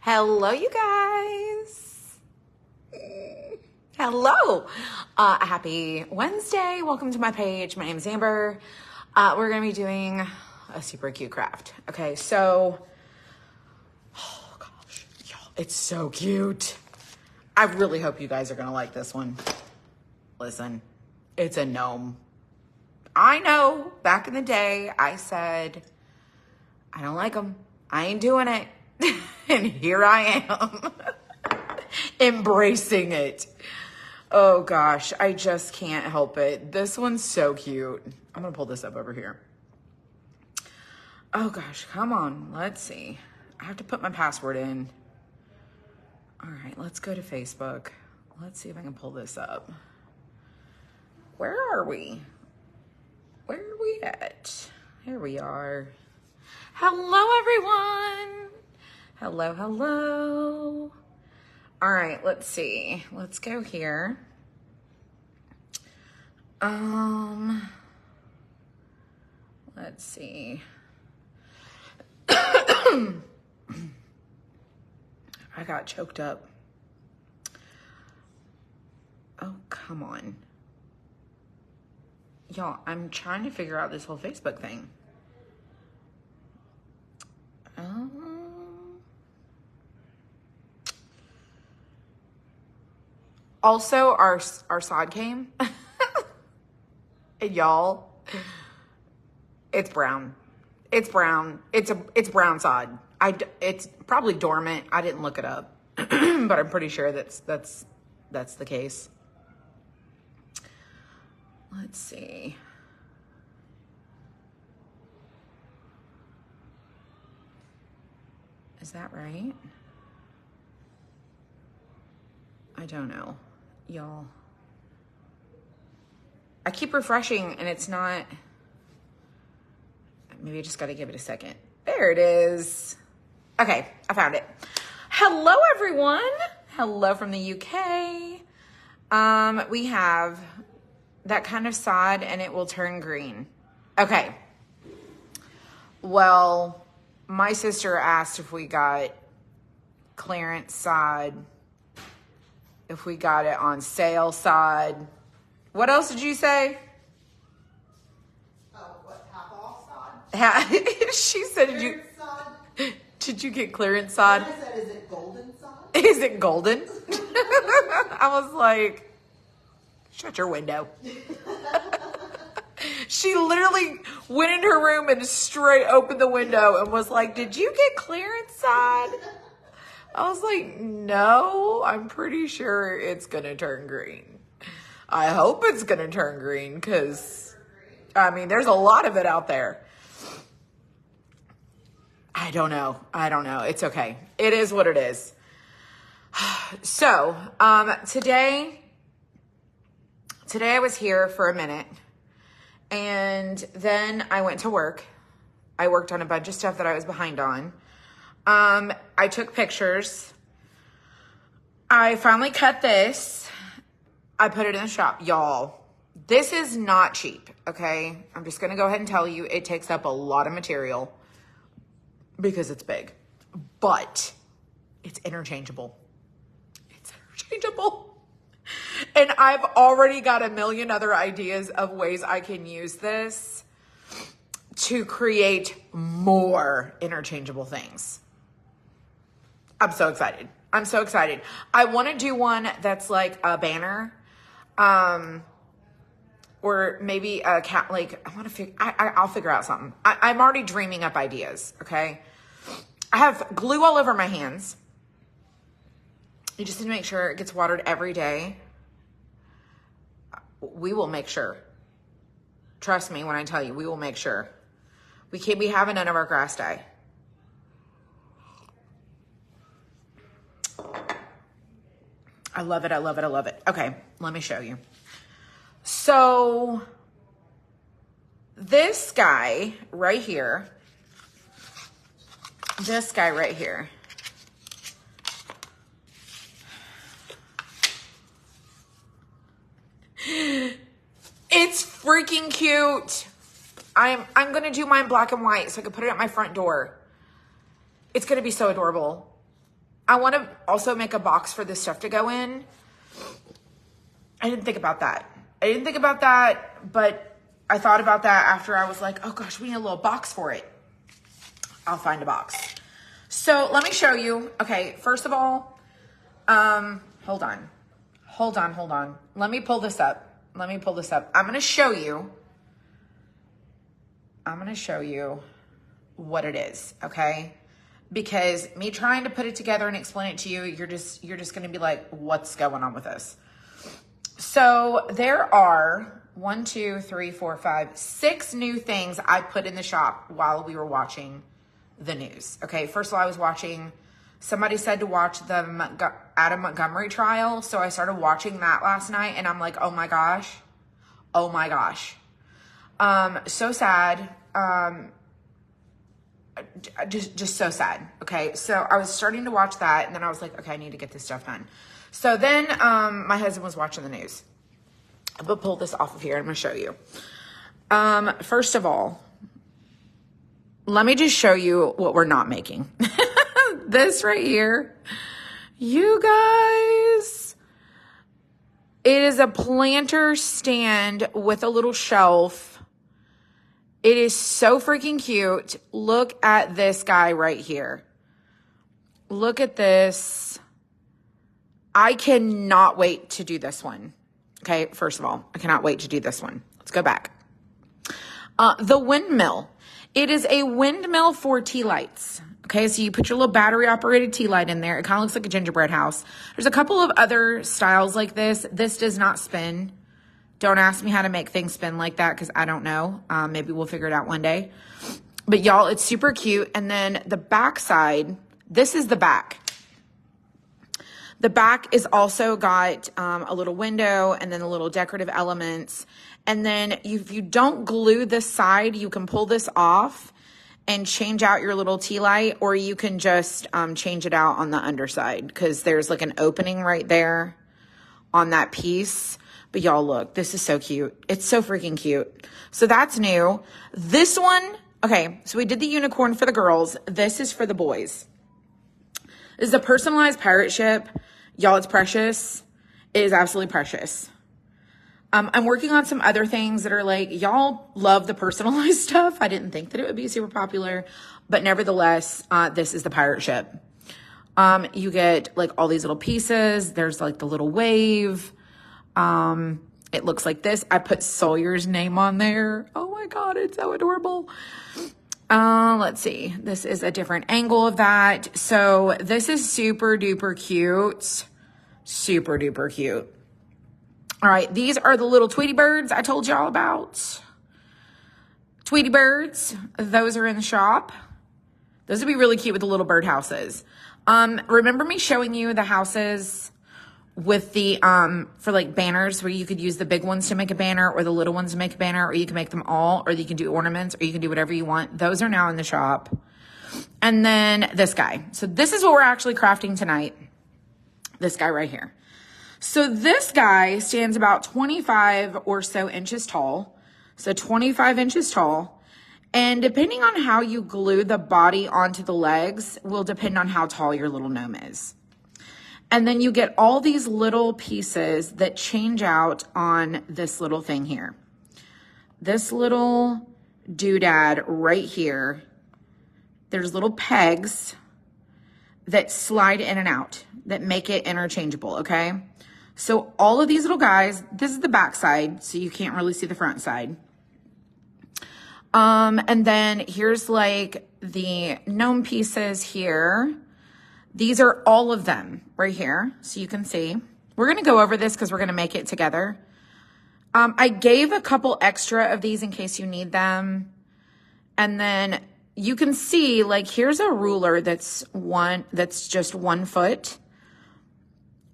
Hello, you guys. Hello. Happy Wednesday. Welcome to my page. My name is Amber. We're going to be doing a super cute craft. Okay, so, oh gosh, y'all, it's so cute. I really hope you guys are going to like this one. Listen, it's a gnome. I know back in the day, I said, I don't like them. I ain't doing it. And here I am embracing it. Oh gosh, I just can't help it. This one's so cute. I'm gonna pull this up over here. Oh gosh, come on. Let's see. I have to put my password in. All right, let's go to Facebook. Let's see if I can pull this up. Where are we? Where are we at? Here we are. Hello, everyone. Hello, hello. All right, let's see. Let's go here. Let's see. I got choked up. Oh, come on. Y'all, I'm trying to figure out this whole Facebook thing. Also, our sod came. And y'all, it's brown. It's brown. It's brown sod. It's probably dormant. I didn't look it up, but I'm pretty sure that's the case. Let's see. Is that right? I don't know, y'all. I keep refreshing and it's not. Maybe I just got to give it a second. There it is. Okay, I found it. Hello, everyone. Hello from the UK. We have that kind of sod and it will turn green. Okay. Well, my sister asked if we got clearance sod, if we got it on sale sod. What else did you say? Oh, what, half off sod? She said, did you get clearance sod? And I said, is it golden sod? Is it golden? I was like, shut your window. She literally went in her room and straight opened the window and was like, did you get clearance sod? I was like, no, I'm pretty sure it's going to turn green. I hope it's going to turn green because, I mean, there's a lot of it out there. I don't know. It's okay. It is what it is. So, today I was here for a minute and then I went to work. I worked on a bunch of stuff that I was behind on. I took pictures. I finally cut this. I put it in the shop. Y'all, this is not cheap, okay? I'm just going to go ahead and tell you it takes up a lot of material because it's big. But it's interchangeable. It's interchangeable. And I've already got a million other ideas of ways I can use this to create more interchangeable things. I'm so excited. I want to do one that's like a banner, or maybe a cat. Like I'll figure out something. I'm already dreaming up ideas. Okay. I have glue all over my hands. You just need to make sure it gets watered every day. We will make sure. Trust me when I tell you, we will make sure. We can't be having none of our grass die. I love it. Okay, let me show you. So this guy right here, it's freaking cute. I'm going to do mine black and white so I can put it at my front door. It's going to be so adorable. I want to also make a box for this stuff to go in. I didn't think about that. But I thought about that after I was like, oh gosh, we need a little box for it. I'll find a box. So let me show you. Okay, first of all, hold on. Let me pull this up. I'm going to show you what it is, okay? Because me trying to put it together and explain it to you, you're just going to be like, what's going on with this? So there are 6 new things I put in the shop while we were watching the news. Okay, first of all, I was watching, somebody said to watch the Adam Montgomery trial. So I started watching that last night and I'm like, oh my gosh. So sad. Just so sad. Okay. So I was starting to watch that and then I was like, okay, I need to get this stuff done. So then, my husband was watching the news. But pull this off of here. I'm going to show you. First of all, let me just show you what we're not making. This right here, you guys, it is a planter stand with a little shelf. It is so freaking cute. Look at this guy right here. Look at this. I cannot wait to do this one. Okay, first of all, I cannot wait to do this one. Let's go back. The windmill. It is a windmill for tea lights. Okay, so you put your little battery-operated tea light in there. It kind of looks like a gingerbread house. There's a couple of other styles like this. This does not spin. Don't ask me how to make things spin like that because I don't know. Maybe we'll figure it out one day. But y'all, it's super cute. And then the back side, this is the back. The back is also got a little window and then the little decorative elements. And then if you don't glue this side, you can pull this off and change out your little tea light, or you can just change it out on the underside because there's like an opening right there on that piece. But y'all look, this is so cute. It's so freaking cute. So that's new. This one, okay, so we did the unicorn for the girls. This is for the boys. This is a personalized pirate ship. Y'all, it's precious. It is absolutely precious. I'm working on some other things that are like, y'all love the personalized stuff. I didn't think that it would be super popular, but nevertheless, this is the pirate ship. You get like all these little pieces. There's like the little wave. It looks like this. I put Sawyer's name on there. Oh my God, it's so adorable. Let's see. This is a different angle of that. So this is super duper cute. Super duper cute. All right. These are the little Tweety birds I told y'all about. Tweety birds. Those are in the shop. Those would be really cute with the little bird houses. Remember me showing you the houses with the, for like banners where you could use the big ones to make a banner or the little ones to make a banner, or you can make them all, or you can do ornaments, or you can do whatever you want. Those are now in the shop. And then this guy. So this is what we're actually crafting tonight. This guy right here. So this guy stands about 25 or so inches tall. So 25 inches tall. And depending on how you glue the body onto the legs will depend on how tall your little gnome is. And then you get all these little pieces that change out on this little thing here. This little doodad right here. There's little pegs that slide in and out that make it interchangeable, okay? So all of these little guys, this is the back side, so you can't really see the front side. And then here's like the gnome pieces here. These are all of them right here, so you can see. We're going to go over this because we're going to make it together. I gave a couple extra of these in case you need them. And then you can see, like, here's a ruler that's just 1 foot.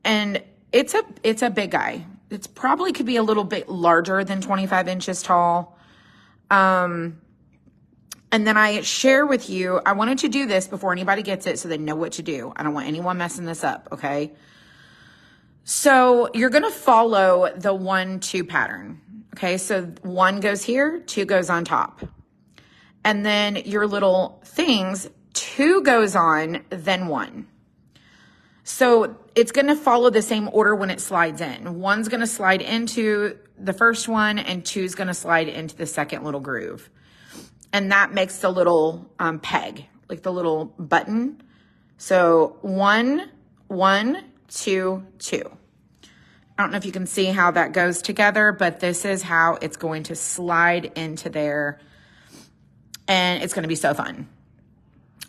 And it's a big guy. It's probably could be a little bit larger than 25 inches tall. And then I share with you, I wanted to do this before anybody gets it so they know what to do. I don't want anyone messing this up, okay? So you're going to follow the 1-2 pattern, okay? So 1 goes here, 2 goes on top. And then your little things, 2 goes on, then 1. So it's going to follow the same order when it slides in. One's going to slide into the first one and two's going to slide into the second little groove. And that makes the little peg, like the little button. So 1, 1, 2, 2. I don't know if you can see how that goes together, but this is how it's going to slide into there. And it's going to be so fun.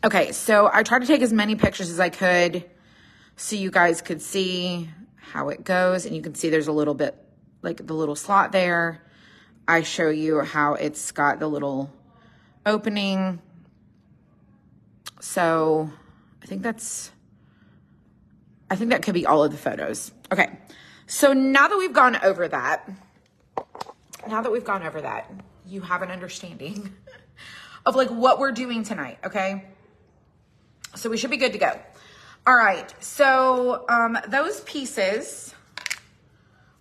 Okay, so I tried to take as many pictures as I could so you guys could see how it goes. And you can see there's a little bit, like the little slot there. I show you how it's got the little opening. So I think that could be all of the photos. Okay, so now that we've gone over that, you have an understanding of like what we're doing tonight, okay? So we should be good to go. All right, so those pieces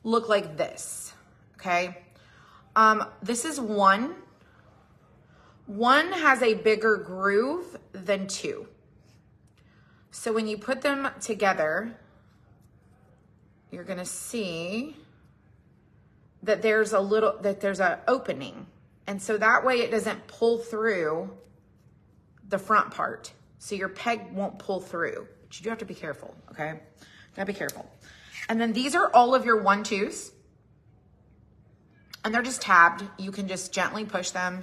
look like this, okay? This is one. One has a bigger groove than two. So when you put them together, you're gonna see that there's an opening. And so that way it doesn't pull through the front part. So your peg won't pull through, but you do have to be careful, okay? Gotta be careful. And then these are all of your 1-2s. And they're just tabbed. You can just gently push them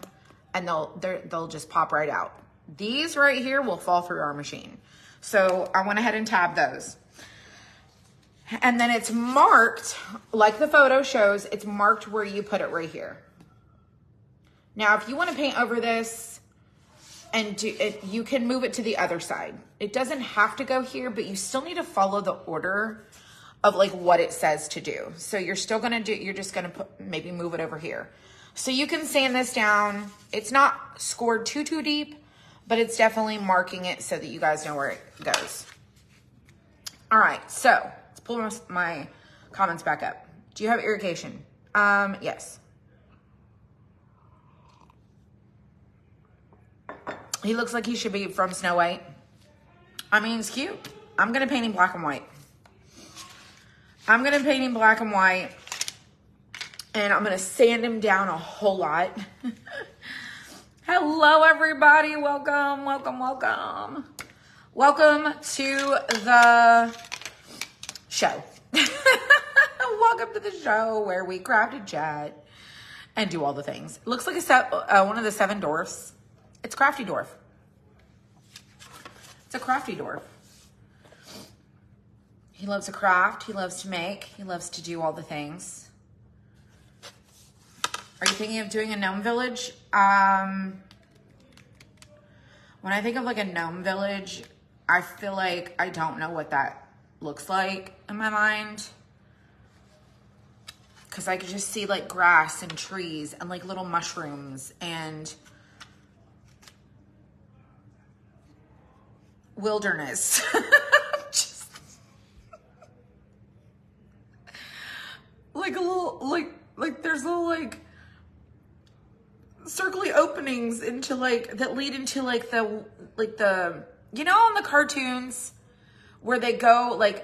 and they'll just pop right out. These right here will fall through our machine. So I went ahead and tabbed those. And then it's marked, like the photo shows, it's marked where you put it right here. Now, if you want to paint over this and do it, you can move it to the other side. It doesn't have to go here, but you still need to follow the order of like what it says to do. So you're still going to do, you're just going to maybe move it over here. So you can sand this down. It's not scored too deep, but it's definitely marking it so that you guys know where it goes. All right, so let's pull my comments back up. Do you have irrigation? Yes. He looks like he should be from Snow White. I mean, it's cute. I'm gonna paint him black and white. I'm gonna paint him black and white, and I'm gonna sand him down a whole lot. Hello, everybody. Welcome, welcome, welcome. Welcome to the show. Welcome to the show where we craft and chat and do all the things. It looks like one of the 7 dwarfs. It's Crafty Dwarf. It's a Crafty Dwarf. He loves to craft. He loves to make. He loves to do all the things. Are you thinking of doing a gnome village? When I think of like a gnome village, I feel like I don't know what that looks like in my mind. Because I could just see like grass and trees and like little mushrooms and wilderness. Just like a little, like there's little like circly openings into like, that lead into like the, you know, on the cartoons where they go like,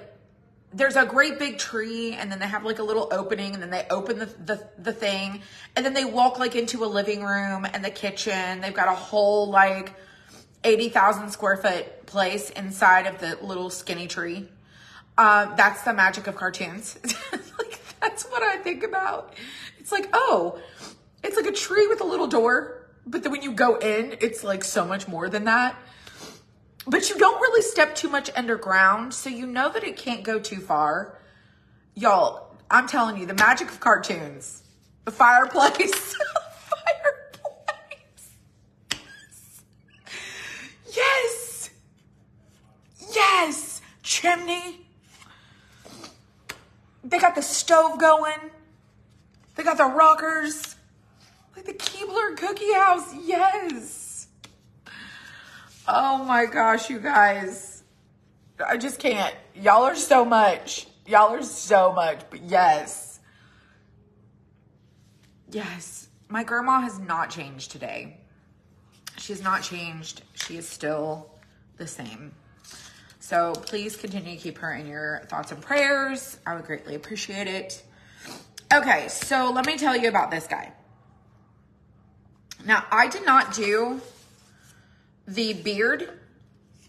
there's a great big tree and then they have like a little opening and then they open the thing and then they walk like into a living room and the kitchen. They've got a whole like 80,000 square foot place inside of the little skinny tree. That's the magic of cartoons. Like, that's what I think about. It's like, oh, it's like a tree with a little door, but then when you go in, it's like so much more than that. But you don't really step too much underground, so you know that it can't go too far. Y'all, I'm telling you, the magic of cartoons. The fireplace. Fireplace. Yes. Yes. Chimney. They got the stove going. They got the rockers. Like the Keebler Cookie House. Yes. Oh my gosh, you guys. I just can't. Y'all are so much. Y'all are so much. But yes. Yes. My grandma has not changed today. She has not changed. She is still the same. So please continue to keep her in your thoughts and prayers. I would greatly appreciate it. Okay, so let me tell you about this guy. Now, I did not do the beard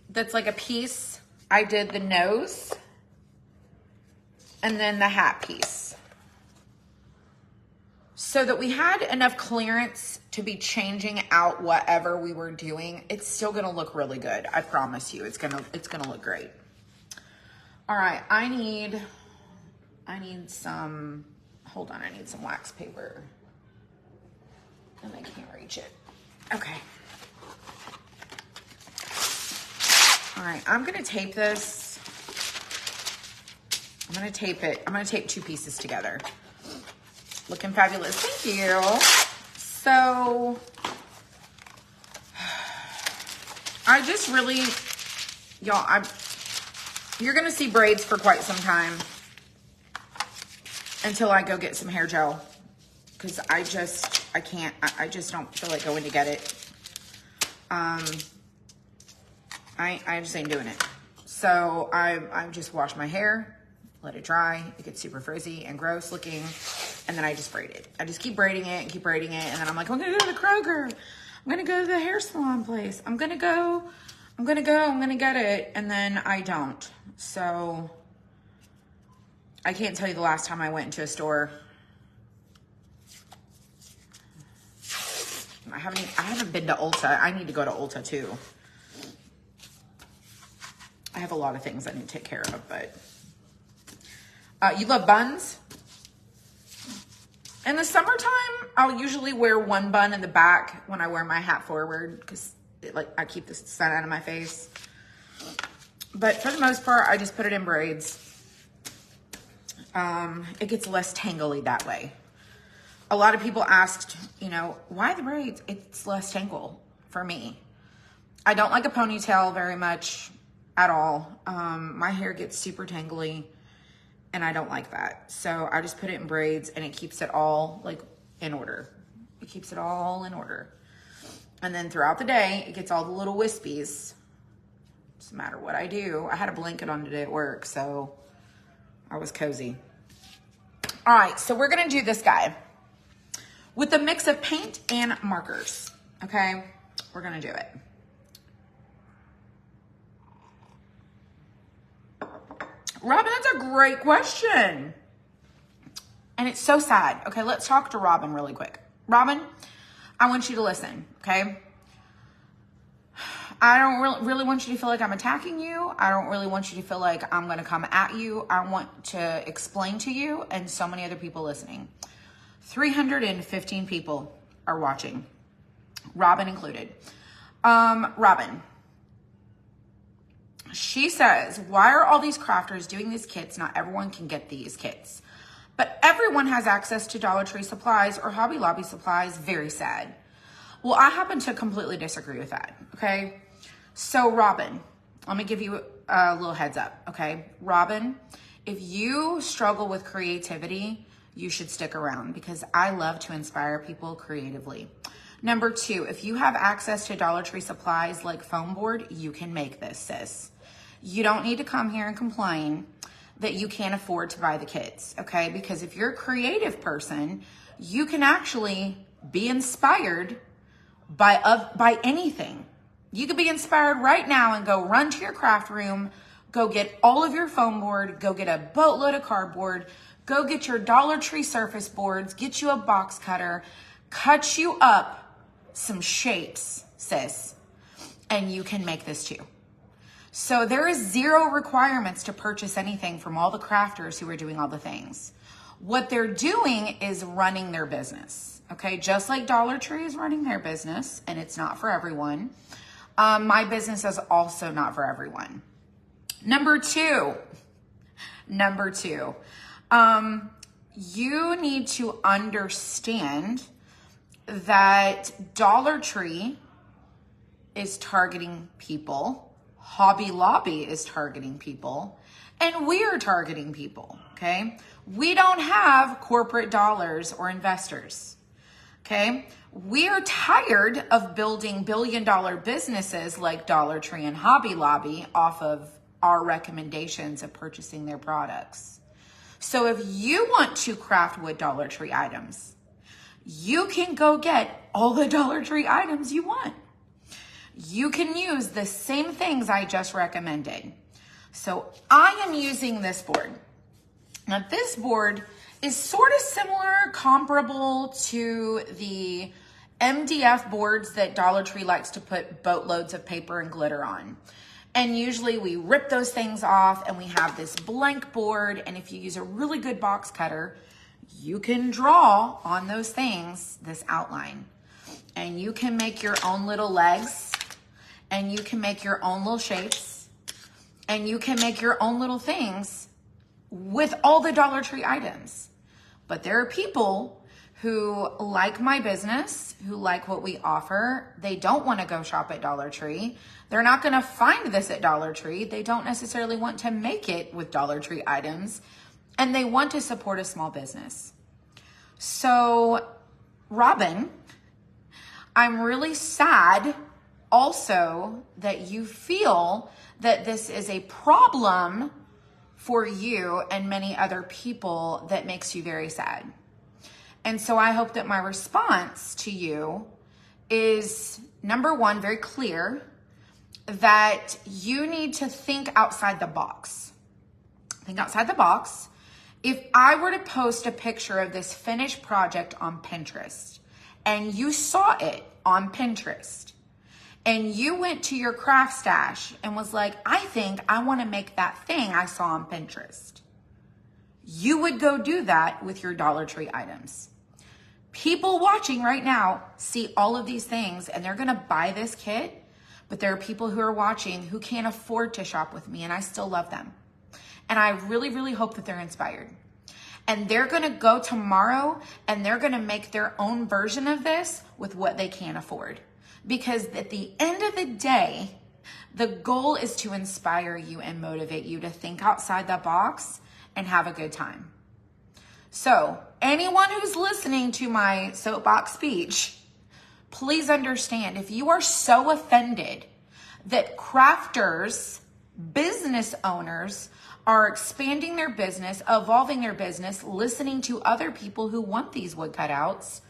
that's like a piece. I did the nose and then the hat piece, so that we had enough clearance to be changing out whatever we were doing. It's still gonna look really good. I promise you, it's gonna look great. All right, I need some, hold on, I need some wax paper. And I can't reach it. Okay. All right, I'm gonna tape this. I'm gonna tape it. I'm gonna tape two pieces together. Looking fabulous, thank you. So, I just really, y'all, you're gonna see braids for quite some time until I go get some hair gel, because I just don't feel like going to get it. I just ain't doing it. So I just wash my hair, let it dry. It gets super frizzy and gross looking. And then I just braid it. I just keep braiding it and keep braiding it. And then I'm like, I'm gonna go to the Kroger. I'm gonna go to the hair salon place. I'm gonna get it. And then I don't. So I can't tell you the last time I went into a store. I haven't been to Ulta. I need to go to Ulta too. I have a lot of things I need to take care of, but you love buns? In the summertime, I'll usually wear one bun in the back when I wear my hat forward, because I keep the sun out of my face. But for the most part, I just put it in braids. It gets less tangly that way. A lot of people asked, why the braids? It's less tangle for me. I don't like a ponytail very much at all. My hair gets super tangly, and I don't like that. So I just put it in braids, and it keeps it all in order. It keeps it all in order. And then throughout the day, it gets all the little wispies. Doesn't matter what I do. I had a blanket on today at work, so I was cozy. All right, so we're gonna do this guy with a mix of paint and markers, okay? We're gonna do it. Robin, that's a great question. And it's so sad. Okay, let's talk to Robin really quick. Robin, I want you to listen, okay? I don't really want you to feel like I'm attacking you. I don't really want you to feel like I'm gonna come at you. I want to explain to you and so many other people listening. 315 people are watching, Robin included. Robin, she says, why are all these crafters doing these kits? Not everyone can get these kits, but everyone has access to Dollar Tree supplies or Hobby Lobby supplies. Very sad. Well, I happen to completely disagree with that, okay? So Robin, let me give you a little heads up, okay? Robin, if you struggle with creativity, you should stick around, because I love to inspire people creatively. Number two, if you have access to Dollar Tree supplies like foam board, you can make this, sis. You don't need to come here and complain that you can't afford to buy the kits, okay? Because if you're a creative person, you can actually be inspired by anything. You could be inspired right now and go run to your craft room, go get all of your foam board, go get a boatload of cardboard, go get your Dollar Tree surface boards, get you a box cutter, cut you up some shapes, sis, and you can make this too. So there is zero requirements to purchase anything from all the crafters who are doing all the things. What they're doing is running their business, okay? Just like Dollar Tree is running their business, and it's not for everyone. My business is also not for everyone. Number two, you need to understand that Dollar Tree is targeting people, Hobby Lobby is targeting people, and we're targeting people, okay? We don't have corporate dollars or investors, okay? We are tired of building billion-dollar businesses like Dollar Tree and Hobby Lobby off of our recommendations of purchasing their products. So if you want to craft with Dollar Tree items, you can go get all the Dollar Tree items you want. You can use the same things I just recommended. So I am using this board. Now this board is sort of similar, comparable to the MDF boards that Dollar Tree likes to put boatloads of paper and glitter on. And usually we rip those things off and we have this blank board. And if you use a really good box cutter, you can draw on those things, this outline. And you can make your own little legs, and you can make your own little shapes, and you can make your own little things with all the Dollar Tree items. But there are people who like my business, who like what we offer. They don't want to go shop at Dollar Tree. They're not going to find this at Dollar Tree. They don't necessarily want to make it with Dollar Tree items, and they want to support a small business. So, Robin, I'm really sad also that you feel that this is a problem for you and many other people that makes you very sad. And so I hope that my response to you is, number one, very clear, that you need to think outside the box. Think outside the box. If I were to post a picture of this finished project on Pinterest and you saw it on Pinterest and you went to your craft stash and was like, I think I want to make that thing I saw on Pinterest, you would go do that with your Dollar Tree items. People watching right now see all of these things and they're going to buy this kit, but there are people who are watching who can't afford to shop with me, and I still love them. And I really, really hope that they're inspired. And they're going to go tomorrow and they're going to make their own version of this with what they can afford. Because at the end of the day, the goal is to inspire you and motivate you to think outside the box and have a good time. So anyone who's listening to my soapbox speech, please understand, if you are so offended that crafters, business owners, are expanding their business, evolving their business, listening to other people who want these wood cutouts,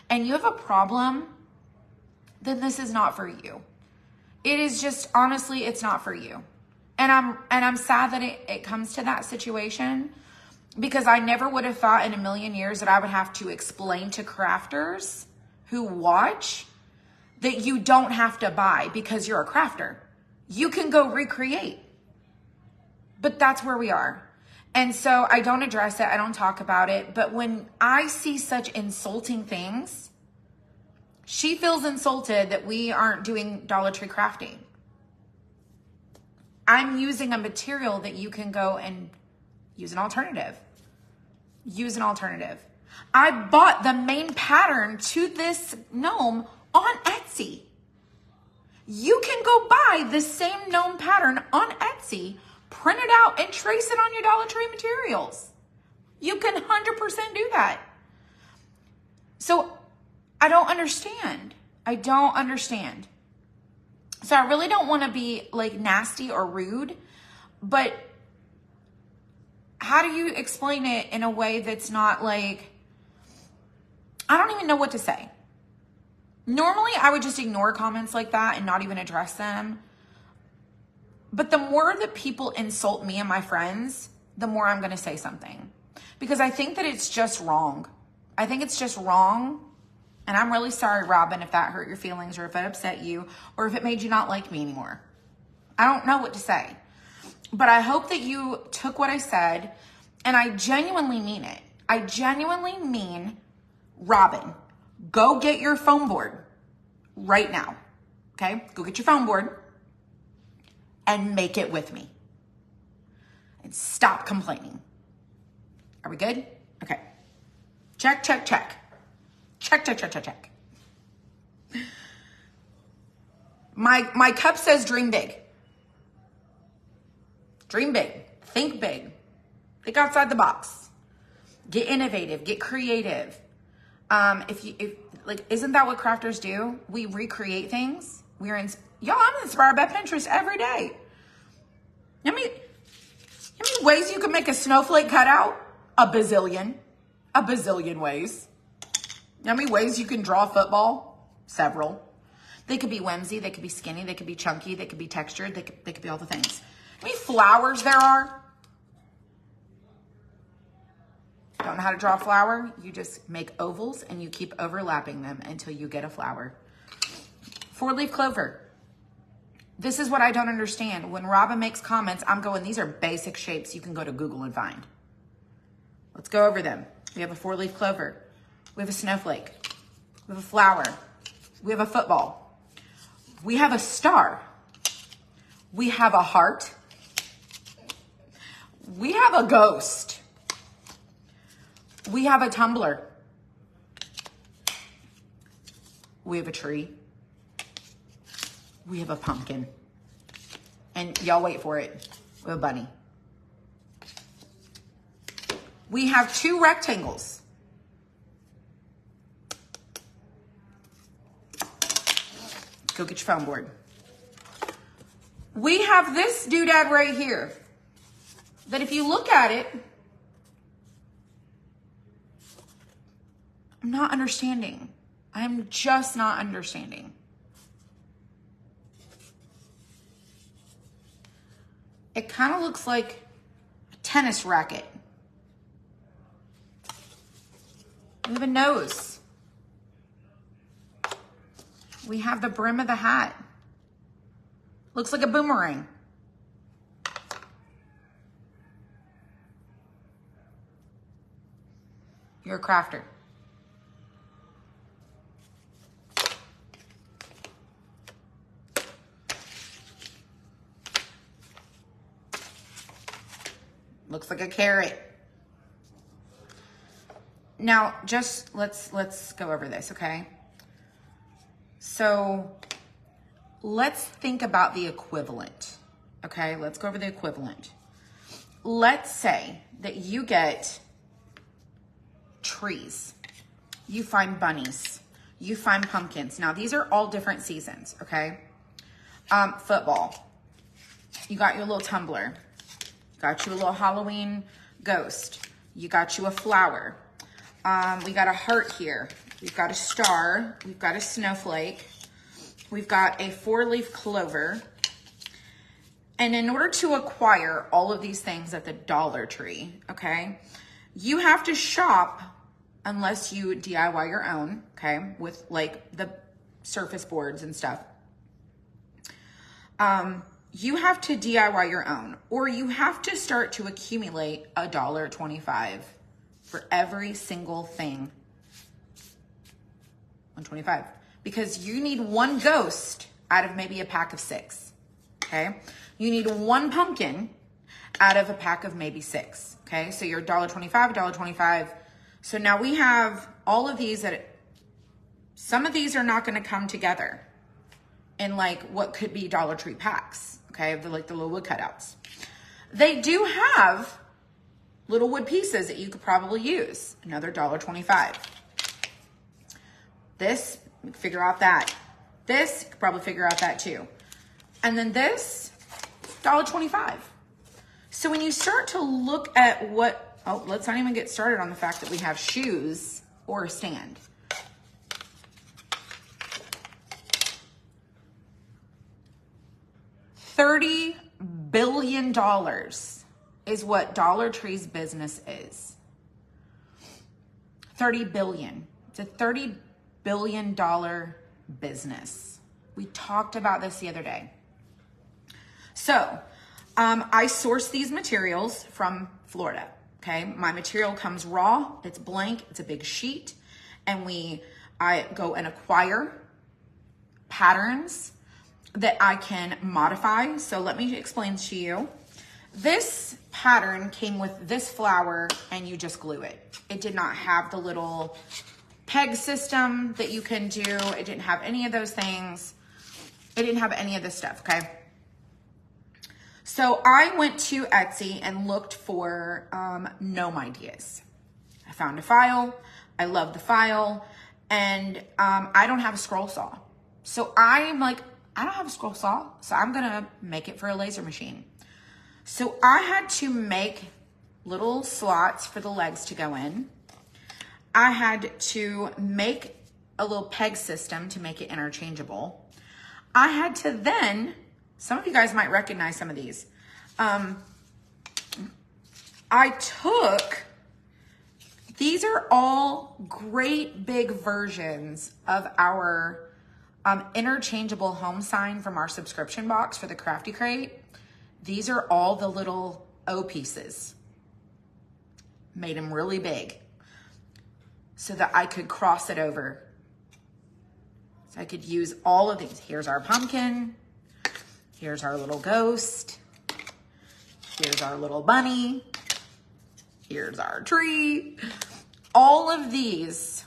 and you have a problem, then this is not for you. It is just, honestly, it's not for you. And I'm sad that it comes to that situation, because I never would have thought in a million years that I would have to explain to crafters who watch that you don't have to buy because you're a crafter. You can go recreate. But that's where we are. And so I don't address it. I don't talk about it. But when I see such insulting things, she feels insulted that we aren't doing Dollar Tree crafting. I'm using a material that you can go and use an alternative. Use an alternative. I bought the main pattern to this gnome on Etsy. You can go buy the same gnome pattern on Etsy, print it out, and trace it on your Dollar Tree materials. You can 100% do that. So I don't understand. I don't understand. So I really don't want to be like nasty or rude, but how do you explain it in a way that's not like, I don't even know what to say. Normally I would just ignore comments like that and not even address them. But the more that people insult me and my friends, the more I'm going to say something, because I think that it's just wrong. I think it's just wrong. And I'm really sorry, Robin, if that hurt your feelings or if it upset you or if it made you not like me anymore. I don't know what to say. But I hope that you took what I said, and I genuinely mean it. I genuinely mean, Robin, go get your foam board right now. Okay? Go get your foam board and make it with me. And stop complaining. Are we good? Okay. Check, check, check. Check, check, check, check, check. My cup says dream big. Dream big. Think big. Think outside the box. Get innovative. Get creative. Isn't that what crafters do? We recreate things. I'm inspired by Pinterest every day. How many ways you can make a snowflake cutout? A bazillion. A bazillion ways. How many ways you can draw a football? Several. They could be whimsy, they could be skinny, they could be chunky, they could be textured, they could be all the things. How many flowers there are? Don't know how to draw a flower? You just make ovals and you keep overlapping them until you get a flower. 4-leaf clover. This is what I don't understand. When Robin makes comments, I'm going, these are basic shapes you can go to Google and find. Let's go over them. We have a 4-leaf clover. We have a snowflake. We have a flower. We have a football. We have a star. We have a heart. We have a ghost. We have a tumbler. We have a tree. We have a pumpkin. And y'all wait for it. We have a bunny. We have 2 rectangles. Go get your foam board. We have this doodad right here that if you look at it, I'm not understanding. I'm just not understanding. It kind of looks like a tennis racket. We have a nose. We have the brim of the hat. Looks like a boomerang. You're a crafter. Looks like a carrot. Now, just let's go over this, okay? So let's think about the equivalent, okay? Let's go over the equivalent. Let's say that you get trees. You find bunnies. You find pumpkins. Now, these are all different seasons, okay? Football. You got your little tumbler. Got you a little Halloween ghost. You got you a flower. We got a heart here. We've got a star. We've got a snowflake. We've got a 4-leaf clover. And in order to acquire all of these things at the Dollar Tree, okay, you have to shop unless you DIY your own, okay, with like the surface boards and stuff. You have to DIY your own, or you have to start to accumulate $1.25 for every single thing. $1.25, because you need 1 ghost out of maybe a pack of 6. Okay, you need 1 pumpkin out of a pack of maybe 6. Okay, so you're $1.25, $1.25. So now we have all of these that some of these are not going to come together in like what could be Dollar Tree packs. Okay, the little wood cutouts. They do have little wood pieces that you could probably use. Another $1.25. This, you can figure out that. This, you could probably figure out that too. And then this, $1.25. So when you start to look at what, oh, let's not even get started on the fact that we have shoes or a stand. $30 billion is what Dollar Tree's business is. 30 billion. It's a $30 billion business. We talked about this the other day. So, I source these materials from Florida, okay? My material comes raw, it's blank, it's a big sheet, and I go and acquire patterns that I can modify. So let me explain to you. This pattern came with this flower and you just glue it. It did not have the little peg system that you can do. It didn't have any of those things. It didn't have any of this stuff, okay? So I went to Etsy and looked for gnome ideas. I found a file. I love the file. And I don't have a scroll saw. So I'm like, I don't have a scroll saw, so I'm gonna make it for a laser machine. So I had to make little slots for the legs to go in. I had to make a little peg system to make it interchangeable. I had to then, some of you guys might recognize some of these. I took, these are all great big versions of our interchangeable home sign from our subscription box for the Crafty Crate. These are all the little O pieces. Made them really big so that I could cross it over. So I could use all of these. Here's our pumpkin. Here's our little ghost. Here's our little bunny. Here's our tree. All of these,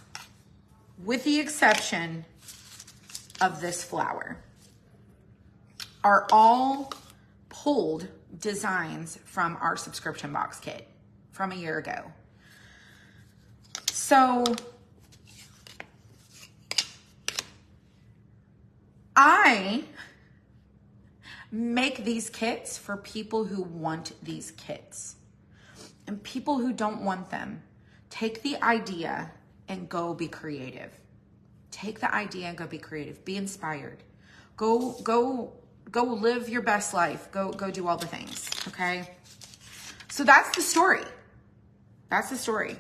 with the exception of this flower, are all pulled designs from our subscription box kit from a year ago. So I make these kits for people who want these kits. And people who don't want them, take the idea and go be creative. Take the idea and go be creative. Be inspired. Go live your best life. Go do all the things, okay? So that's the story. That's the story.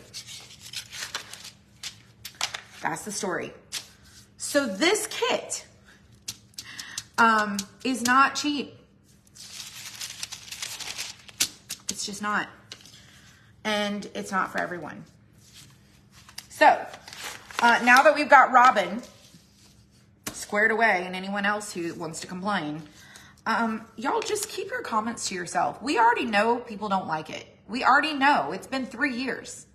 That's the story. So this kit is not cheap. It's just not. And it's not for everyone. So now that we've got Robin squared away and anyone else who wants to complain, y'all just keep your comments to yourself. We already know people don't like it. We already know. It's been 3 years.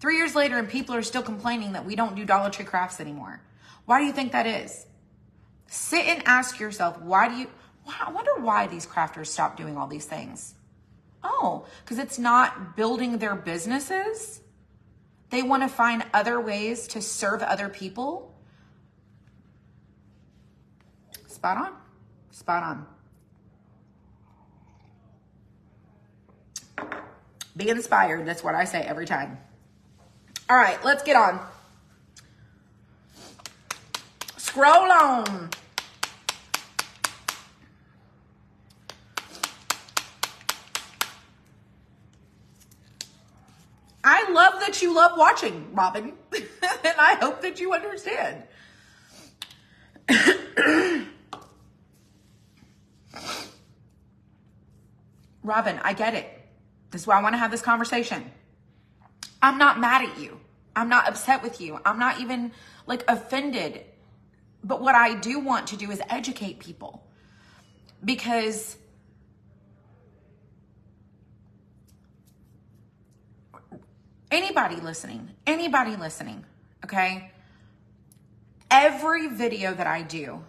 3 years later and people are still complaining that we don't do Dollar Tree crafts anymore. Why do you think that is? Sit and ask yourself, I wonder why these crafters stopped doing all these things. Oh, because it's not building their businesses. They want to find other ways to serve other people. Spot on. Spot on. Be inspired. That's what I say every time. All right, let's get on. Scroll on. I love that you love watching, Robin, and I hope that you understand. Robin, I get it. This is why I want to have this conversation. I'm not mad at you. I'm not upset with you. I'm not even like offended. But what I do want to do is educate people, because anybody listening, okay? Every video that I do,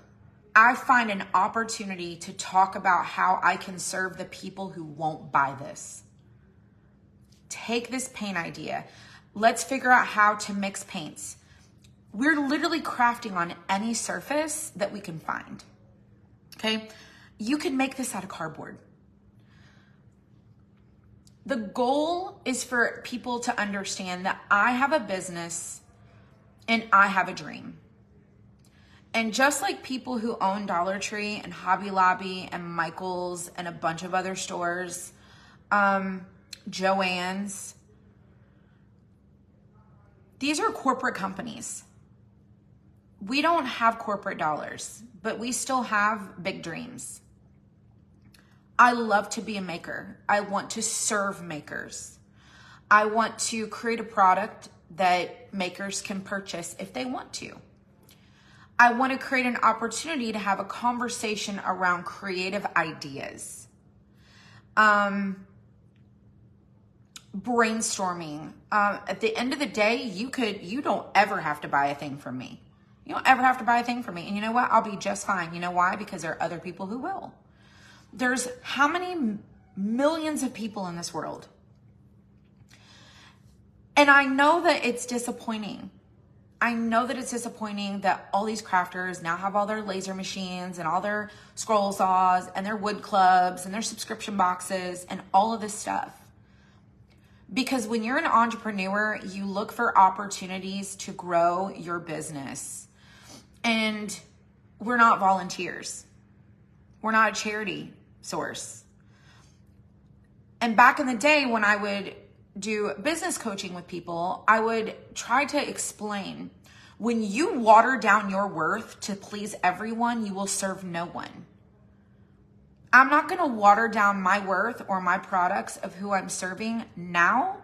I find an opportunity to talk about how I can serve the people who won't buy this. Take this paint idea. Let's figure out how to mix paints. We're literally crafting on any surface that we can find, okay? You can make this out of cardboard. The goal is for people to understand that I have a business and I have a dream. And just like people who own Dollar Tree and Hobby Lobby and Michael's and a bunch of other stores, Joann's, these are corporate companies. We don't have corporate dollars, but we still have big dreams. I love to be a maker. I want to serve makers. I want to create a product that makers can purchase if they want to. I want to create an opportunity to have a conversation around creative ideas. Brainstorming. At the end of the day, you don't ever have to buy a thing from me. You don't ever have to buy a thing from me. And you know what? I'll be just fine. You know why? Because there are other people who will. There's how many millions of people in this world? And I know that it's disappointing. I know that it's disappointing that all these crafters now have all their laser machines and all their scroll saws and their wood clubs and their subscription boxes and all of this stuff. Because when you're an entrepreneur, you look for opportunities to grow your business. And we're not volunteers. We're not a charity source. And back in the day when I would do business coaching with people, I would try to explain, when you water down your worth to please everyone, you will serve no one. I'm not going to water down my worth or my products of who I'm serving now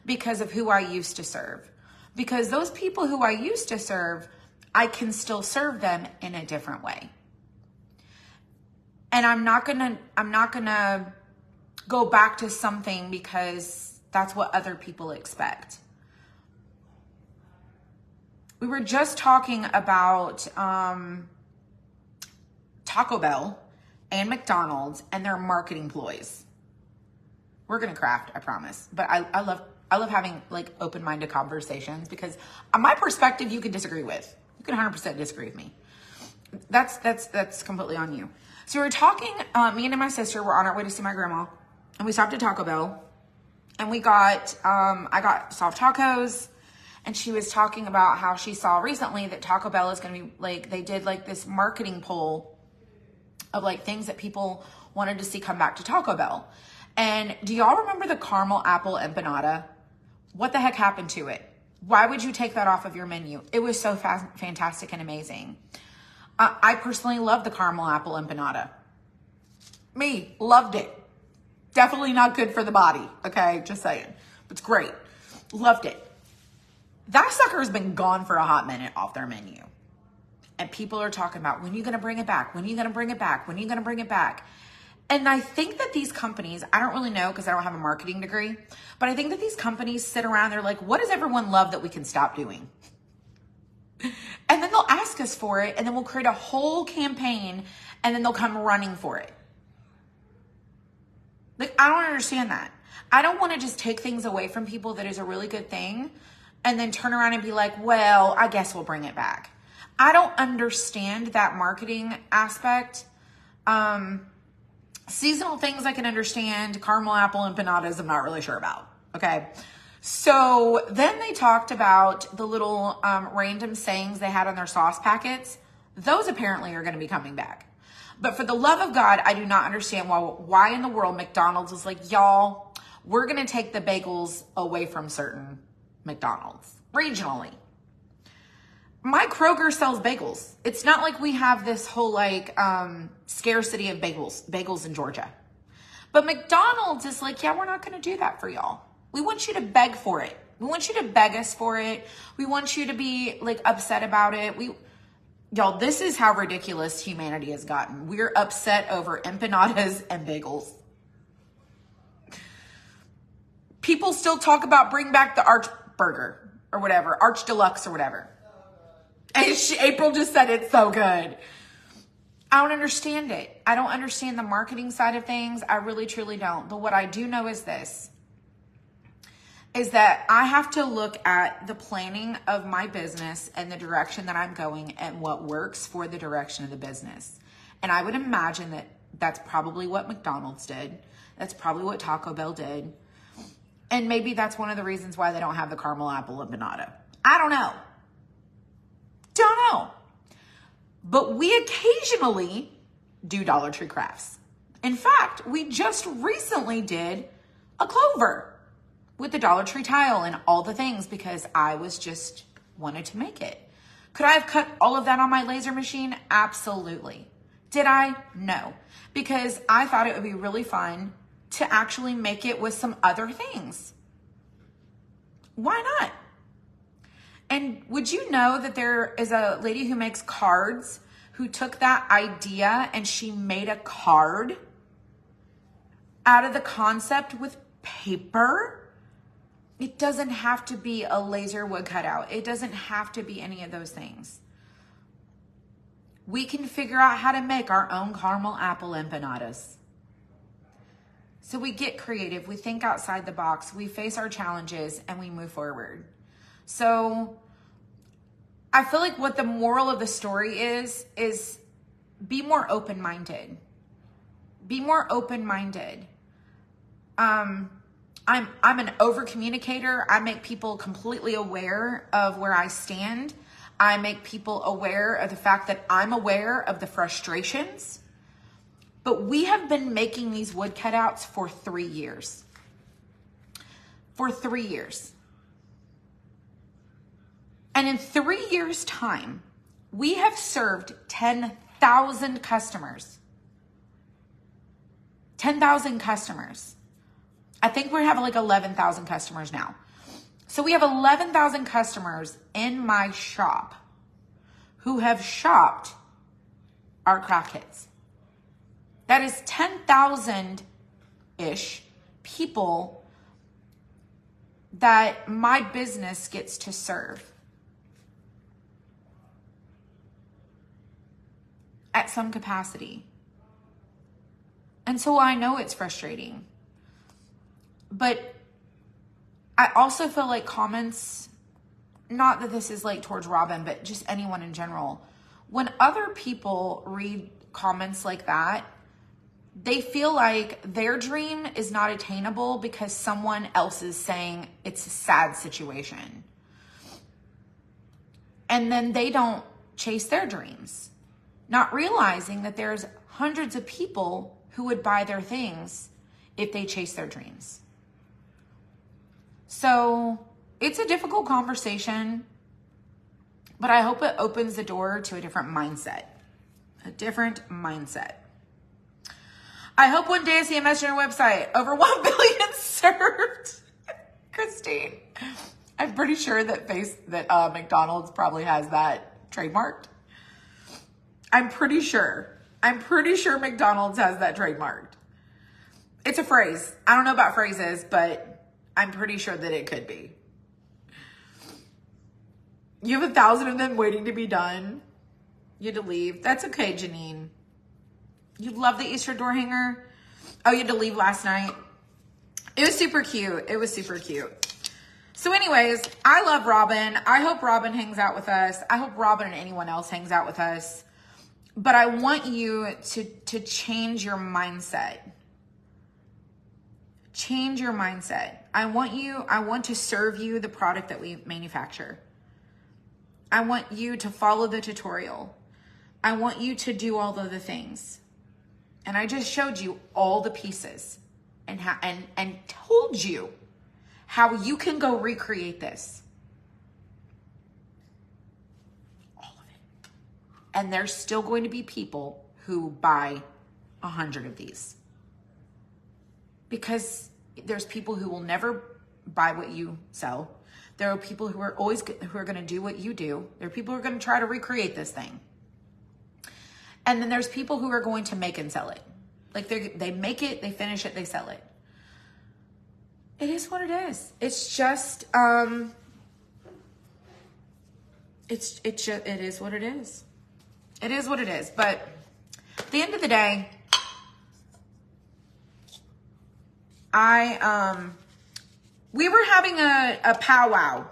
because of who I used to serve. Because those people who I used to serve, I can still serve them in a different way. And I'm not going to go back to something because that's what other people expect. We were just talking about Taco Bell and McDonald's and their marketing ploys. We're gonna craft, I promise. But I love having like open-minded conversations because my perspective you can disagree with. You can 100% disagree with me. That's completely on you. So we were talking. Me and my sister were on our way to see my grandma, and we stopped at Taco Bell, and we got I got soft tacos. And she was talking about how she saw recently that Taco Bell is going to be like, they did like this marketing poll of like things that people wanted to see come back to Taco Bell. And do y'all remember the caramel apple empanada? What the heck happened to it? Why would you take that off of your menu? It was so fantastic and amazing. I personally love the caramel apple empanada. Me, loved it. Definitely not good for the body. Okay, just saying. It's great. Loved it. That sucker has been gone for a hot minute off their menu. And people are talking about, when are you going to bring it back? When are you going to bring it back? When are you going to bring it back? And I think that these companies, I don't really know because I don't have a marketing degree, but I think that these companies sit around, they're like, what does everyone love that we can stop doing? And then they'll ask us for it, and then we'll create a whole campaign, and then they'll come running for it. Like, I don't understand that. I don't want to just take things away from people that is a really good thing and then turn around and be like, well, I guess we'll bring it back. I don't understand that marketing aspect. Seasonal things I can understand. Caramel apple empanadas, I'm not really sure about. Okay. So then they talked about the little random sayings they had on their sauce packets. Those apparently are going to be coming back. But for the love of God, I do not understand why in the world McDonald's is like, y'all, we're going to take the bagels away from certain McDonald's regionally. My Kroger sells bagels. It's not like we have this whole like scarcity of bagels in Georgia. But McDonald's is like, yeah, we're not going to do that for y'all. We want you to beg for it. We want you to beg us for it. We want you to be like upset about it. Y'all, this is how ridiculous humanity has gotten. We're upset over empanadas and bagels. People still talk about bring back the Arch Burger or whatever, Arch Deluxe or whatever. And April just said it's so good. I don't understand it. I don't understand the marketing side of things. I really, truly don't. But what I do know is this, is that I have to look at the planning of my business and the direction that I'm going and what works for the direction of the business. And I would imagine that that's probably what McDonald's did. That's probably what Taco Bell did. And maybe that's one of the reasons why they don't have the caramel apple empanada. I don't know. Don't know. But we occasionally do Dollar Tree crafts. In fact, we just recently did a clover with the Dollar Tree tile and all the things because I was just wanted to make it. Could I have cut all of that on my laser machine? Absolutely. Did I? No. Because I thought it would be really fun to actually make it with some other things. Why not? And would you know that there is a lady who makes cards who took that idea and she made a card out of the concept with paper? It doesn't have to be a laser wood cutout. It doesn't have to be any of those things. We can figure out how to make our own caramel apple empanadas. So we get creative, we think outside the box, we face our challenges, and we move forward. So I feel like what the moral of the story is be more open-minded. Be more open-minded. I'm an over-communicator. I make people completely aware of where I stand. I make people aware of the fact that I'm aware of the frustrations. But we have been making these wood cutouts for 3 years. For 3 years. And in 3 years' time, we have served 10,000 customers. 10,000 customers. I think we have like 11,000 customers now. So we have 11,000 customers in my shop who have shopped our craft kits. That is 10,000-ish people that my business gets to serve at some capacity. And so I know it's frustrating. But I also feel like comments, not that this is like towards Robin, but just anyone in general, when other people read comments like that, they feel like their dream is not attainable because someone else is saying it's a sad situation. And then they don't chase their dreams, not realizing that there's hundreds of people who would buy their things if they chase their dreams. So it's a difficult conversation, but I hope it opens the door to a different mindset. A different mindset. I hope one day I see a message on your website. Over 1 billion served. Christine. I'm pretty sure that McDonald's probably has that trademarked. I'm pretty sure McDonald's has that trademarked. It's a phrase. I don't know about phrases, but I'm pretty sure that it could be. You have 1,000 of them waiting to be done. You had to leave. That's okay, Janine. You love the Easter door hanger? Oh, you had to leave last night? It was super cute. It was super cute. So anyways, I love Robin. I hope Robin hangs out with us. I hope Robin and anyone else hangs out with us. But I want you to change your mindset. Change your mindset. I want to serve you the product that we manufacture. I want you to follow the tutorial. I want you to do all of the things. And I just showed you all the pieces and told you how you can go recreate this. All of it. And there's still going to be people who buy 100 of these. Because there's people who will never buy what you sell. There are people who are going to do what you do. There are people who are going to try to recreate this thing. And then there's people who are going to make and sell it. Like they make it, they finish it, they sell it. It is what it is. It's just it is what it is. It is what it is. But at the end of the day, we were having a powwow.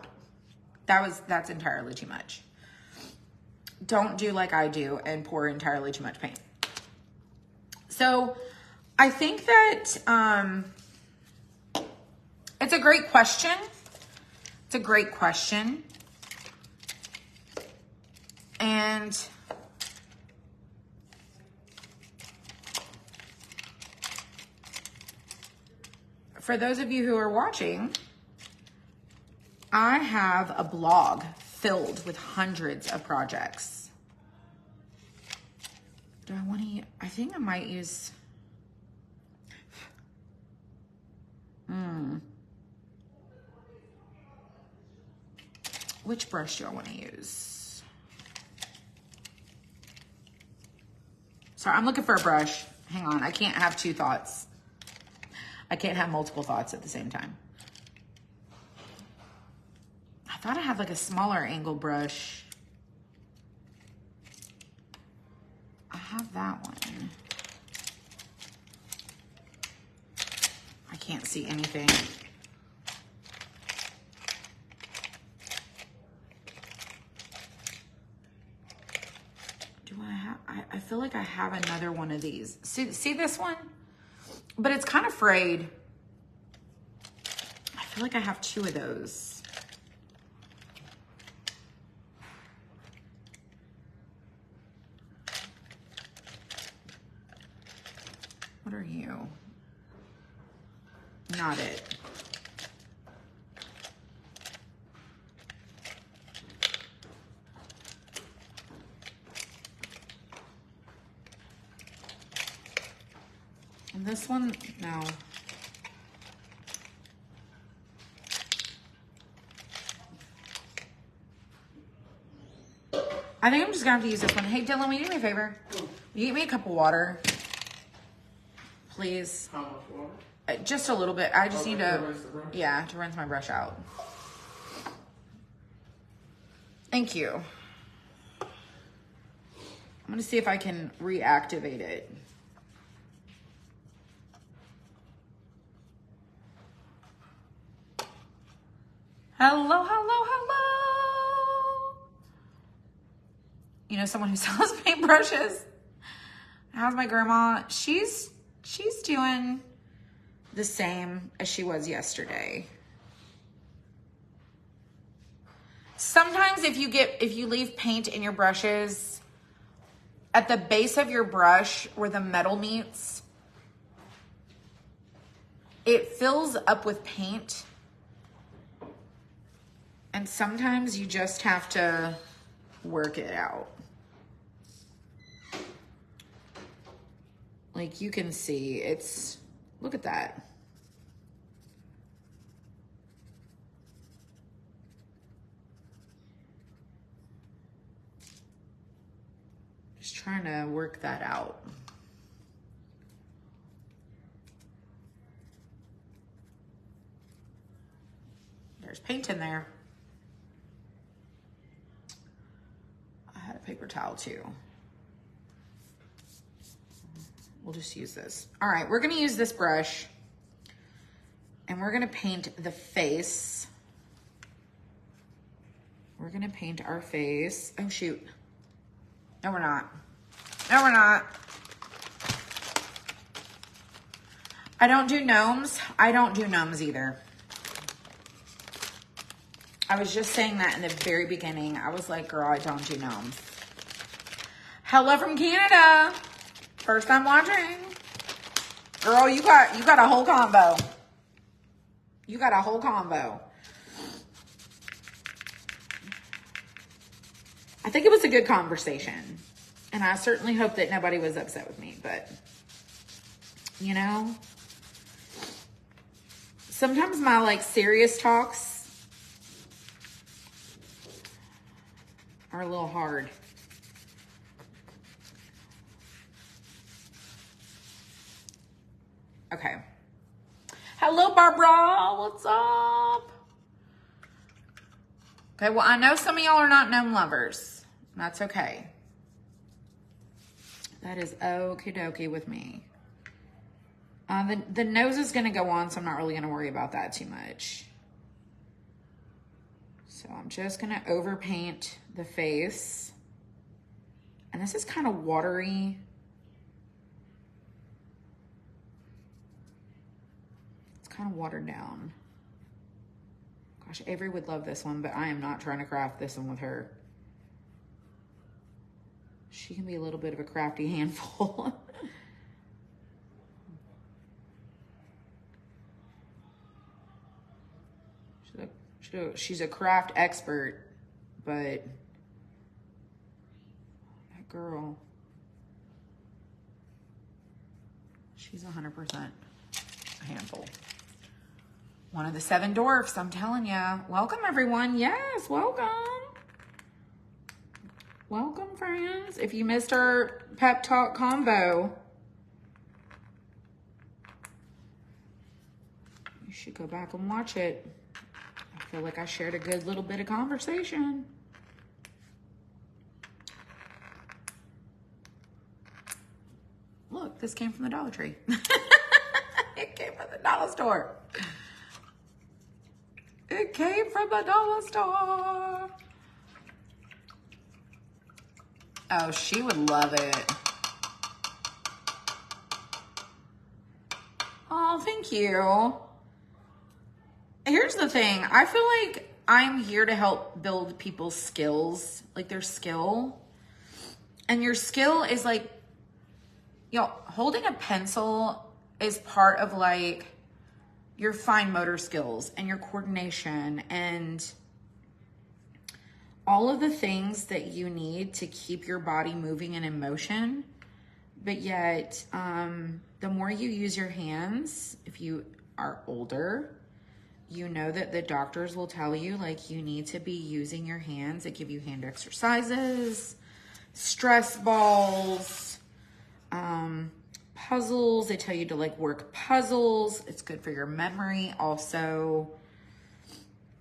That's entirely too much. Don't do like I do and pour entirely too much paint. So I think that it's a great question. It's a great question. And for those of you who are watching, I have a blog filled with hundreds of projects. Do I want to use, I think I might use, which brush do I want to use? Sorry, I'm looking for a brush. Hang on, I can't have two thoughts. I can't have multiple thoughts at the same time. I thought I had like a smaller angle brush. I have that one. I can't see anything. have another one of these. See this one? But it's kind of frayed. I feel like I have 2 of those. What are you? Not it. And this one, no. I think I'm just gonna have to use this one. Hey Dylan, will you do me a favor? Will you get me a cup of water? Please. How much water? Just a little bit. I just need to, rinse the brush? yeah, to rinse my brush out. Thank you. I'm gonna see if I can reactivate it. Hello, hello, hello. You know someone who sells paintbrushes? How's my grandma? She's doing the same as she was yesterday. Sometimes if you leave paint in your brushes at the base of your brush where the metal meets, it fills up with paint. And sometimes you just have to work it out. Like you can see, it's, look at that. Just trying to work that out. There's paint in there. I had a paper towel too. We'll just use this. All right, we're gonna use this brush and we're gonna paint the face. We're gonna paint our face. Oh shoot. No, we're not. No, we're not. I don't do gnomes. I don't do gnomes either. I was just saying that in the very beginning. I was like, girl, I don't do gnomes. Hello from Canada. First time watching. Girl, you got a whole combo. You got a whole combo. I think it was a good conversation. And I certainly hope that nobody was upset with me. But, you know, sometimes my like serious talks are a little hard. Okay. Hello, Barbara. What's up? Okay, well, I know some of y'all are not gnome lovers. That's okay. That is okie dokie with me. The nose is going to go on, so I'm not really going to worry about that too much. So I'm just going to overpaint the face. And this is kind of watery. Kind of watered down. Gosh, Avery would love this one, but I am not trying to craft this one with her. She can be a little bit of a crafty handful. She's a craft expert, but that girl, she's 100% a handful. One of the 7 dwarfs, I'm telling ya. Welcome, everyone. Yes, welcome. Welcome, friends. If you missed our pep talk combo, you should go back and watch it. I feel like I shared a good little bit of conversation. Look, this came from the Dollar Tree. It came from the dollar store. It came from the dollar store. Oh, she would love it. Oh, thank you. Here's the thing. I feel like I'm here to help build people's skills, like their skill. And your skill is like, holding a pencil is part of like your fine motor skills and your coordination and all of the things that you need to keep your body moving and in motion. But yet, the more you use your hands, if you are older, you know that the doctors will tell you like you need to be using your hands. They give you hand exercises, stress balls, puzzles. They tell you to like work puzzles. It's good for your memory also.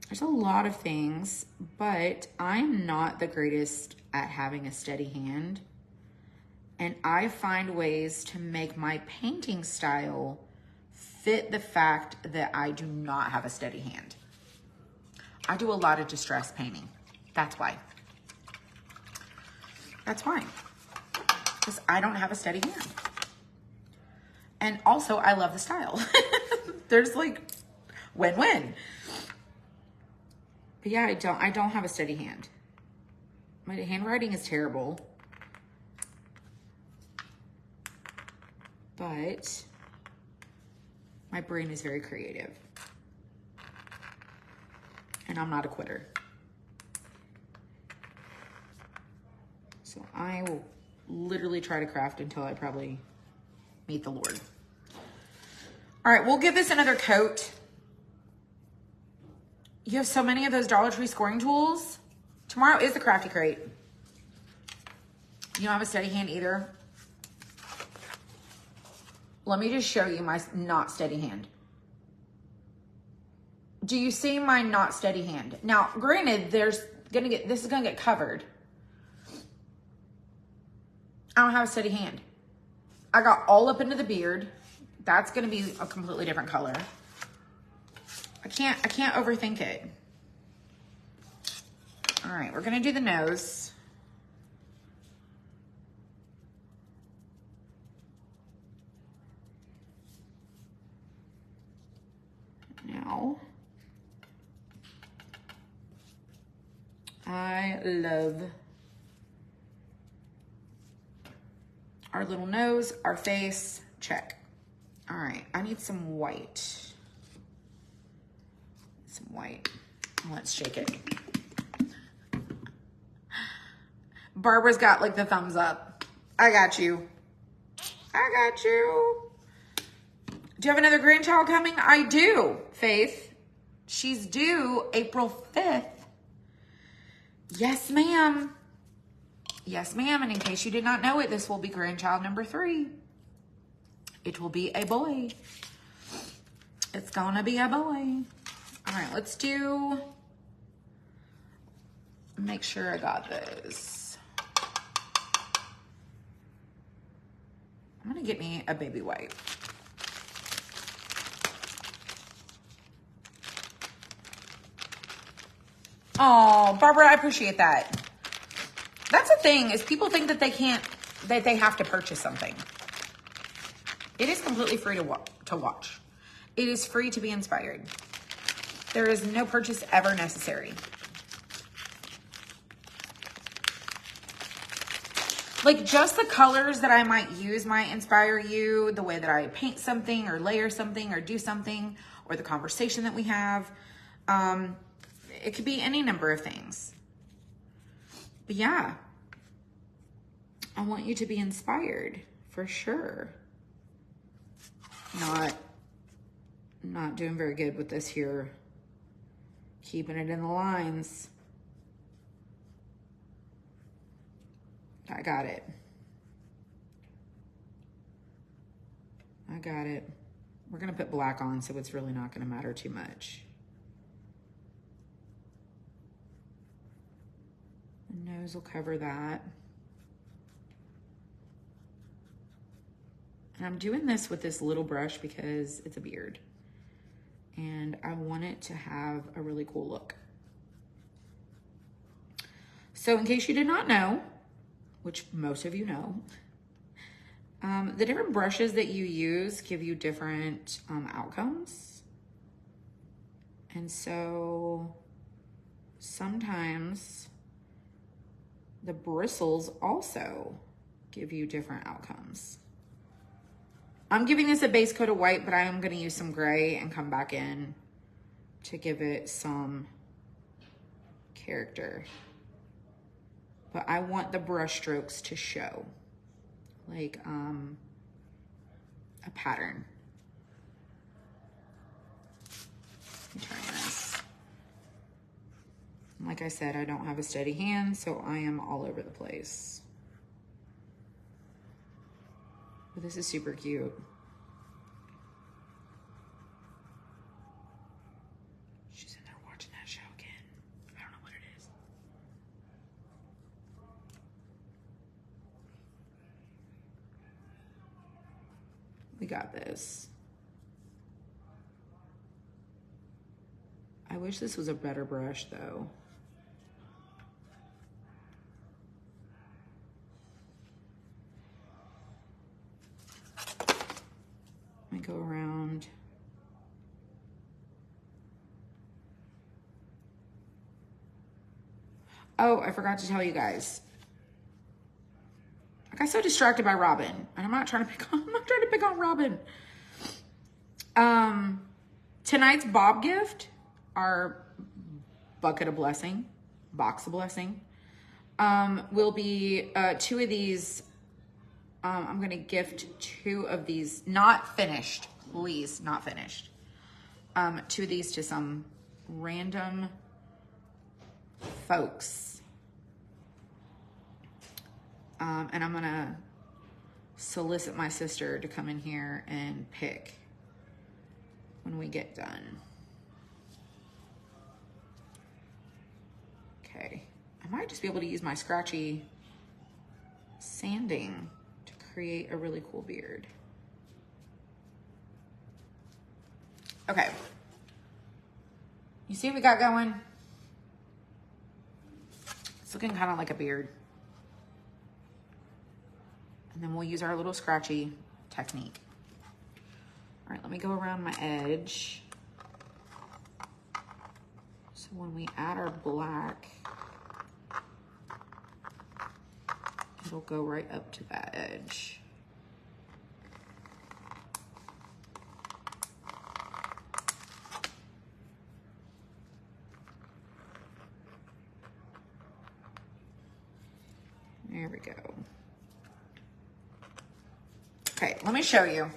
There's a lot of things, but I'm not the greatest at having a steady hand. And I find ways to make my painting style fit the fact that I do not have a steady hand. I do a lot of distress painting. That's why. That's why. Because I don't have a steady hand. And also, I love the style. There's like win-win. But yeah, I don't have a steady hand. My handwriting is terrible. But my brain is very creative. And I'm not a quitter. So I will literally try to craft until I probably meet the Lord. All right, we'll give this another coat. You have so many of those Dollar Tree scoring tools. Tomorrow is the crafty crate. You don't have a steady hand either. Let me just show you my not steady hand. Do you see my not steady hand? Now, granted, this is gonna get covered. I don't have a steady hand. I got all up into the beard. That's gonna be a completely different color. I can't overthink it. All right, we're gonna do the nose. Now, I love our little nose, our face, check. All right, I need some white. Some white. Let's shake it. Barbara's got like the thumbs up. I got you. I got you. Do you have another grandchild coming? I do, Faith. She's due April 5th. Yes, ma'am. Yes, ma'am. And in case you did not know it, this will be grandchild number 3. It will be a boy. It's gonna be a boy. All right, let's make sure I got this. I'm gonna get me a baby wipe. Oh, Barbara, I appreciate that. That's the thing, is people think that they have to purchase something. It is completely free to watch. It is free to be inspired. There is no purchase ever necessary. Like just the colors that I might use might inspire you, the way that I paint something or layer something or do something, or the conversation that we have. It could be any number of things. But yeah, I want you to be inspired for sure. Not doing very good with this here. Keeping it in the lines. I got it. I got it. We're gonna put black on, so it's really not gonna matter too much. The nose will cover that. And I'm doing this with this little brush because it's a beard. And I want it to have a really cool look. So in case you did not know, which most of you know, The different brushes that you use give you different outcomes. And so sometimes the bristles also give you different outcomes. I'm giving this a base coat of white, but I am going to use some gray and come back in to give it some character. But I want the brush strokes to show like a pattern. Let me try this. Like I said, I don't have a steady hand, so I am all over the place. But this is super cute. She's in there watching that show again. I don't know what it is. We got this. I wish this was a better brush though. Let me go around. Oh, I forgot to tell you guys. I got so distracted by Robin, and I'm not trying to pick on Robin. Tonight's Bob gift, our bucket of blessing, box of blessing, will be 2 of these. I'm going to gift 2 of these, not finished, please, not finished. 2 of these to some random folks. And I'm going to solicit my sister to come in here and pick when we get done. Okay. I might just be able to use my scratchy sanding to create a really cool beard. Okay. You see what we got going? It's looking kind of like a beard. And then we'll use our little scratchy technique. All right, let me go around my edge. So when we add our black, it'll go right up to that edge. There we go. Okay, let me show you.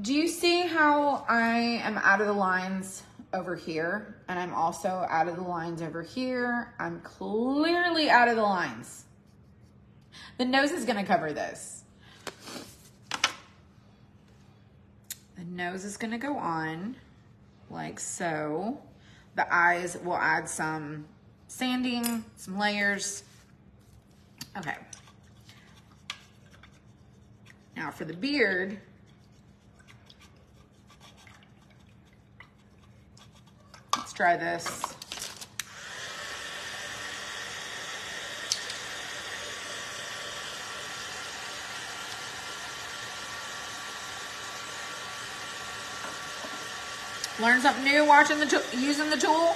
Do you see how I am out of the lines over here? And I'm also out of the lines over here. I'm clearly out of the lines. The nose is gonna cover this. The nose is gonna go on like so. The eyes will add some sanding, some layers. Okay. Now for the beard, let's try this. Learn something new watching using the tool.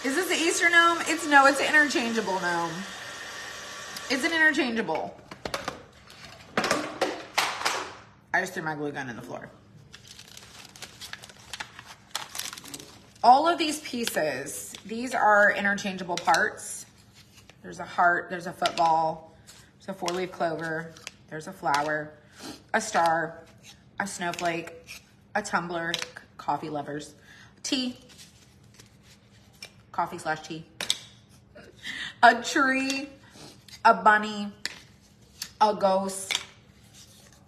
Is this the Easter gnome? It's an interchangeable gnome. It's an interchangeable. I just threw my glue gun in the floor. All of these pieces, these are interchangeable parts. There's a heart, there's a football, there's a 4-leaf clover, there's a flower, a star, a snowflake, a tumbler, coffee lovers, tea, coffee/tea, a tree, a bunny, a ghost,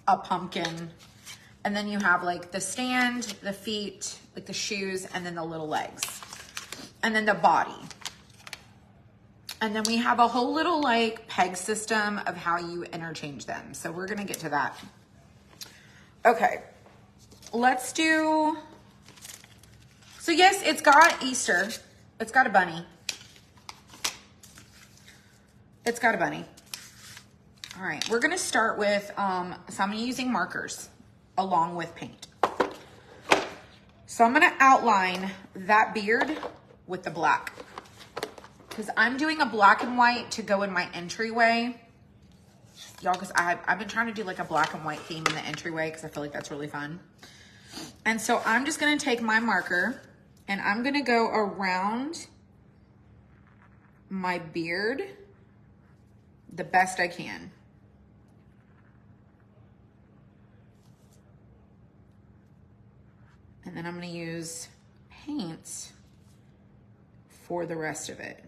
a pumpkin, and then you have like the stand, the feet, like the shoes, and then the little legs, and then the body. And then we have a whole little like peg system of how you interchange them. So we're gonna get to that. Okay, let's do So yes, it's got Easter. It's got a bunny. It's got a bunny. All right, we're gonna start with, so I'm using markers along with paint. So I'm gonna outline that beard with the black, because I'm doing a black and white to go in my entryway. Y'all, because I've been trying to do like a black and white theme in the entryway because I feel like that's really fun. And so I'm just gonna take my marker and I'm gonna go around my beard the best I can. And then I'm gonna use paint for the rest of it.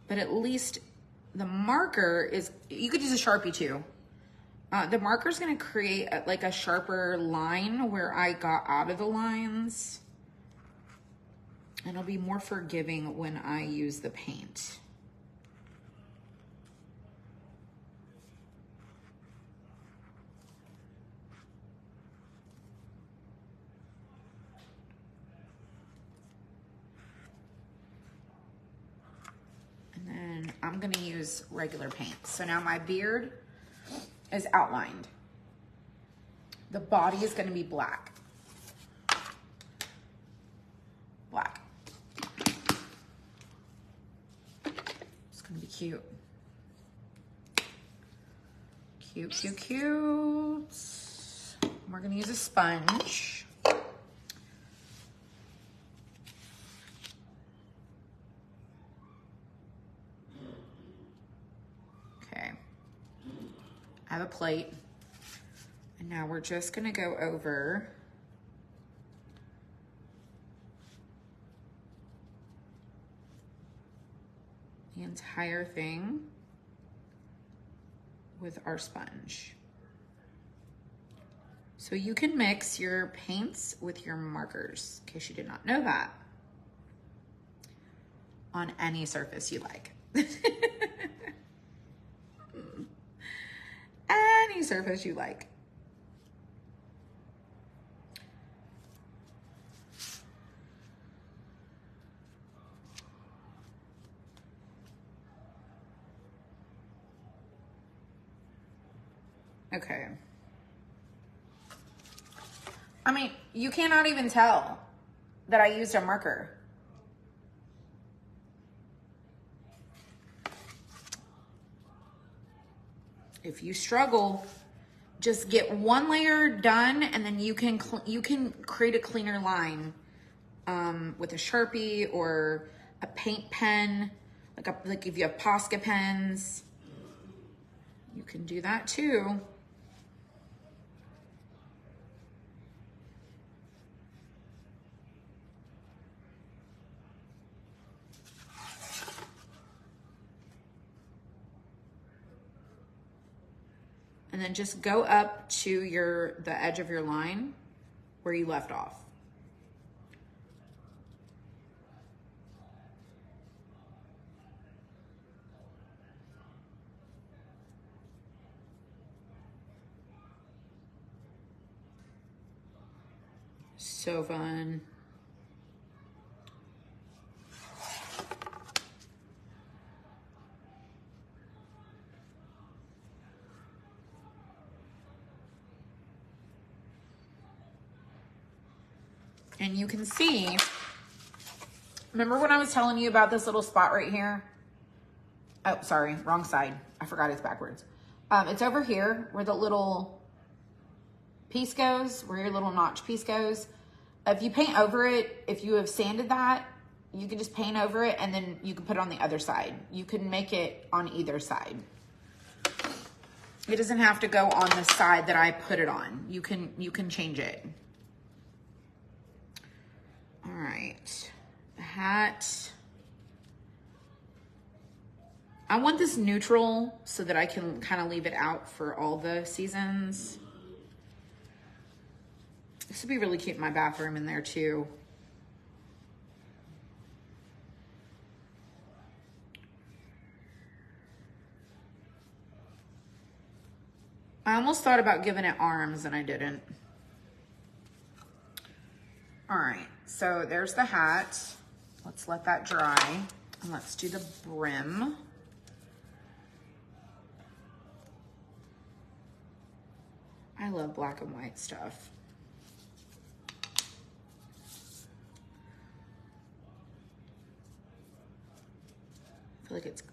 But at least the marker is, you could use a Sharpie too. The marker is gonna create like a sharper line where I got out of the lines. And it'll be more forgiving when I use the paint. And then I'm gonna use regular paint. So now my beard is outlined. The body is gonna be black. Black. It's gonna be cute. Cute, cute, cute. We're gonna use a sponge. Okay. I have a plate. And now we're just gonna go over the entire thing with our sponge. So you can mix your paints with your markers, in case you did not know that, on any surface you like. Any surface you like. Okay. I mean, you cannot even tell that I used a marker. If you struggle, just get one layer done and then you can create a cleaner line with a Sharpie or a paint pen, like if you have Posca pens, you can do that too. And then just go up to the edge of your line where you left off. So fun. And you can see, remember when I was telling you about this little spot right here? Oh, sorry, wrong side. I forgot it's backwards. It's over here where the little piece goes, where your little notch piece goes. If you paint over it, if you have sanded that, you can just paint over it and then you can put it on the other side. You can make it on either side. It doesn't have to go on the side that I put it on. You can change it. All right, the hat. I want this neutral so that I can kind of leave it out for all the seasons. This would be really cute in my bathroom in there too. I almost thought about giving it arms and I didn't. All right, so there's the hat. Let's let that dry. And let's do the brim. I love black and white stuff. I feel like it's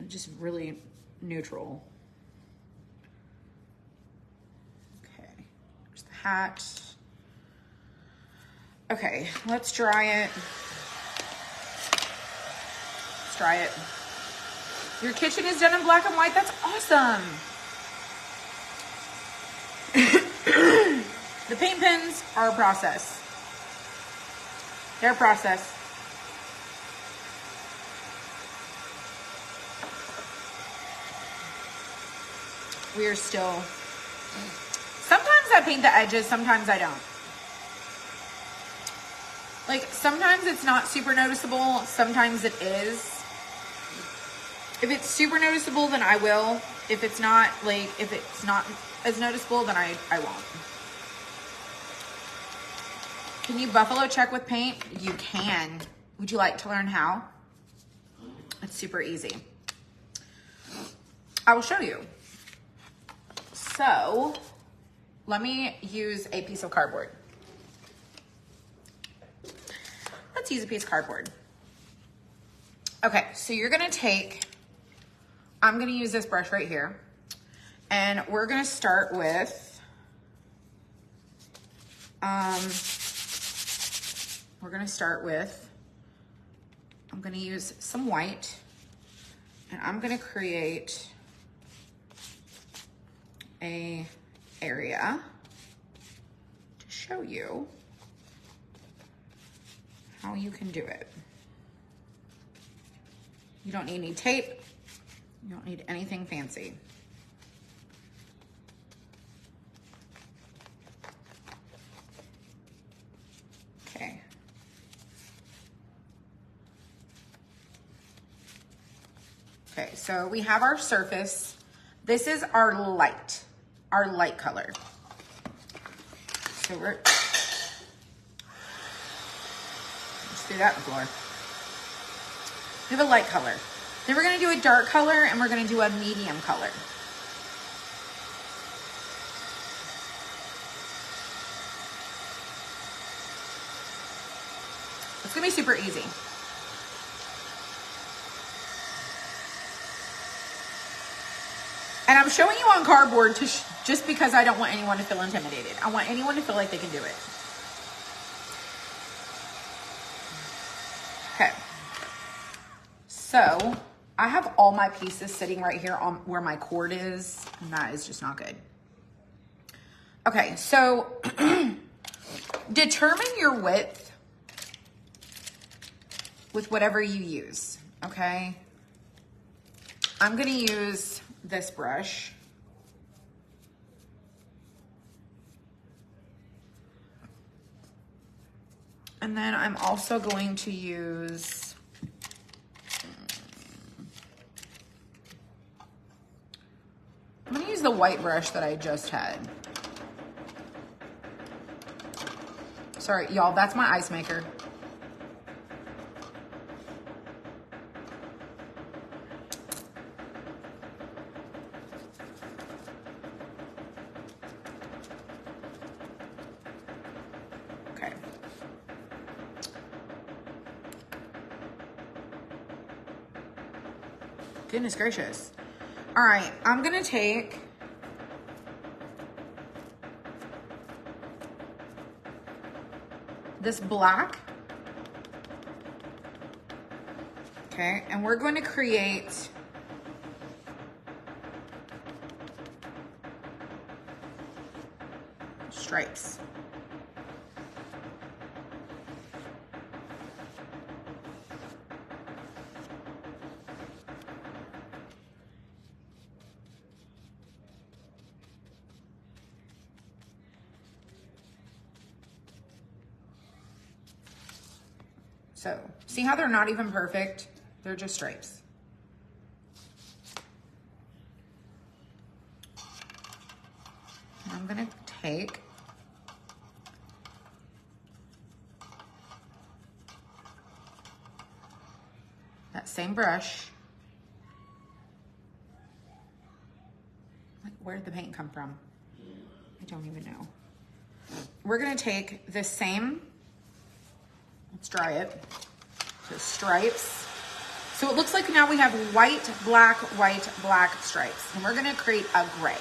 just really neutral. Okay, there's the hat. Okay, let's dry it. Let's dry it. Your kitchen is done in black and white. That's awesome. The paint pens are a process. They're a process. We are still, sometimes I paint the edges, sometimes I don't. Like, sometimes it's not super noticeable, sometimes it is. If it's super noticeable, then I will. If it's not, like, if it's not as noticeable, then I won't. Can you buffalo check with paint? You can. Would you like to learn how? It's super easy. I will show you. So, let me use a piece of cardboard. Let's use a piece of cardboard. Okay, so you're gonna take, I'm gonna use this brush right here, and we're gonna start with, I'm gonna use some white, and I'm gonna create a area to show you how you can do it. You don't need any tape. You don't need anything fancy. Okay. Okay, so we have our surface. This is our light color. So we're, let's do that on the floor. We have a light color. Then we're gonna do a dark color and we're gonna do a medium color. It's gonna be super easy. And I'm showing you on cardboard to just because I don't want anyone to feel intimidated. I want anyone to feel like they can do it. Okay. So I have all my pieces sitting right here on where my cord is, and that is just not good. Okay, so determine your width with whatever you use, okay? I'm gonna use this brush. And then I'm also going to use I'm gonna use the white brush that I just had. Sorry, y'all, that's my ice maker. Okay. Goodness gracious. All right, I'm gonna take this black, okay, and we're going to create stripes. So, see how they're not even perfect? They're just stripes. take that same brush. Like, where did the paint come from? I don't even know. We're gonna take the same, let's dry it, so stripes. So it looks like now we have white, black stripes. And we're gonna create a gray.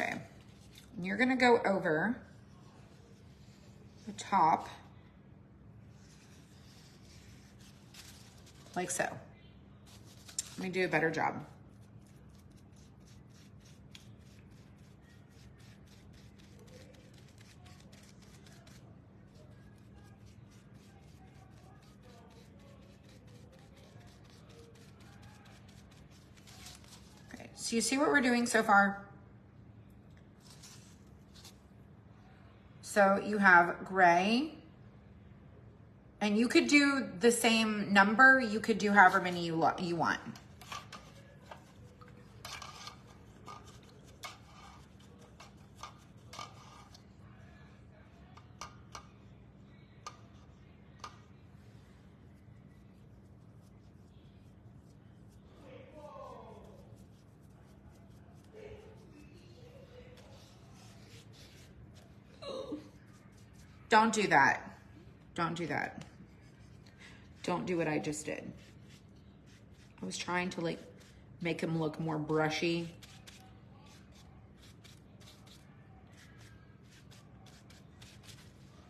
Okay, and you're gonna go over the top like so. Let me do a better job. Okay, so you see what we're doing so far? So you have gray, and you could do the same number. You could do however many you want. Don't do that. Don't do that. Don't do what I just did. I was trying to like make him look more brushy.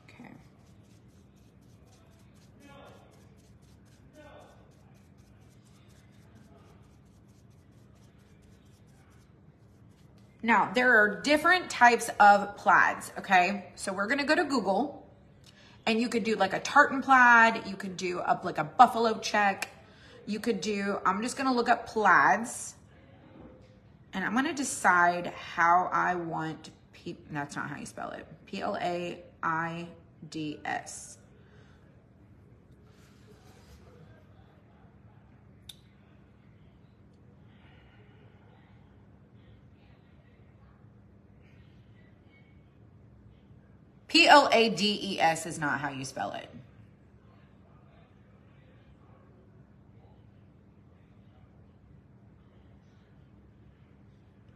Okay. Now, there are different types of plaids, okay? So we're gonna go to Google, and you could do like a tartan plaid, you could do like a buffalo check, you could do, I'm just gonna look up plaids, and I'm gonna decide how I want, that's not how you spell it, Plaids. Plades is not how you spell it.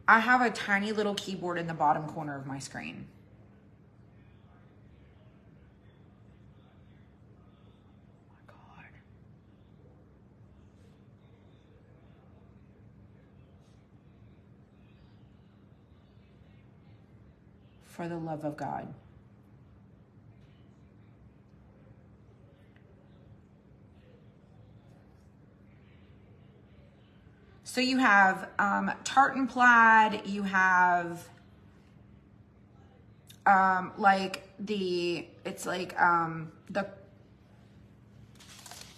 I have a tiny little keyboard in the bottom corner of my screen. Oh my God. For the love of God. So you have tartan plaid, you have like the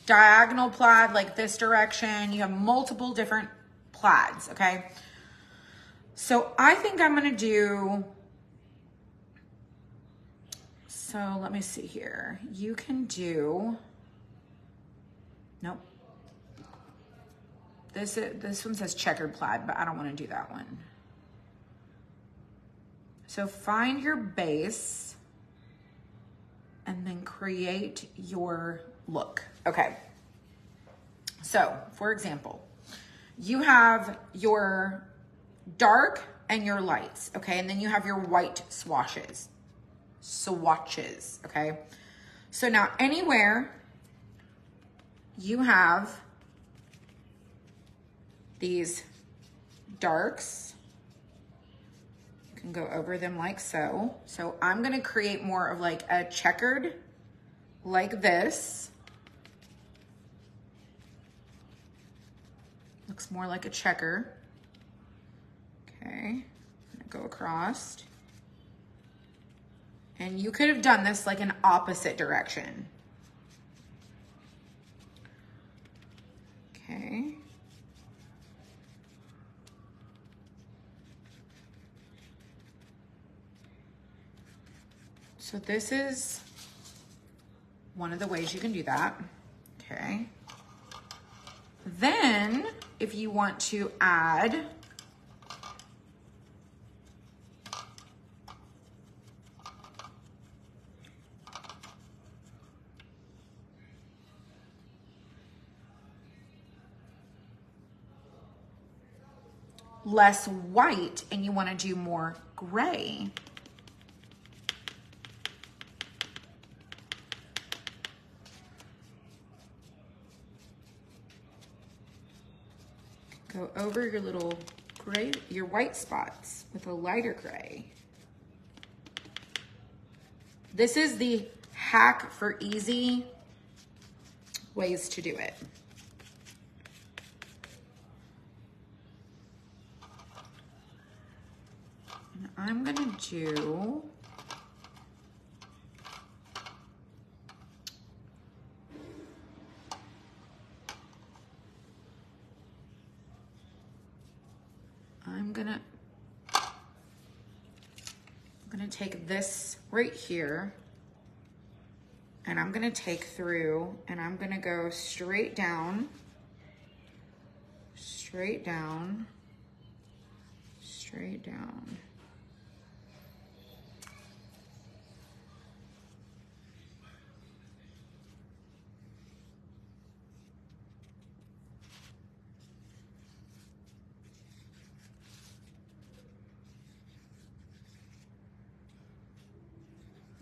diagonal plaid, like this direction. You have multiple different plaids, okay? So I think I'm gonna do, so let me see here. You can do, nope. This one says checkered plaid, but I don't want to do that one. So find your base and then create your look. Okay. So for example, you have your dark and your lights, okay? And then you have your white swatches, okay? So now anywhere you have these darks, you can go over them like so. So I'm gonna create more of like a checkered, like this. Looks more like a checker. Okay, I'm gonna go across. And you could have done this like an opposite direction. Okay. So this is one of the ways you can do that. Okay. Then, if you want to add less white and you want to do more gray, go over your little gray, your white spots with a lighter gray. This is the hack for easy ways to do it. And I'm gonna do I'm gonna take this right here and I'm gonna take through and I'm gonna go straight down, straight down, straight down.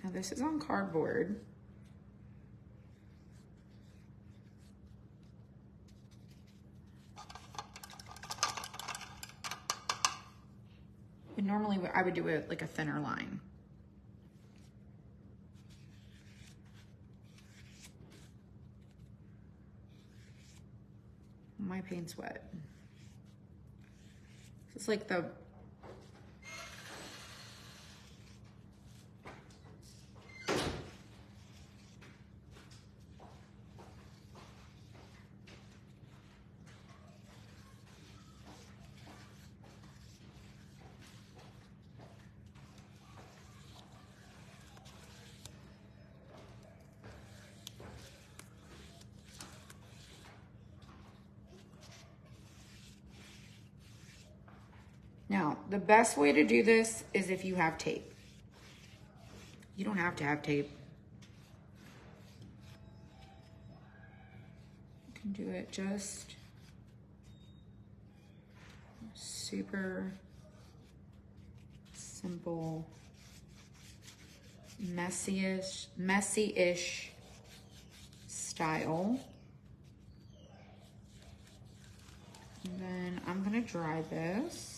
Now this is on cardboard. And normally I would do it like a thinner line. My paint's wet. It's like the Now, the best way to do this is if you have tape. You don't have to have tape. You can do it just super simple, messy-ish style. And then I'm gonna dry this.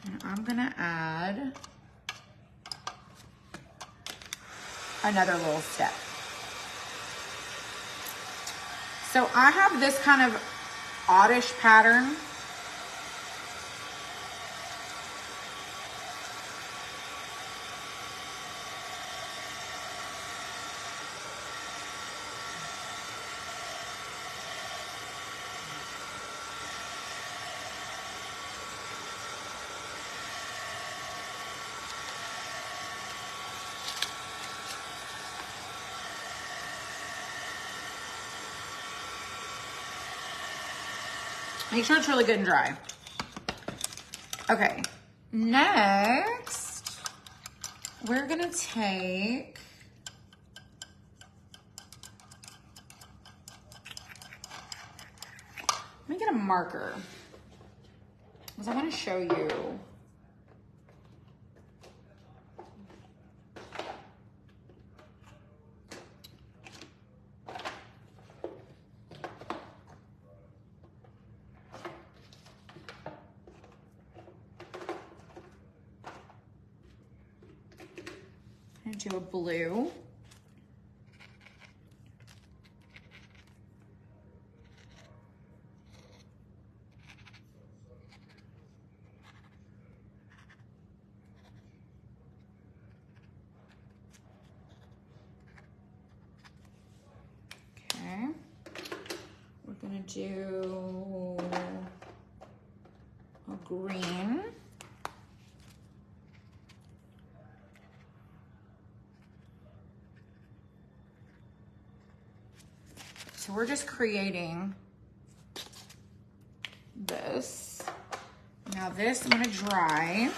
And I'm gonna add another little step. So I have this kind of oddish pattern. Make sure it's really good and dry. Okay, next, we're gonna take, let me get a marker, because I wanna show you. Do a blue. do a green. So we're just creating this. Now this I'm gonna dry.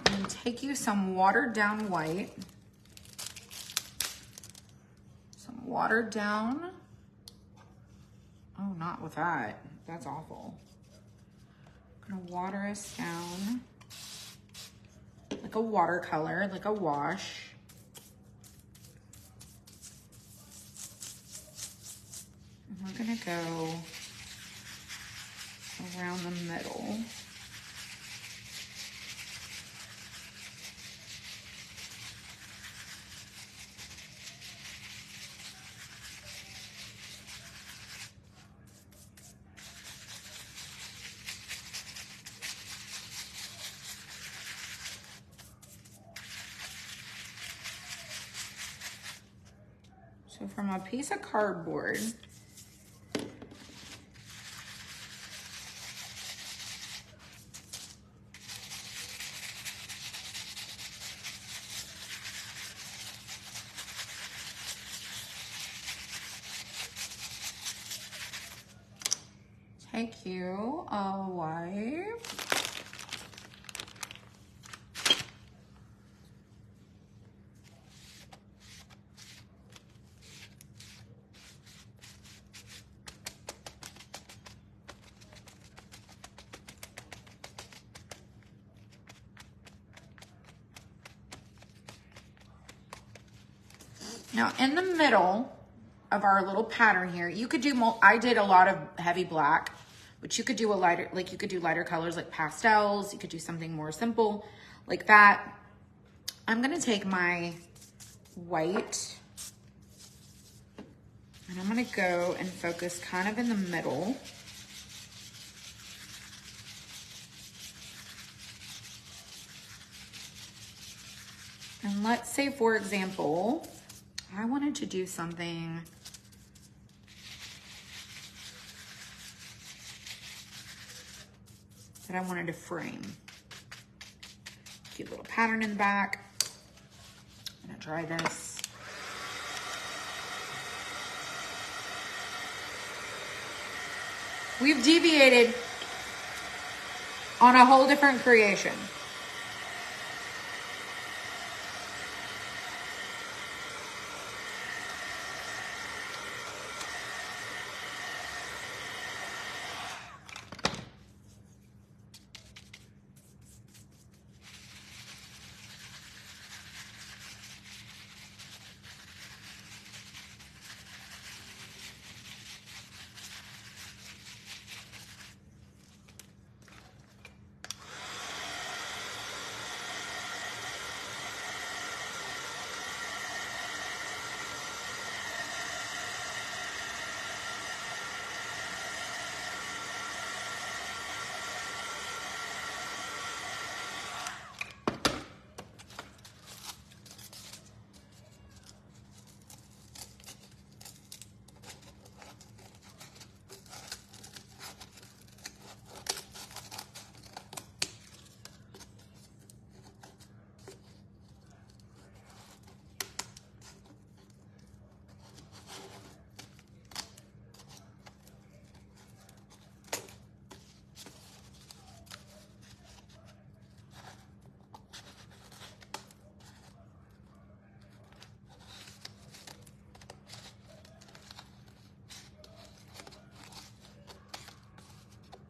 And take you some watered down white. Some watered down. Oh, not with that. That's awful. I'm gonna water us down like a watercolor, like a wash. And we're gonna go around the middle. So from a piece of cardboard, take you a wipe. Now in the middle of our little pattern here, you could do, I did a lot of heavy black, but you could do a lighter, like you could do lighter colors like pastels. You could do something more simple like that. I'm gonna take my white and I'm gonna go and focus kind of in the middle. And let's say, for example, I wanted to do something that I wanted to frame. Cute little pattern in the back. I'm gonna try this. We've deviated on a whole different creation.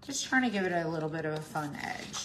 Just trying to give it a little bit of a fun edge.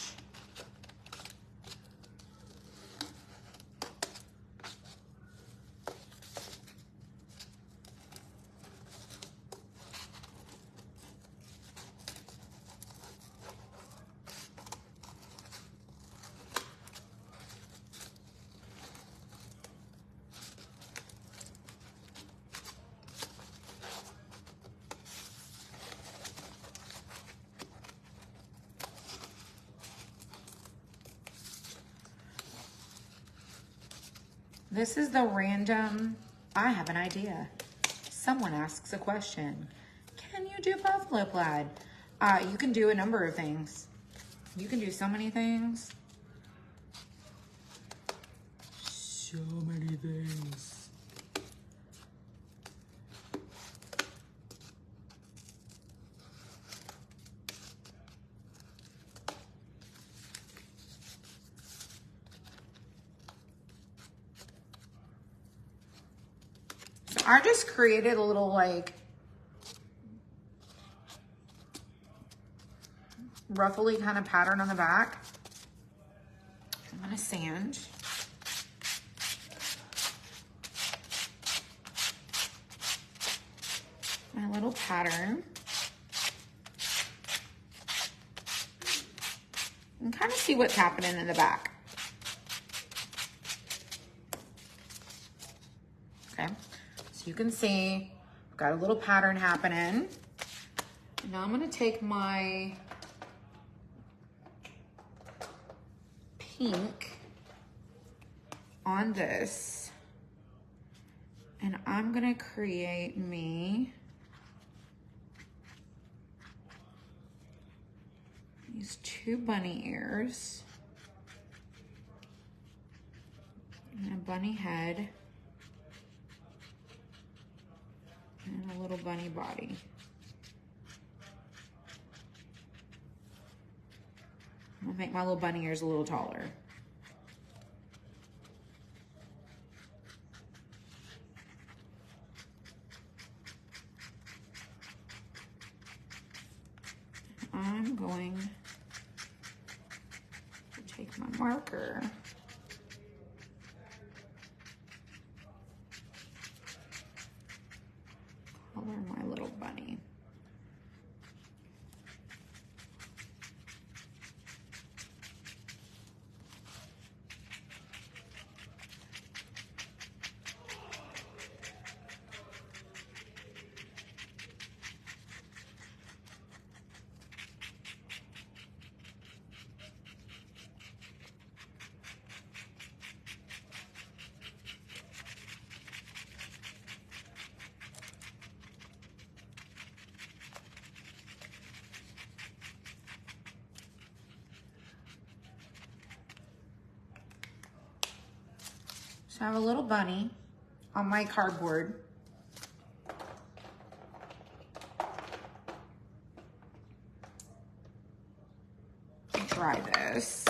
This is the random, I have an idea. Someone asks a question. Can you do buffalo plaid? You can do a number of things. You can do so many things. So many things. So I just created a little like ruffly kind of pattern on the back. I'm gonna sand. My little pattern. And kind of see what's happening in the back. Okay, so you can see I've got a little pattern happening. And now I'm gonna take my pink on this and I'm gonna create me these two bunny ears and a bunny head and a little bunny body. I'm gonna make my little bunny ears a little taller. I'm going to take my marker color my little bunny. So I have a little bunny on my cardboard. Try this.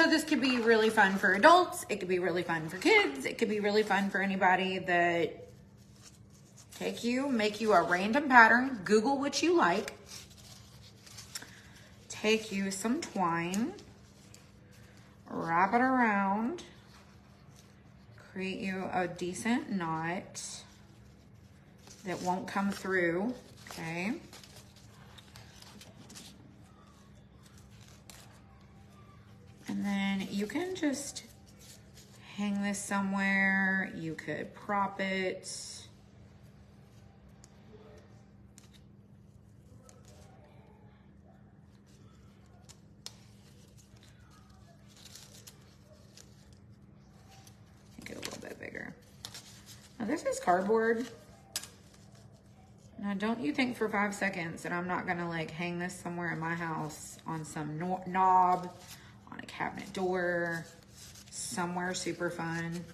So this could be really fun for adults. It could be really fun for kids. It could be really fun for anybody that make you a random pattern. Google what you like. Take you some twine, wrap it around, create you a decent knot that won't come through, okay? And then you can just hang this somewhere. You could prop it. Make it a little bit bigger. Now this is cardboard. Now don't you think for 5 seconds that I'm not gonna like hang this somewhere in my house on some knob, on a cabinet door, somewhere super fun.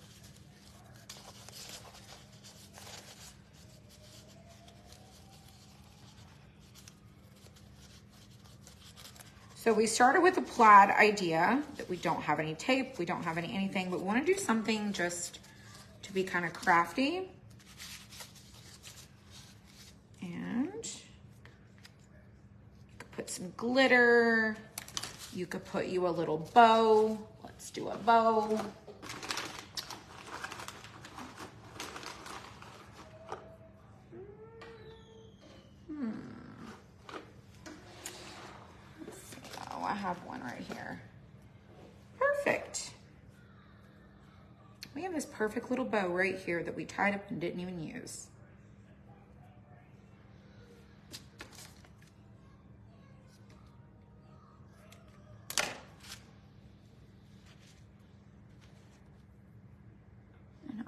So we started with a plaid idea that we don't have any tape, we don't have anything, but we want to do something just to be kind of crafty. And you could put some glitter. You could put you a little bow. Let's do a bow. Let's see. Oh, I have one right here. Perfect. We have this perfect little bow right here that we tied up and didn't even use.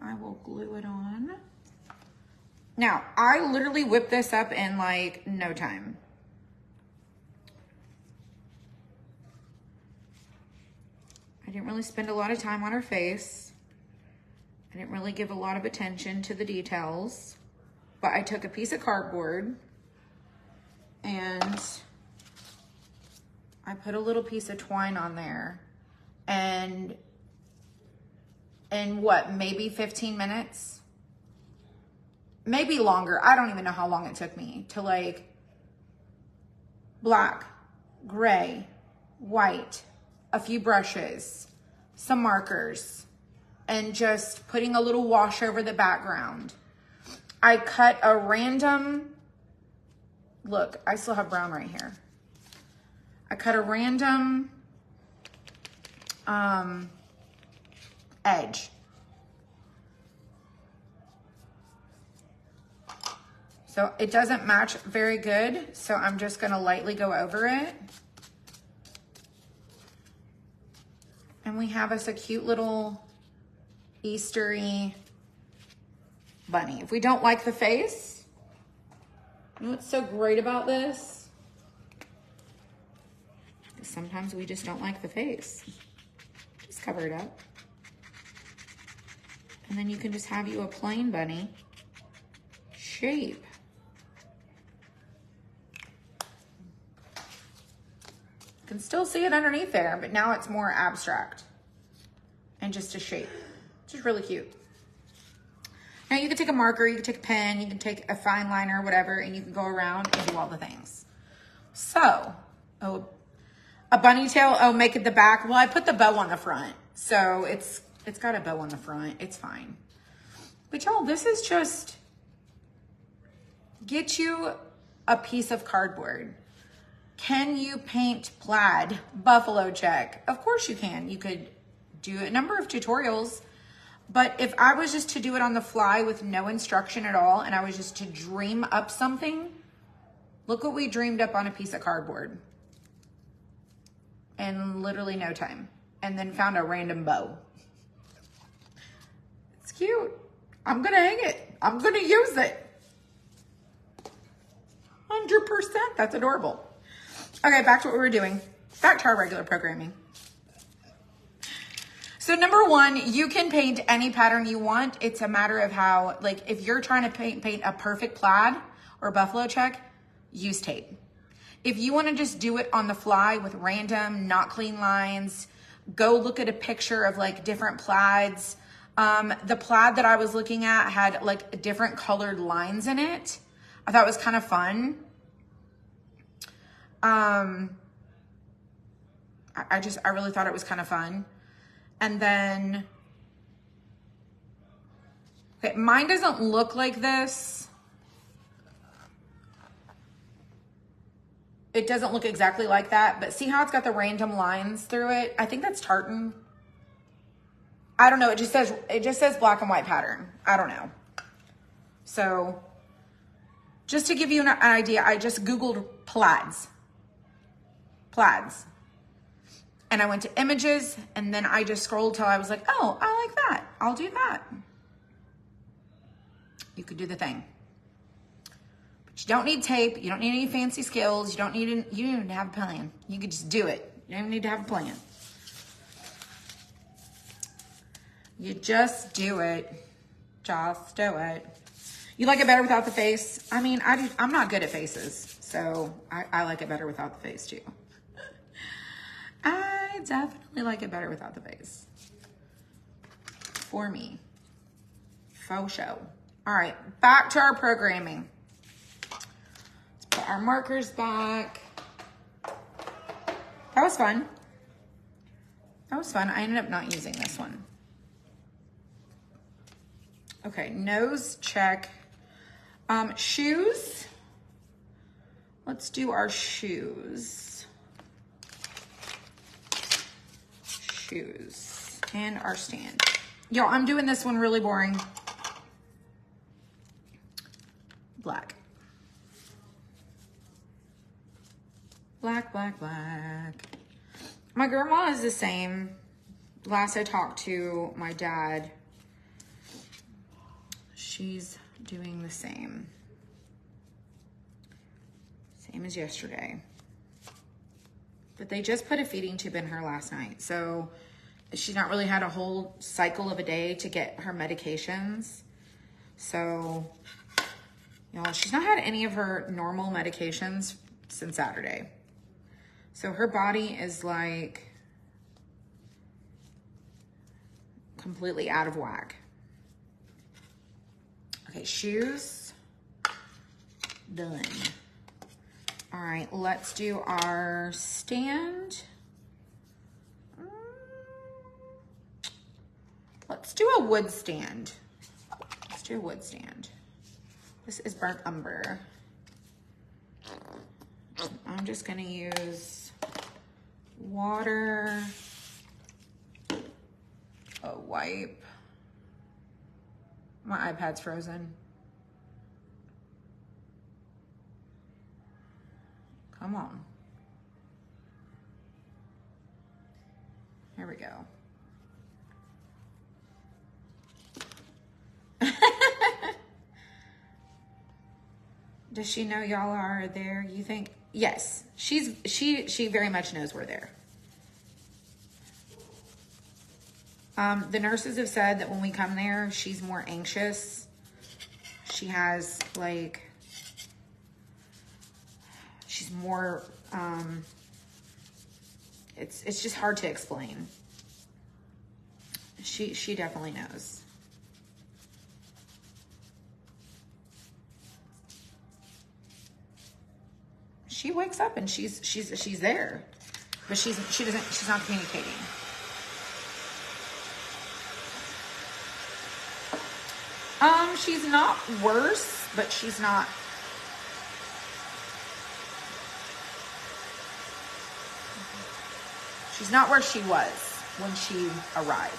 I will glue it on. Now, I literally whipped this up in like no time. I didn't really spend a lot of time on her face. I didn't really give a lot of attention to the details, but I took a piece of cardboard and I put a little piece of twine on there, and in what, maybe 15 minutes, maybe longer. I don't even know how long it took me to like black, gray, white, a few brushes, some markers, and just putting a little wash over the background. I cut a random, look, I still have brown right here. I cut a random edge. So it doesn't match very good, so I'm just gonna lightly go over it. And we have us a cute little Eastery bunny. If we don't like the face, you know what's so great about this? Sometimes we just don't like the face. Just cover it up. And then you can just have you a plain bunny shape. You can still see it underneath there, but now it's more abstract and just a shape, which is really cute. Now you can take a marker, you can take a pen, you can take a fine liner, whatever, and you can go around and do all the things. So, oh, a bunny tail, oh, make it the back. Well, I put the bow on the front, so it's got a bow on the front. It's fine. But y'all, this is just get you a piece of cardboard. Can you paint plaid? Buffalo check. Of course you can. You could do a number of tutorials, but if I was just to do it on the fly with no instruction at all, and I was just to dream up something, look what we dreamed up on a piece of cardboard in literally no time, and then found a random bow. It's cute. I'm gonna hang it. I'm gonna use it. 100%. That's adorable. Okay, back to what we were doing. Back to our regular programming. So number one, you can paint any pattern you want. It's a matter of how, like, if you're trying to paint a perfect plaid or buffalo check, use tape. If you want to just do it on the fly with random, not clean lines, go look at a picture of like different plaids. The plaid that I was looking at had like different colored lines in it. I thought it was kind of fun. I really thought it was kind of fun. And then, okay, mine doesn't look like this. It doesn't look exactly like that, but see how it's got the random lines through it? I think that's tartan. I don't know. It just says black and white pattern. I don't know. So just to give you an idea, I just Googled plaids. Plaids. And I went to images, and then I just scrolled till I was like, oh, I like that. I'll do that. You could do the thing. But you don't need tape. You don't need any fancy skills. You don't need to have a plan. You could just do it. You don't even need to have a plan. You just do it. Just do it. You like it better without the face? I mean, I'm not good at faces, so I like it better without the face too. I definitely like it better without the face. For me. Faux show. All right, back to our programming. Let's put our markers back. That was fun. That was fun. I ended up not using this one. Okay, nose check. Shoes. Let's do our shoes. Shoes. And our stand. Yo, I'm doing this one really boring. Black. Black, black, black. My grandma is the same. Last I talked to my dad, she's doing the same. Same as yesterday. But they just put a feeding tube in her last night. So she's not really had a whole cycle of a day to get her medications. So, you know, she's not had any of her normal medications since Saturday. So her body is like completely out of whack. Okay, shoes, done. All right, let's do our stand. Let's do a wood stand. Let's do a wood stand. This is burnt umber. I'm just gonna use water, a wipe. My iPad's frozen. Come on. Here we go. Does she know y'all are there, you think? Yes, she very much knows we're there. The nurses have said that when we come there, she's more anxious. She has like, she's more, it's just hard to explain. She definitely knows. She wakes up and she's there, but she's not communicating. She's not worse, but she's not. She's not where she was when she arrived.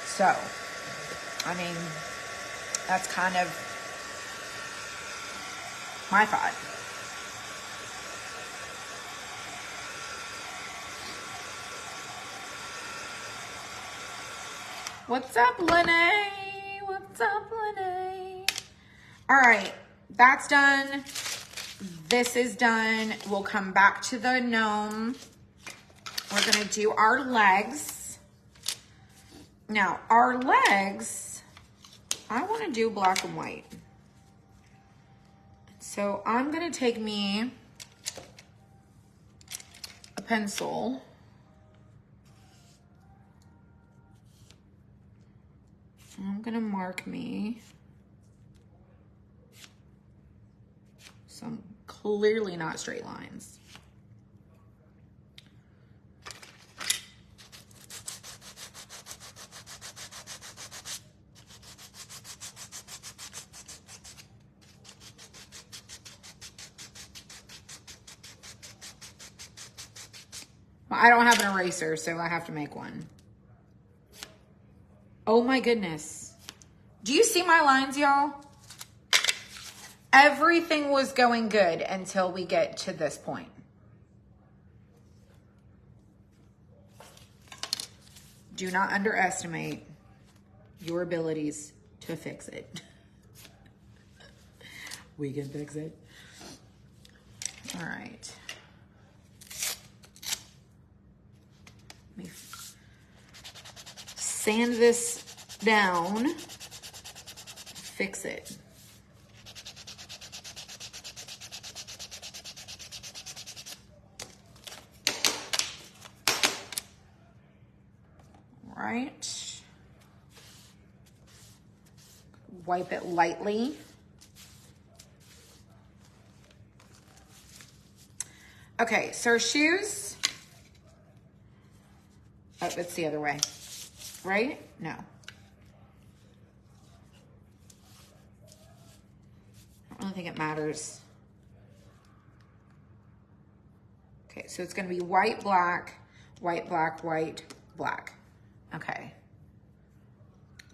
So, I mean, that's kind of my thought. What's up, Lene? What's up, Lene? All right, that's done. This is done. We'll come back to the gnome. We're gonna do our legs. Now, our legs, I wanna do black and white. So I'm gonna take me a pencil. I'm gonna mark me some clearly not straight lines. Well, I don't have an eraser, so I have to make one. Oh my goodness. Do you see my lines, y'all? Everything was going good until we get to this point. Do not underestimate your abilities to fix it. We can fix it. All right. Let me sand this down, fix it. All right. Wipe it lightly. Okay, so our shoes. Oh, it's the other way, right? No. I don't really think it matters. Okay, so it's gonna be white, black, white, black, white, black. Okay.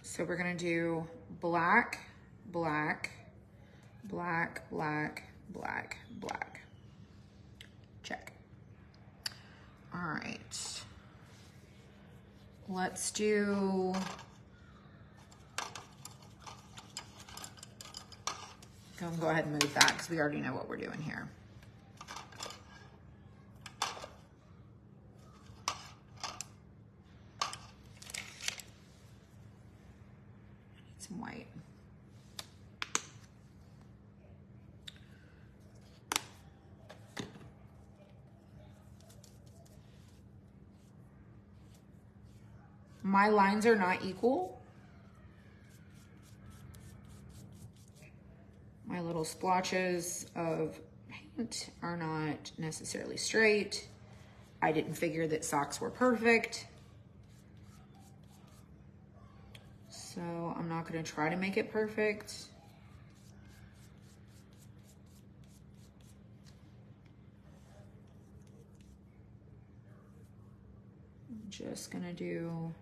So we're gonna do black, black, black, black, black, black. Check. All right. Let's do, go ahead and move that because we already know what we're doing here. Need some white. My lines are not equal. My little splotches of paint are not necessarily straight. I didn't figure that socks were perfect. So I'm not gonna try to make it perfect. I'm just gonna do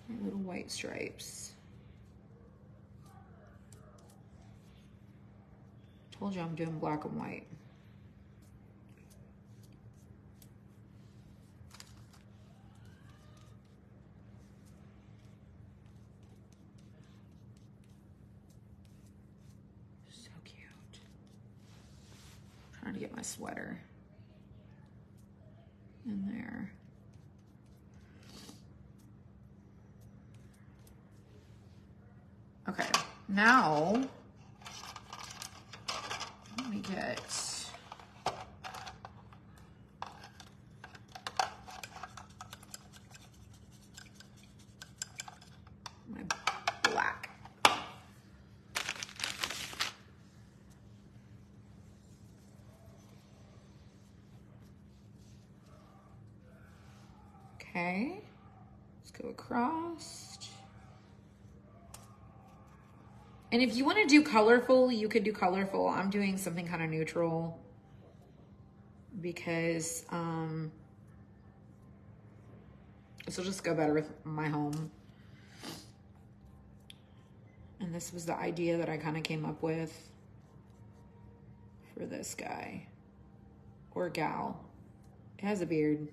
my little white stripes. Told you I'm doing black and white. So cute. Trying to get my sweater in there. Okay, now let me get my black. Okay, let's go across. And if you want to do colorful, you could do colorful. I'm doing something kind of neutral because this will just go better with my home. And this was the idea that I kind of came up with for this guy or gal. It has a beard.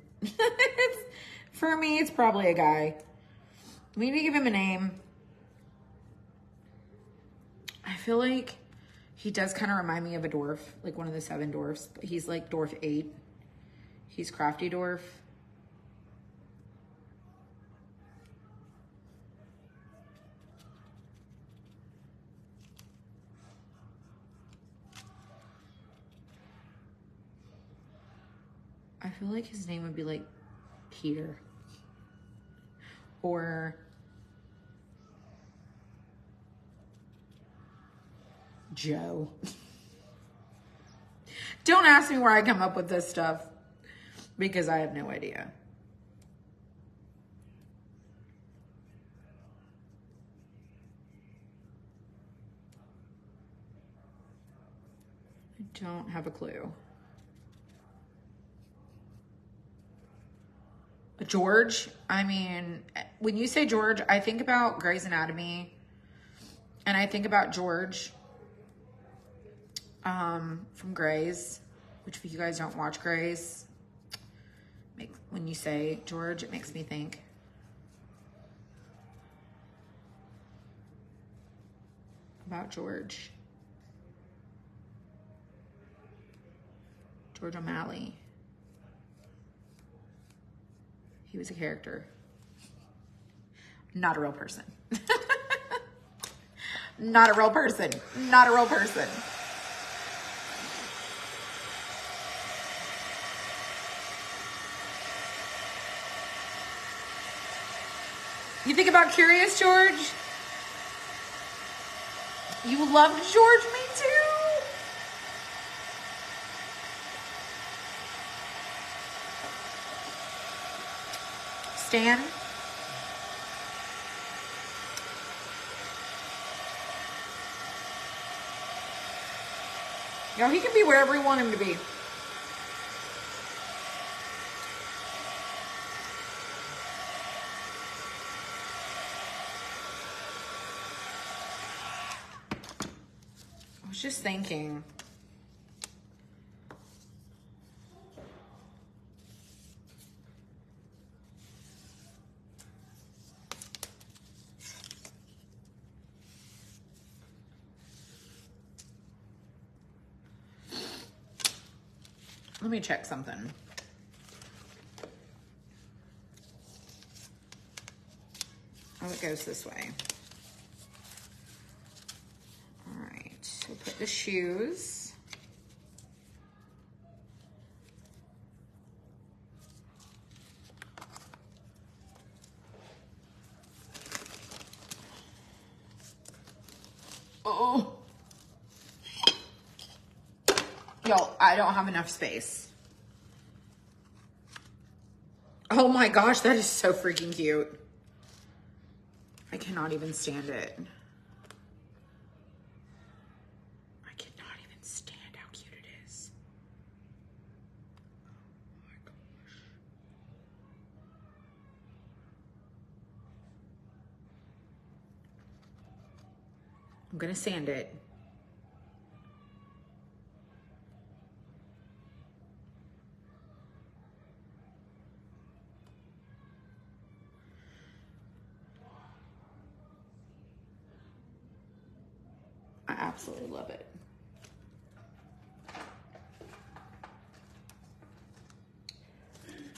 For me, it's probably a guy. We need to give him a name. I feel like he does kind of remind me of a dwarf, like one of the 7 dwarfs, but he's like dwarf 8. He's crafty dwarf. I feel like his name would be like Peter or Joe. Don't ask me where I come up with this stuff because I have no idea. I don't have a clue. George, I mean, when you say George, I think about Grey's Anatomy, and I think about George from Grey's, which if you guys don't watch Grey's, when you say George, it makes me think. About George. George O'Malley. He was a character. Not a real person. Not a real person. Not a real person. You think about Curious George? You loved George, me too. Stan? You know, he can be wherever you want him to be. I was just thinking. Let me check something. Oh, it goes this way. All right, so put the shoes. Oh. Yo, I don't have enough space. Oh my gosh, that is so freaking cute. I cannot even stand it. I cannot even stand how cute it is. Oh my gosh. I'm gonna sand it. I absolutely love it.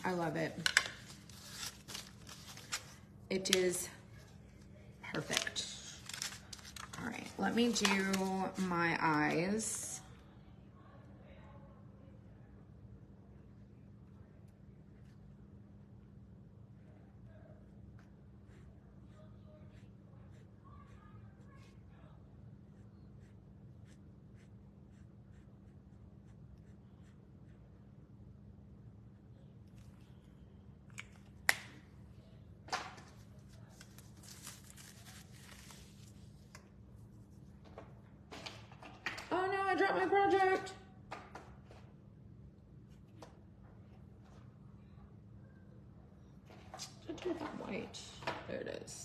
I love it. It is perfect. All right, let me do my eyes. Oh no, I dropped my project. Let's do that white. There it is.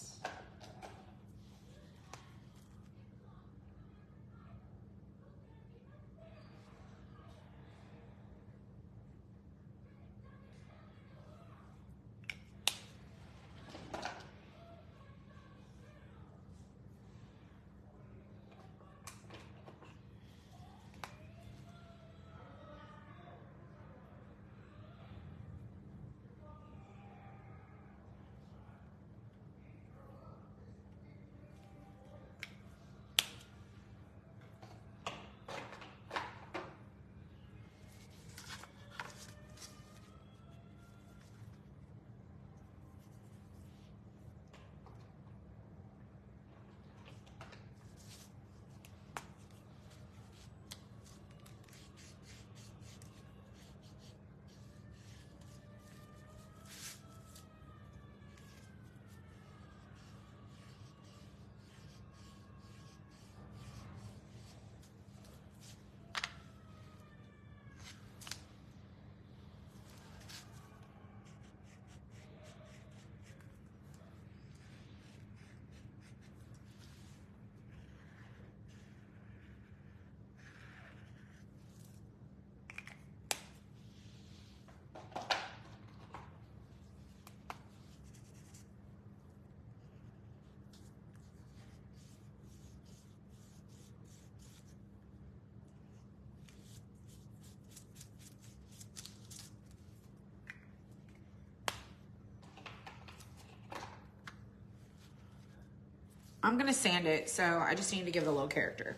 I'm gonna sand it, so I just need to give it a little character.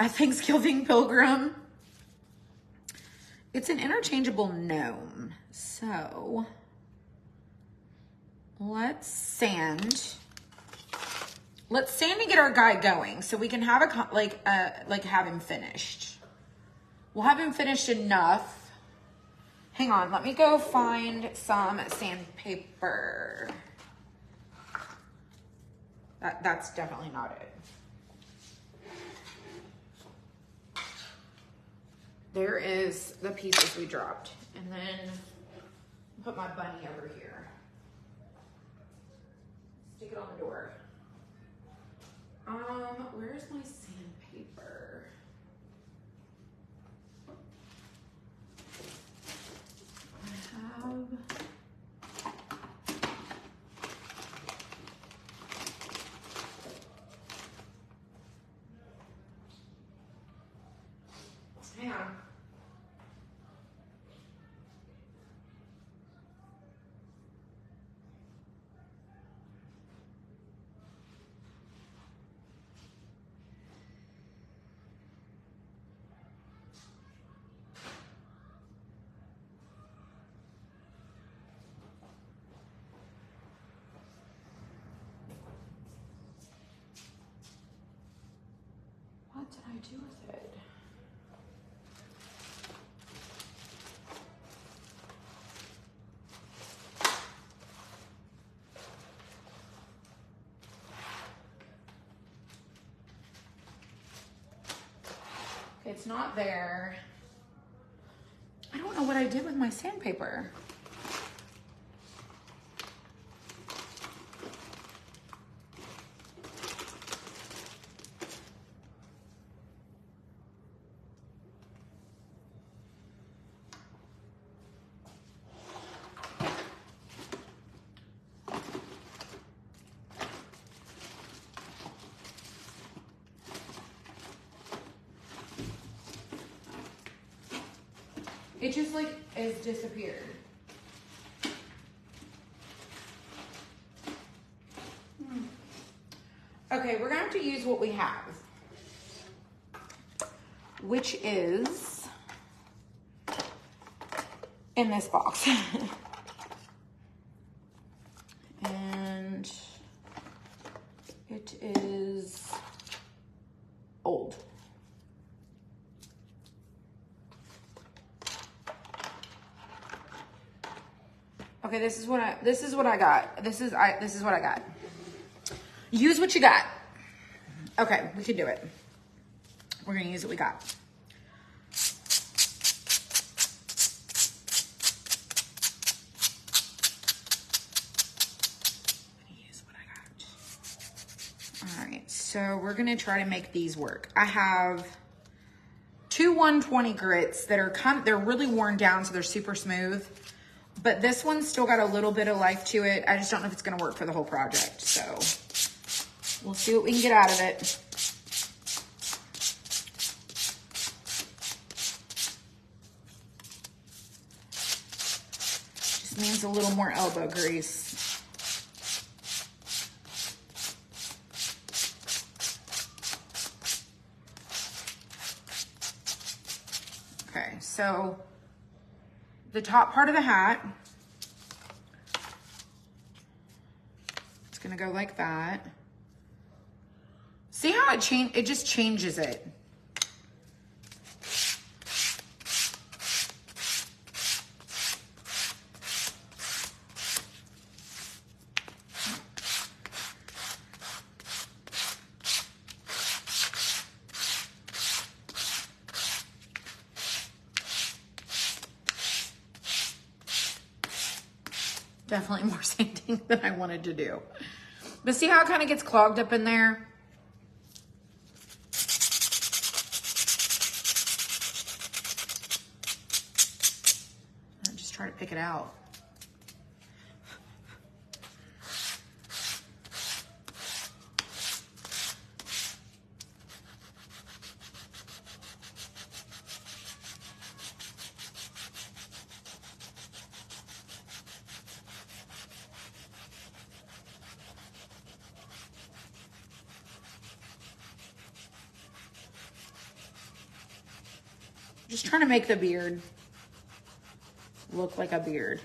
A Thanksgiving Pilgrim. It's an interchangeable gnome. So let's sand. Let's sand and get our guy going so we can have have him finished. We'll have him finished enough. Hang on, let me go find some sandpaper. That's definitely not it. There is the pieces we dropped. And then put my bunny over here. Stick it on the door. Where's my sandpaper? I have... Hang on. What did I do with it? It's not there. I don't know what I did with my sandpaper. It just like has disappeared. Okay, we're gonna have to use what we have, which is in this box. And it is old. Okay, this is what I got. This is what I got. Use what you got. Okay, we can do it. We're gonna use what we got. Use what I got. All right, so we're gonna try to make these work. I have two 120 grits that are they're really worn down, so they're super smooth. But this one's still got a little bit of life to it. I just don't know if it's gonna work for the whole project. So we'll see what we can get out of it. Just means a little more elbow grease. Okay, so the top part of the hat, it's gonna go like that. See how it just changes it. Definitely more sanding than I wanted to do. But see how it kind of gets clogged up in there? I'm just trying to pick it out. Just trying to make the beard look like a beard.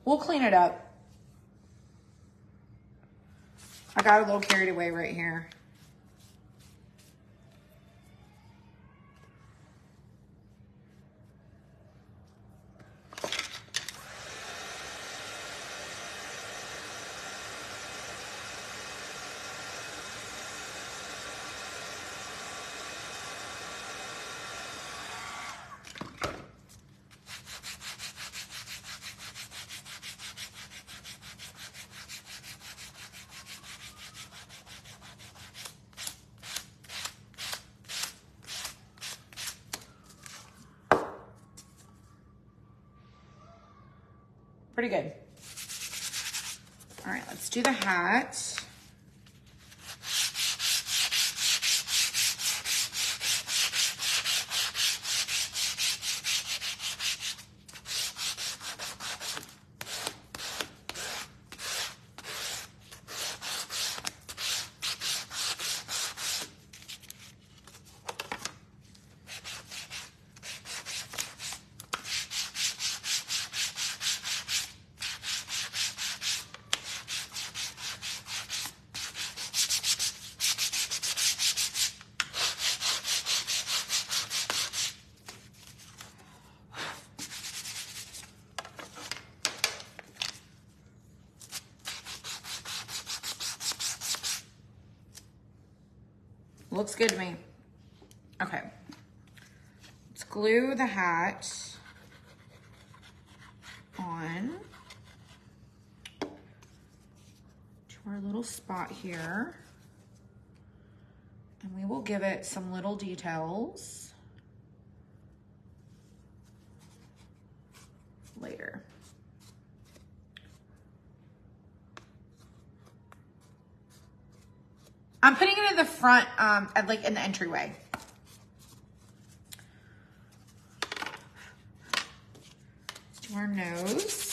We'll clean it up. I got a little carried away right here. Pretty good. All right, let's do the hat. Looks good to me. Okay. Let's glue the hat on to our little spot here. And we will give it some little details later. I'm putting it in the front, like in the entryway. Let's do our nose.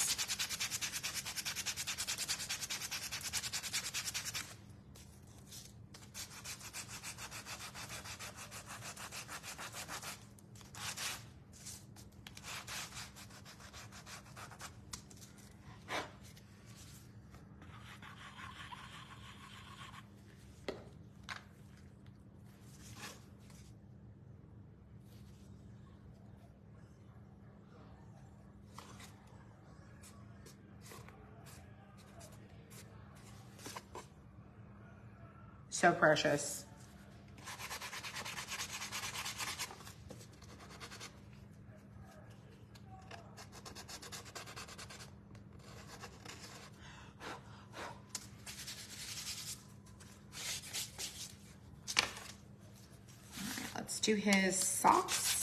So precious. All right, let's do his socks.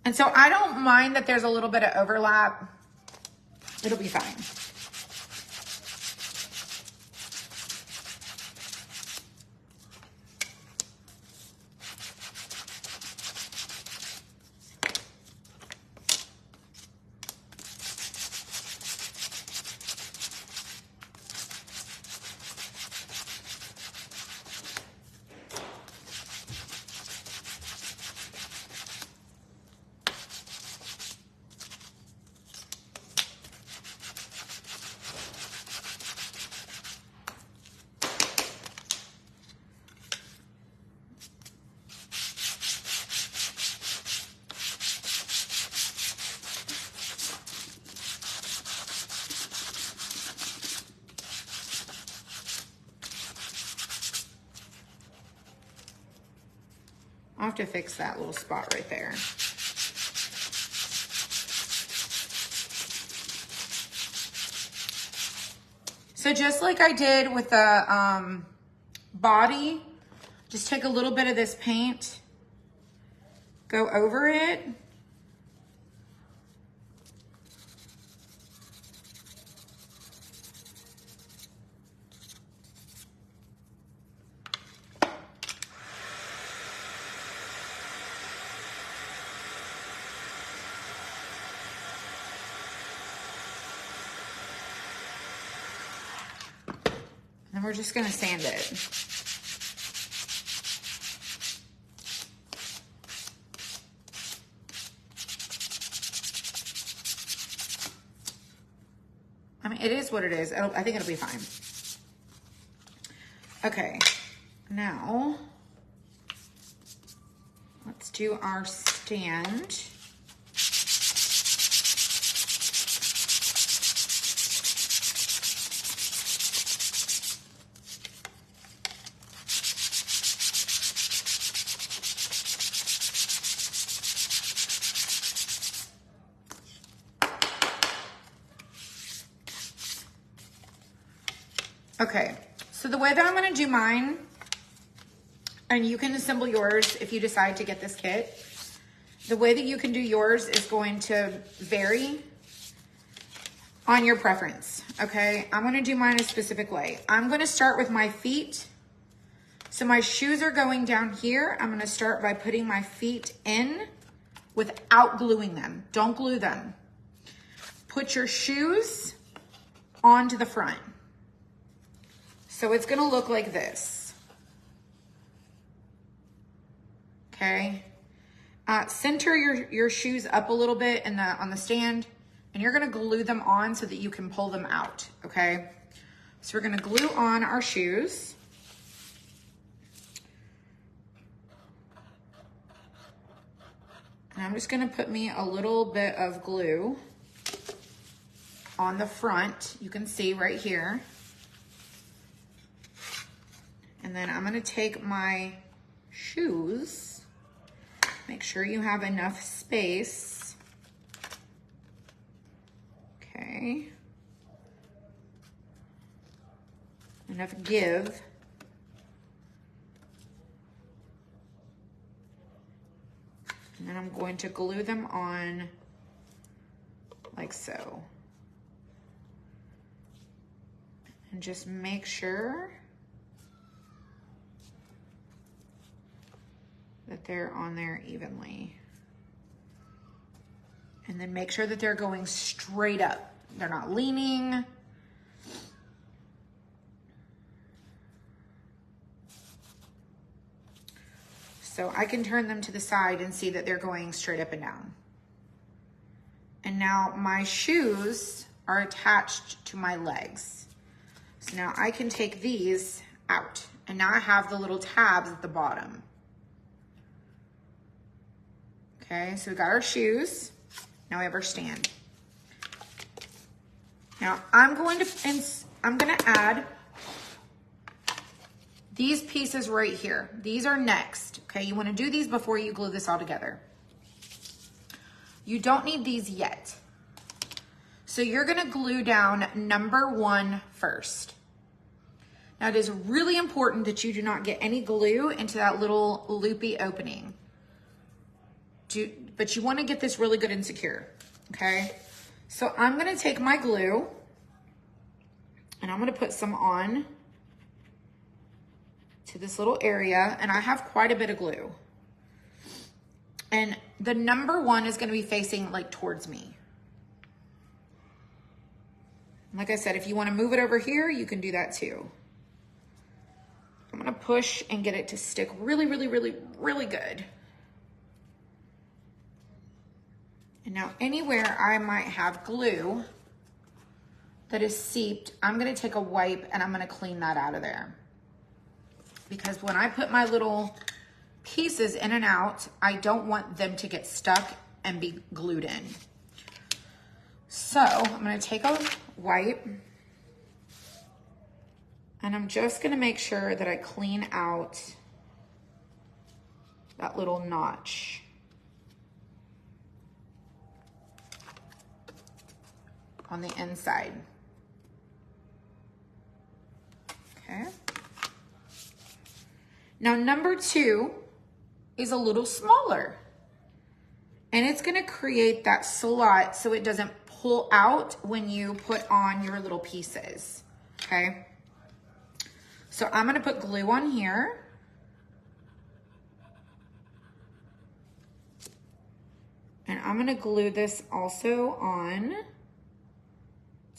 And so I don't mind that there's a little bit of overlap. It'll be fine. I'll have to fix that little spot right there. So just like I did with the body, just take a little bit of this paint, go over it. And we're just gonna sand it. I mean, it is what it is. I think it'll be fine. Okay, now let's do our stand. Okay, so the way that I'm gonna do mine, and you can assemble yours if you decide to get this kit, the way that you can do yours is going to vary on your preference, okay? I'm gonna do mine a specific way. I'm gonna start with my feet. So my shoes are going down here. I'm gonna start by putting my feet in without gluing them. Don't glue them. Put your shoes onto the front. So it's gonna look like this, okay? Center your shoes up a little bit on the stand, and you're gonna glue them on so that you can pull them out, okay? So we're gonna glue on our shoes. And I'm just gonna put me a little bit of glue on the front. You can see right here. And then I'm gonna take my shoes, make sure you have enough space. Okay. Enough give. And then I'm going to glue them on like so. And just make sure that they're on there evenly. And then make sure that they're going straight up. They're not leaning. So I can turn them to the side and see that they're going straight up and down. And now my shoes are attached to my legs. So now I can take these out. And now I have the little tabs at the bottom. Okay, so we got our shoes. Now we have our stand. Now I'm going to add these pieces right here. These are next, okay? You wanna do these before you glue this all together. You don't need these yet. So you're gonna glue down number 1 first. Now it is really important that you do not get any glue into that little loopy opening. But you wanna get this really good and secure, okay? So I'm gonna take my glue and I'm gonna put some on to this little area, and I have quite a bit of glue. And the number 1 is gonna be facing like towards me. Like I said, if you wanna move it over here, you can do that too. I'm gonna push and get it to stick really, really, really, really good. And now anywhere I might have glue that is seeped, I'm gonna take a wipe and I'm gonna clean that out of there. Because when I put my little pieces in and out, I don't want them to get stuck and be glued in. So I'm gonna take a wipe and I'm just gonna make sure that I clean out that little notch. On the inside. Okay. Now number 2 is a little smaller. And it's gonna create that slot so it doesn't pull out when you put on your little pieces, okay? So I'm gonna put glue on here. And I'm gonna glue this also on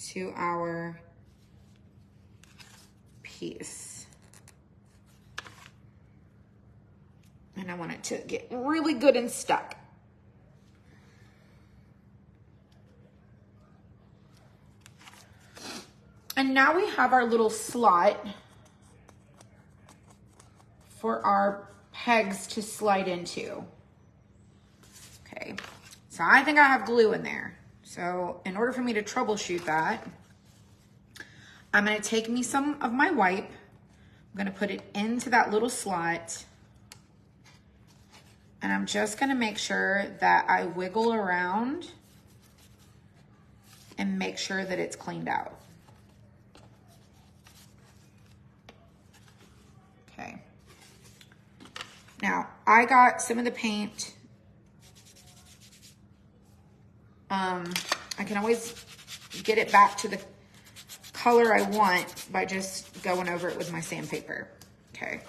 to our piece. And I want it to get really good and stuck. And now we have our little slot for our pegs to slide into. Okay, so I think I have glue in there. So in order for me to troubleshoot that, I'm gonna take me some of my wipe. I'm gonna put it into that little slot. And I'm just gonna make sure that I wiggle around and make sure that it's cleaned out. Okay. Now, I got some of the paint. I can always get it back to the color I want by just going over it with my sandpaper. Okay.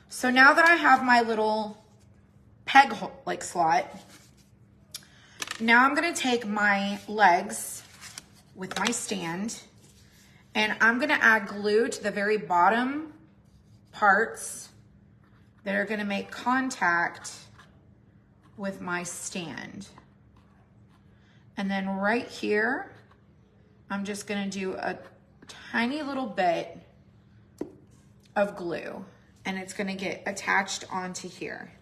So now that I have my little peg like slot, now I'm gonna take my legs with my stand and I'm gonna add glue to the very bottom parts that are gonna make contact with my stand. And then right here, I'm just gonna do a tiny little bit of glue and it's gonna get attached onto here.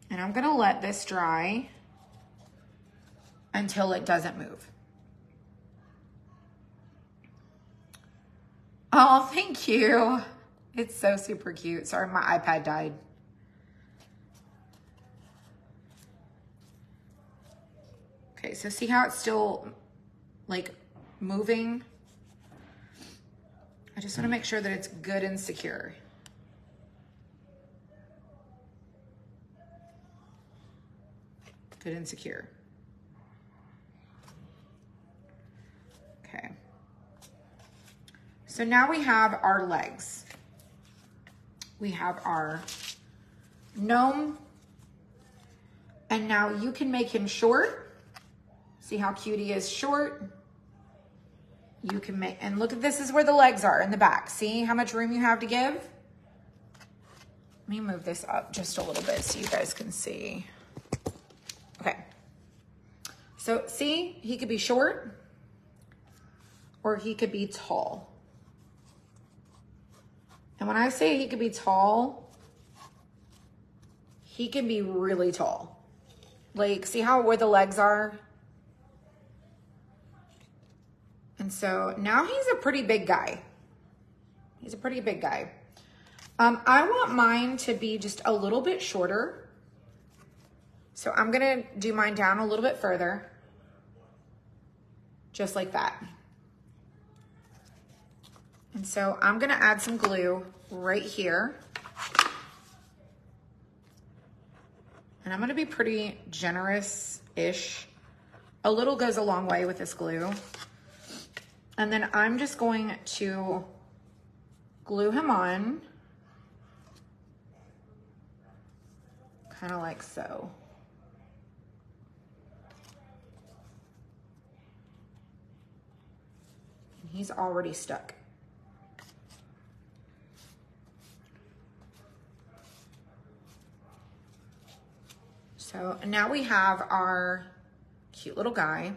And I'm gonna let this dry until it doesn't move. Oh, thank you. It's so super cute. Sorry, my iPad died. Okay, so see how it's still like moving? I just want to make sure that it's good and secure. Good and secure. Okay. So now we have our legs. We have our gnome. And now you can make him short. See how cute he is short? You can make, and look at this is where the legs are in the back. See how much room you have to give? Let me move this up just a little bit so you guys can see. Okay. So see, he could be short or he could be tall. And when I say he could be tall, he can be really tall. Like, see how where the legs are? And so now he's a pretty big guy. He's a pretty big guy. I want mine to be just a little bit shorter. So I'm gonna do mine down a little bit further. Just like that. And so I'm gonna add some glue right here. And I'm gonna be pretty generous-ish. A little goes a long way with this glue. And then I'm just going to glue him on, kind of like so. And he's already stuck. So now we have our cute little guy.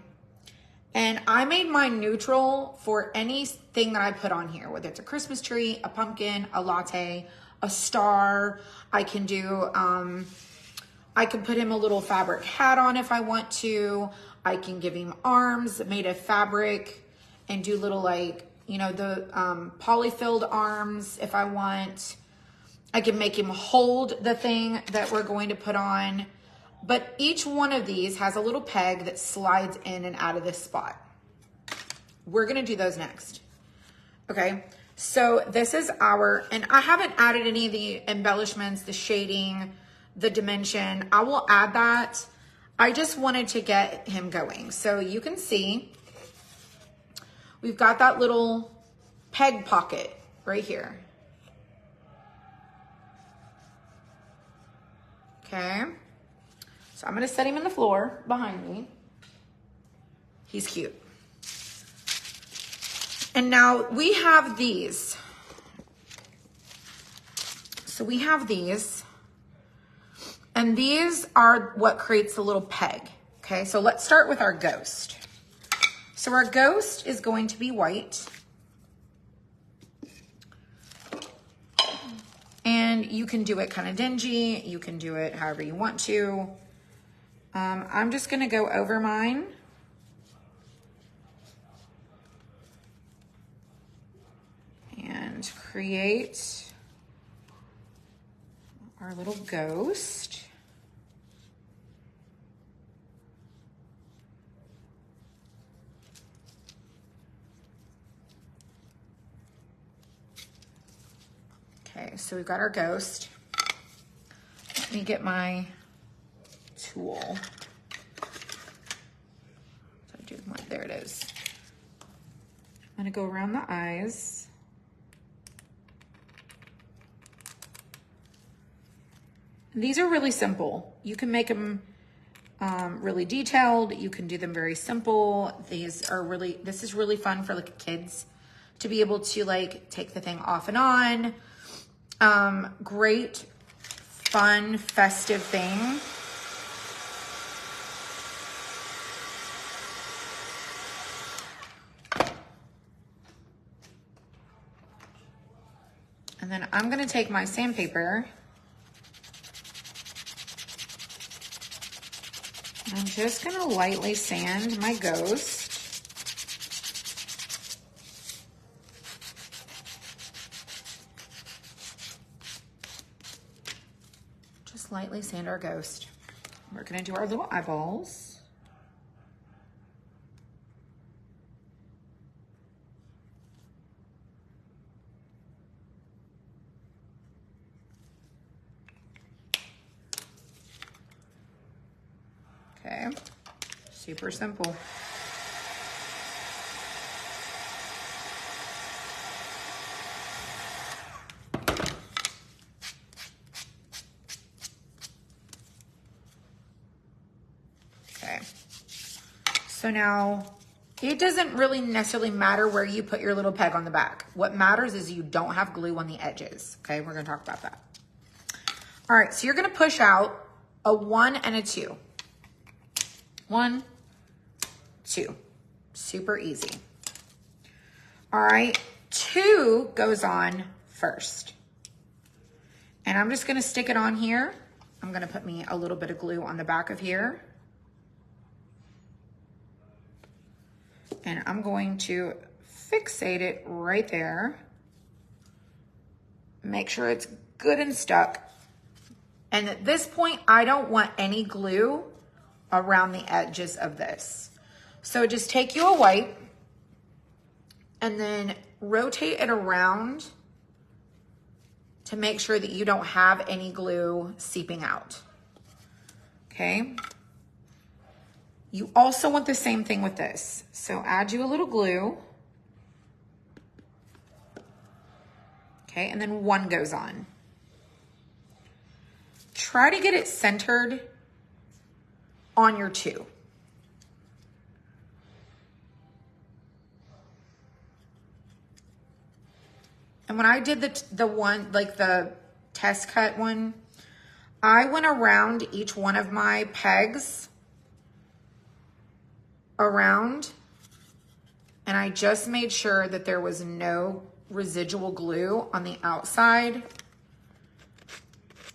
And I made mine neutral for anything that I put on here, whether it's a Christmas tree, a pumpkin, a latte, a star. I can do, I can put him a little fabric hat on if I want to. I can give him arms made of fabric and do little like, you know, the polyfilled arms if I want. I can make him hold the thing that we're going to put on. but each one of these has a little peg that slides in and out of this spot. We're gonna do those next. Okay, so this is our, and I haven't added any of the embellishments, the shading, the dimension. I will add that. I just wanted to get him going. So you can see we've got that little peg pocket right here. Okay, so I'm gonna set him in the floor behind me. He's cute. And now we have these. So we have these, and these are what creates the little peg. Okay, so let's start with our ghost. So our ghost is going to be white. And you can do it kind of dingy. You can do it however you want to. I'm just gonna go over mine. And create our little ghost. Okay, so we've got our ghost. Let me get my tool. There it is. I'm gonna go around the eyes. These are really simple. You can make them really detailed. You can do them very simple. This is really fun for like kids to be able to like take the thing off and on. Great, fun, festive thing. And then I'm gonna take my sandpaper. I'm just gonna lightly sand my ghost. Just lightly sand our ghost. We're gonna do our little eyeballs. Okay, super simple. Okay, so now it doesn't really necessarily matter where you put your little peg on the back. What matters is you don't have glue on the edges. Okay, we're gonna talk about that. All right, so you're gonna push out a 1 and a 2. 1, 2, super easy. All right, 2 goes on first. And I'm just gonna stick it on here. I'm gonna put me a little bit of glue on the back of here. And I'm going to fixate it right there. Make sure it's good and stuck. And at this point, I don't want any glue around the edges of this. So just take you a wipe and then rotate it around to make sure that you don't have any glue seeping out. Okay. You also want the same thing with this. So add you a little glue. Okay, and then 1 goes on. Try to get it centered on your 2. And when I did the one, like the test cut one, I went around each one of my pegs around, and I just made sure that there was no residual glue on the outside.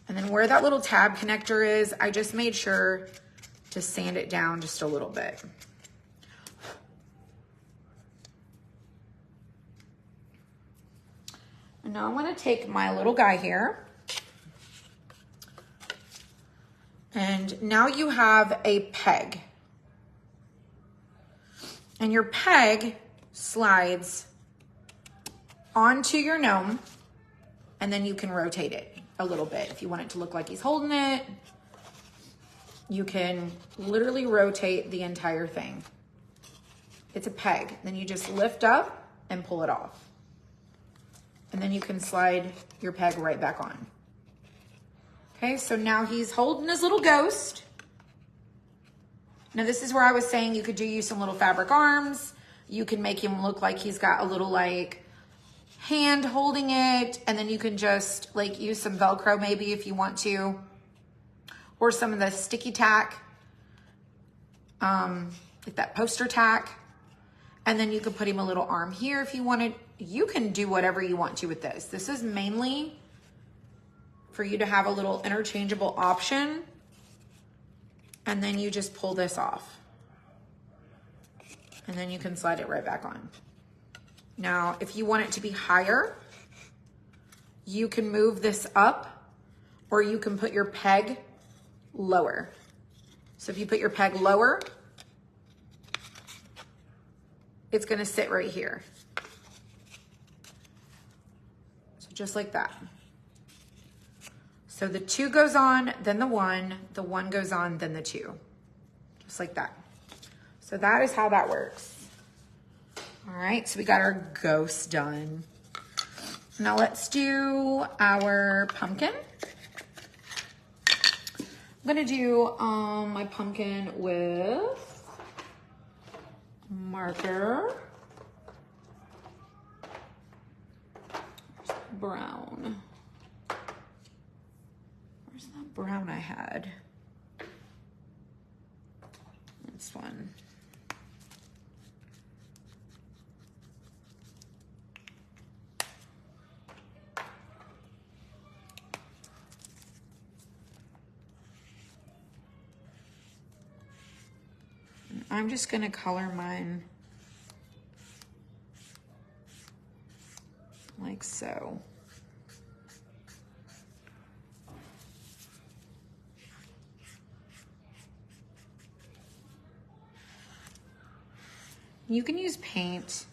And then where that little tab connector is, I just made sure to sand it down just a little bit. And now I'm gonna take my little guy here, And now you have a peg. And your peg slides onto your gnome, and then you can rotate it a little bit. If you want it to look like he's holding it, you can literally rotate the entire thing. It's a peg. Then you just lift up and pull it off. And then you can slide your peg right back on. Okay, so now he's holding his little ghost. Now this is where I was saying you could use some little fabric arms. You can make him look like he's got a little like hand holding it, and then you can just like use some Velcro maybe if you want to, or some of the sticky tack, like that poster tack. And then you could put him a little arm here if you wanted. You can do whatever you want to with this. This is mainly for you to have a little interchangeable option, and then you just pull this off. And then you can slide it right back on. Now, if you want it to be higher, you can move this up, or you can put your peg lower. So if you put your peg lower, it's gonna sit right here. So just like that. So the 2 goes on, then the 1 goes on, then the 2. Just like that. So that is how that works. All right, so we got our ghost done. Now let's do our pumpkin. I'm gonna do my pumpkin with marker. Brown. Where's that brown I had? This one. I'm just gonna color mine like so. You can use paint.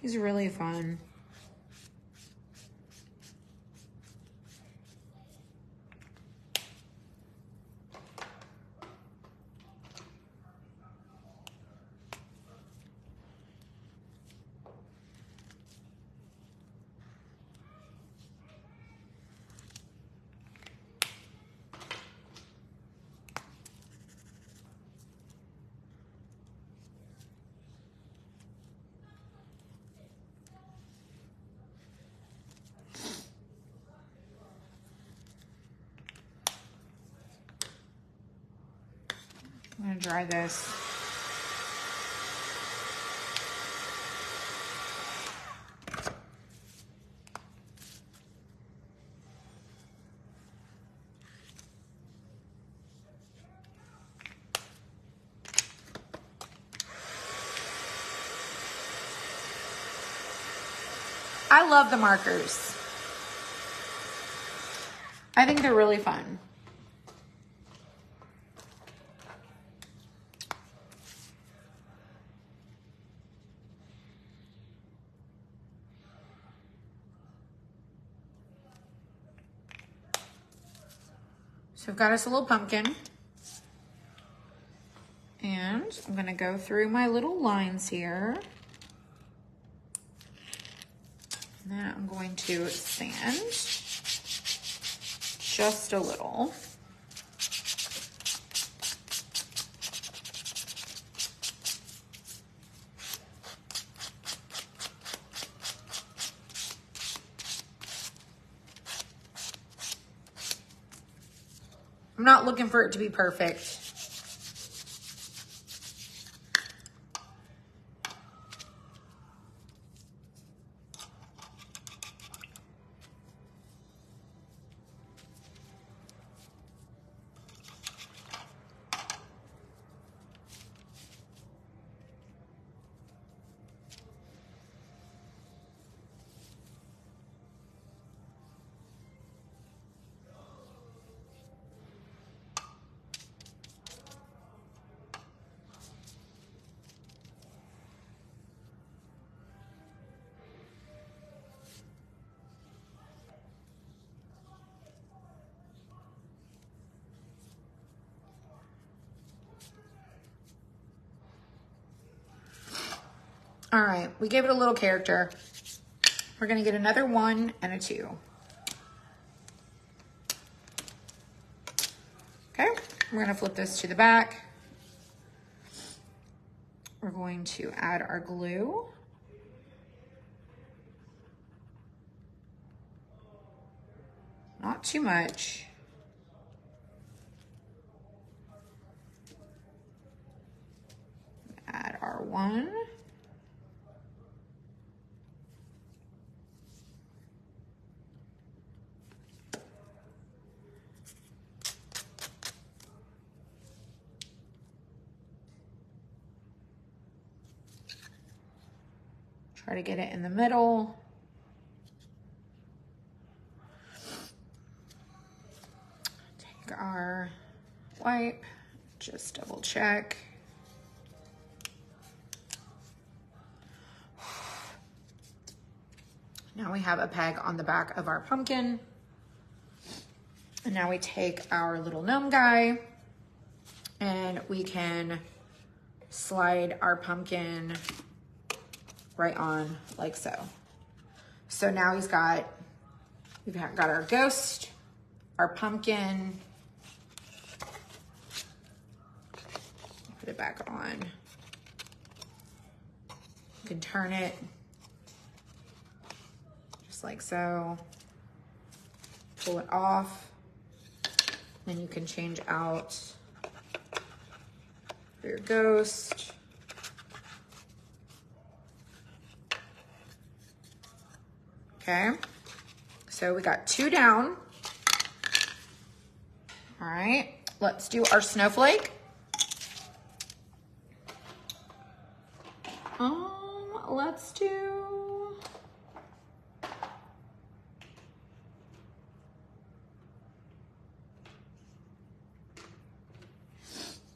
He's really fun. I'm gonna dry this. I love the markers. I think they're really fun. So I've got us a little pumpkin. And I'm gonna go through my little lines here. And then I'm going to sand just a little. I'm not looking for it to be perfect. All right, we gave it a little character. We're gonna get another 1 and a 2. Okay, we're gonna flip this to the back. We're going to add our glue. Not too much. Add our 1. Try to get it in the middle. Take our wipe, just double check. Now we have a peg on the back of our pumpkin. And now we take our little gnome guy and we can slide our pumpkin right on like so. So now we've got our ghost, our pumpkin. Put it back on. You can turn it just like so. Pull it off. Then you can change out for your ghost. Okay, so we got 2 down. All right, let's do our snowflake.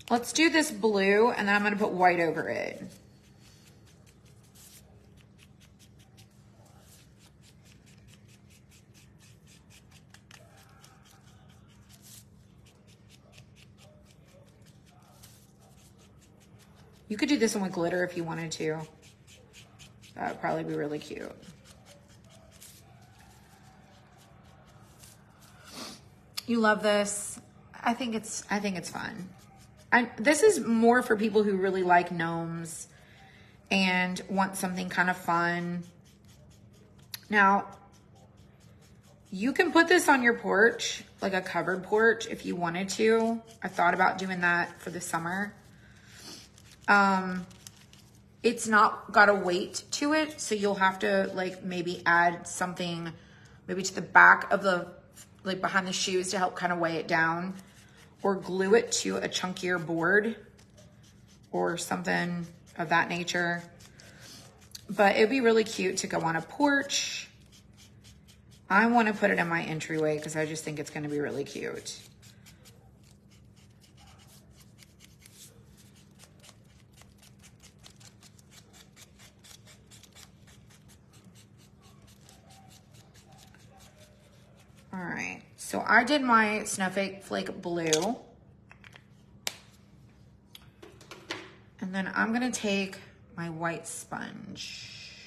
Let's do this blue, and then I'm gonna put white over it. You could do this one with glitter if you wanted to. That would probably be really cute. You love this. I think it's fun. This is more for people who really like gnomes and want something kind of fun. Now, you can put this on your porch, like a covered porch if you wanted to. I thought about doing that for the summer. It's not got a weight to it, so you'll have to like maybe add something maybe to the back of the, like behind the shoes to help kind of weigh it down, or glue it to a chunkier board or something of that nature. But it'd be really cute to go on a porch. I want to put it in my entryway because I just think it's going to be really cute. All right, so I did my snowflake blue. And then I'm gonna take my white sponge.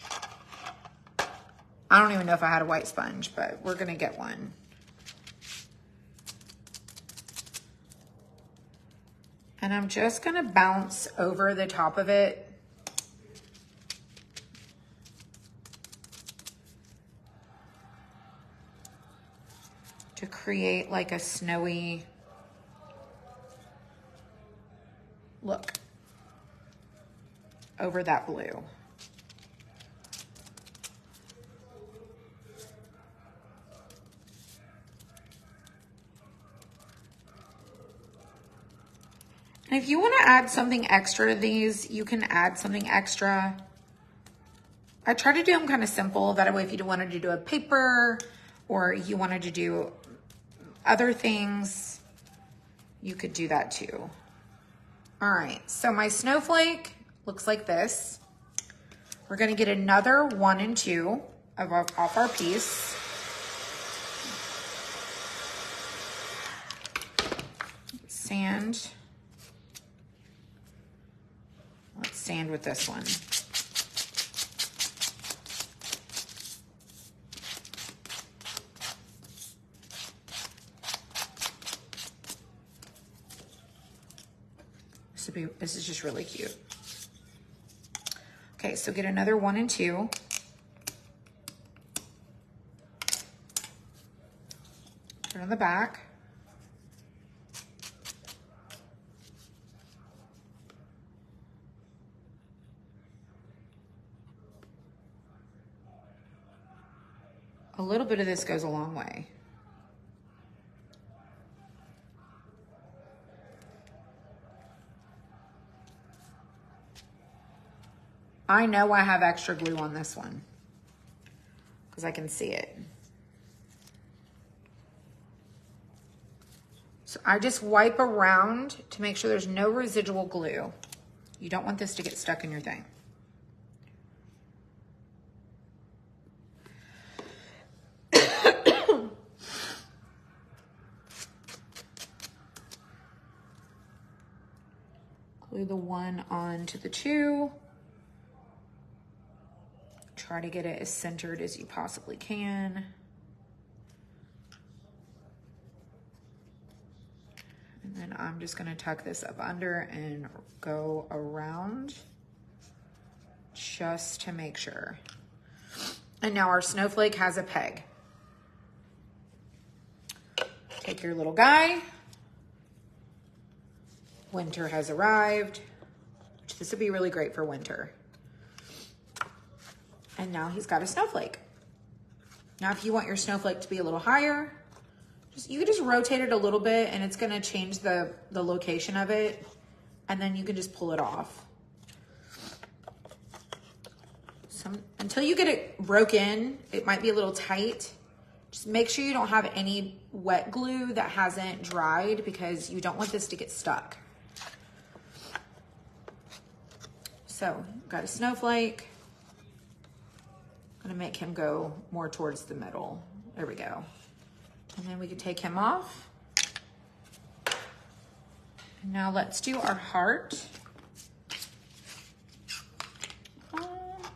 I don't even know if I had a white sponge, but we're gonna get one. And I'm just gonna bounce over the top of it. To create like a snowy look over that blue. And if you want to add something extra to these, you can add something extra. I try to do them kind of simple. That way, if you wanted to do a paper or you wanted to do other things, you could do that too. All right, so my snowflake looks like this. We're gonna get another 1 and 2 off our piece. Sand. Let's sand with this one. This is just really cute. Okay, so get another 1 and 2. Turn on the back. A little bit of this goes a long way. I know I have extra glue on this one because I can see it. So I just wipe around to make sure there's no residual glue. You don't want this to get stuck in your thing. Glue the 1 onto the 2. Try to get it as centered as you possibly can. And then I'm just gonna tuck this up under and go around just to make sure. And now our snowflake has a peg. Take your little guy. Winter has arrived. This would be really great for winter. And now he's got a snowflake. Now, if you want your snowflake to be a little higher, you can just rotate it a little bit and it's gonna change the location of it. And then you can just pull it off. Until you get it broke in, it might be a little tight. Just make sure you don't have any wet glue that hasn't dried because you don't want this to get stuck. So, got a snowflake. I'm gonna make him go more towards the middle. There we go. And then we can take him off. And now let's do our heart.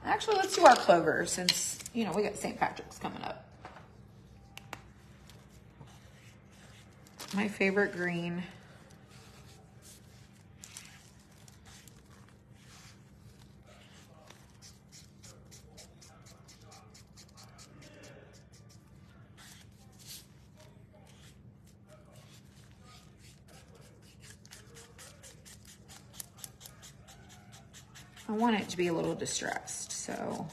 Actually, let's do our clover since, you know, we got St. Patrick's coming up. My favorite green. I want it to be a little distressed, so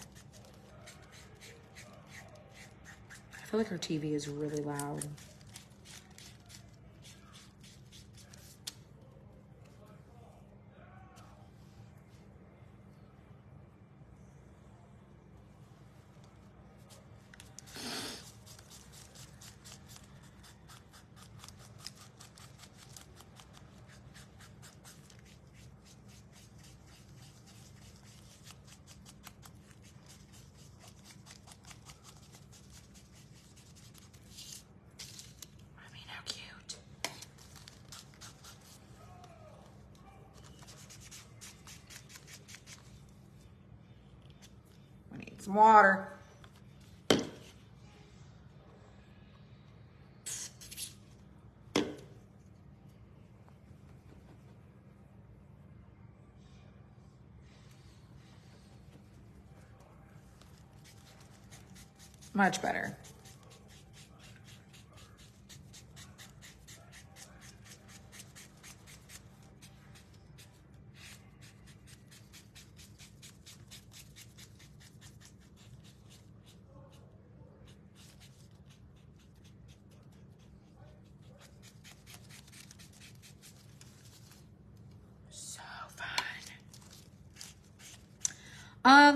I feel like our TV is really loud. Some water. Much better.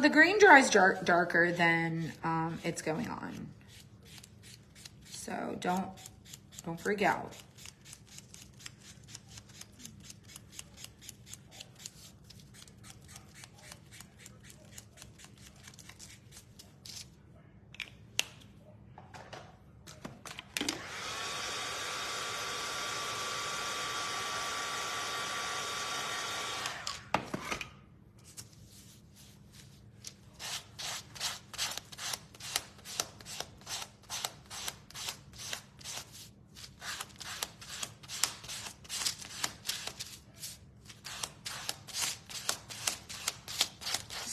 The green dries darker than it's going on. So don't freak out.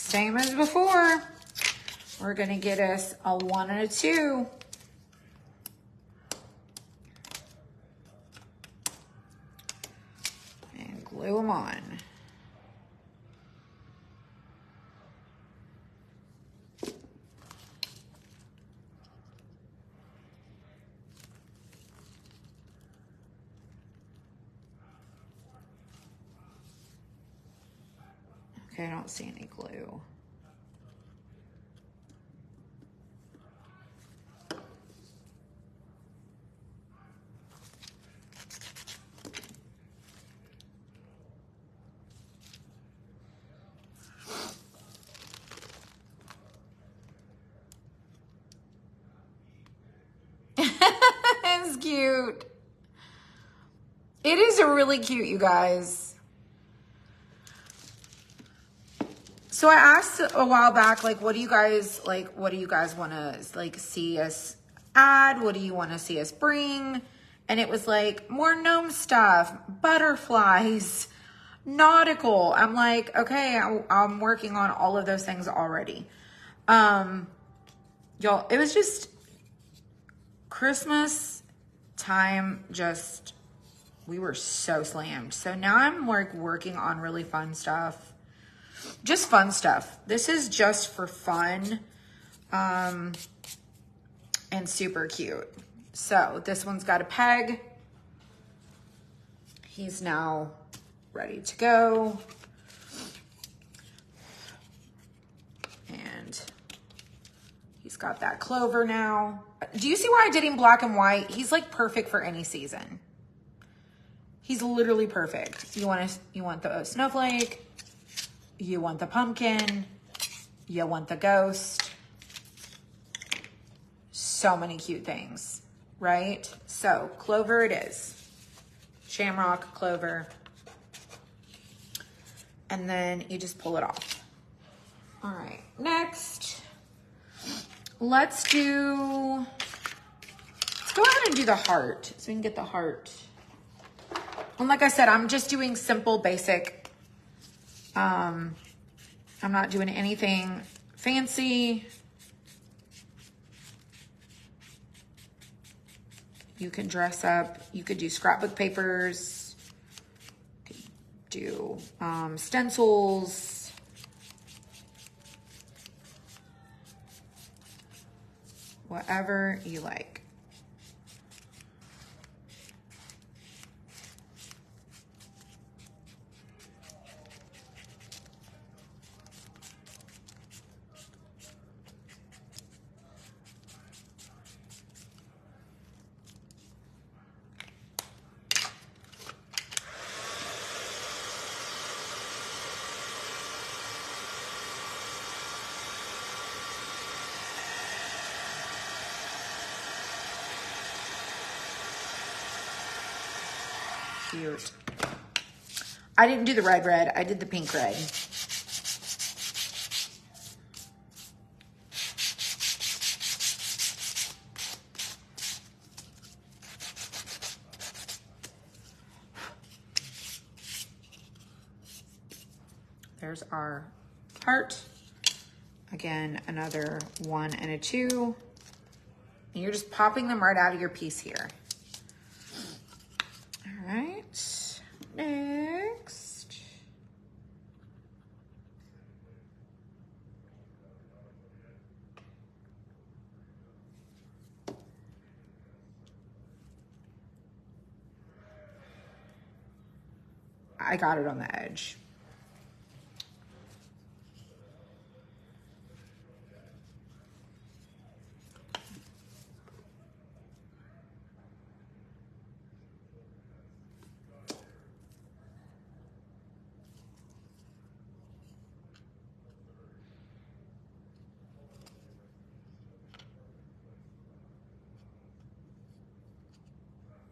Same as before. We're gonna get us a 1 and a 2. And glue them on. Okay, I don't see any glue. It's cute. It is a really cute, you guys. So I asked a while back, like, what do you guys want to like see us add? What do you want to see us bring? And it was like more gnome stuff, butterflies, nautical. I'm like, okay, I'm working on all of those things already. Y'all, it was just Christmas time. We were so slammed. So now I'm like working on really fun stuff. Just fun stuff. This is just for fun, and super cute. So this one's got a peg. He's now ready to go. And he's got that clover now. Do you see why I did him black and white? He's like perfect for any season. He's literally perfect. You want the snowflake. You want the pumpkin, you want the ghost. So many cute things, right? So clover it is. Shamrock, clover. And then you just pull it off. All right, next, let's go ahead and do the heart so we can get the heart. And like I said, I'm just doing simple, basic. I'm not doing anything fancy. You can dress up. You could do scrapbook papers. You could do stencils. Whatever you like. Cute. I didn't do the red. I did the pink red. There's our heart. Again, another 1 and a 2. And you're just popping them right out of your piece here. All right, next. I got it on the edge.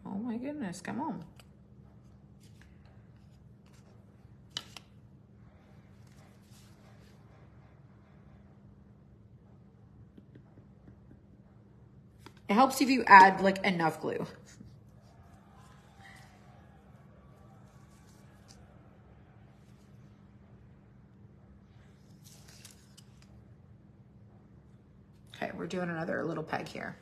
Oh my goodness, come on. It helps if you add like enough glue. Okay, we're doing another little peg here.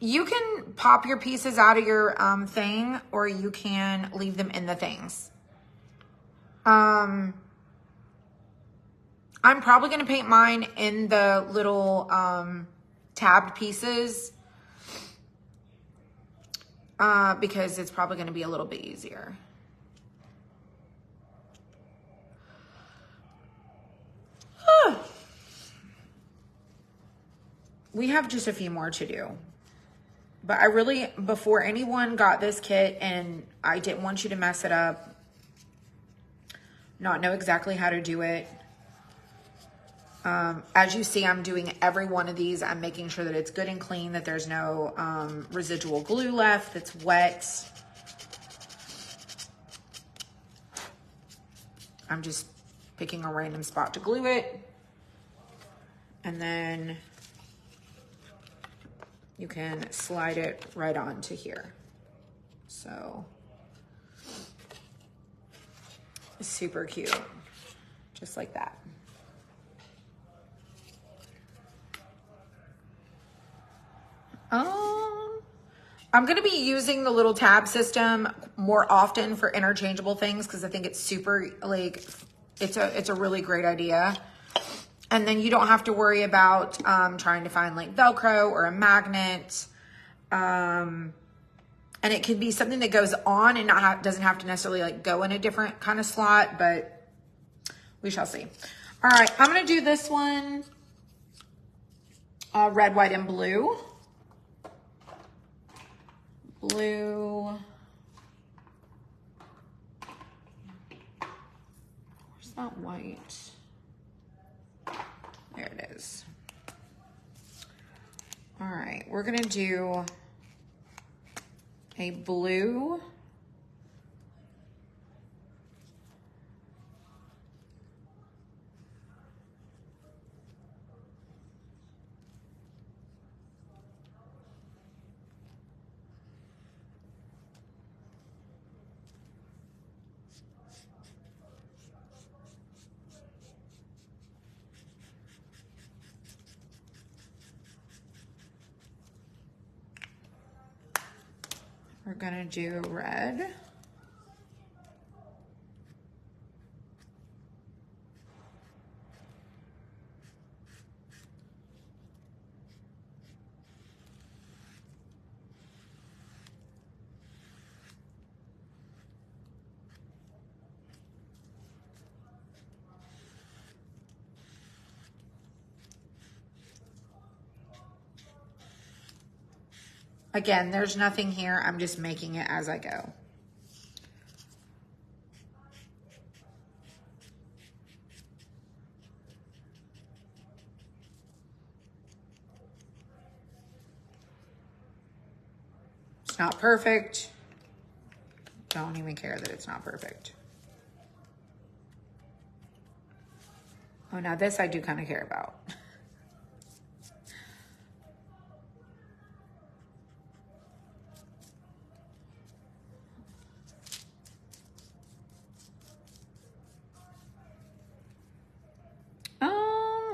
You can pop your pieces out of your thing, or you can leave them in the things. I'm probably going to paint mine in the little tabbed pieces because it's probably going to be a little bit easier. We have just a few more to do. But I really, before anyone got this kit, and I didn't want you to mess it up, not know exactly how to do it. As you see, I'm doing every one of these. I'm making sure that it's good and clean, that there's no residual glue left, that's wet. I'm just picking a random spot to glue it. And then you can slide it right onto here. So, super cute, just like that. I'm gonna be using the little tab system more often for interchangeable things because I think it's super, like, it's a really great idea. And then you don't have to worry about trying to find like Velcro or a magnet. And it can be something that goes on and doesn't have to necessarily like go in a different kind of slot, but we shall see. All right, I'm gonna do this one red, white, and blue. Blue. Where's that white? There it is. All right, we're gonna do a blue. We're gonna do red. Again, there's nothing here. I'm just making it as I go. It's not perfect. Don't even care that it's not perfect. Oh, now this I do kind of care about.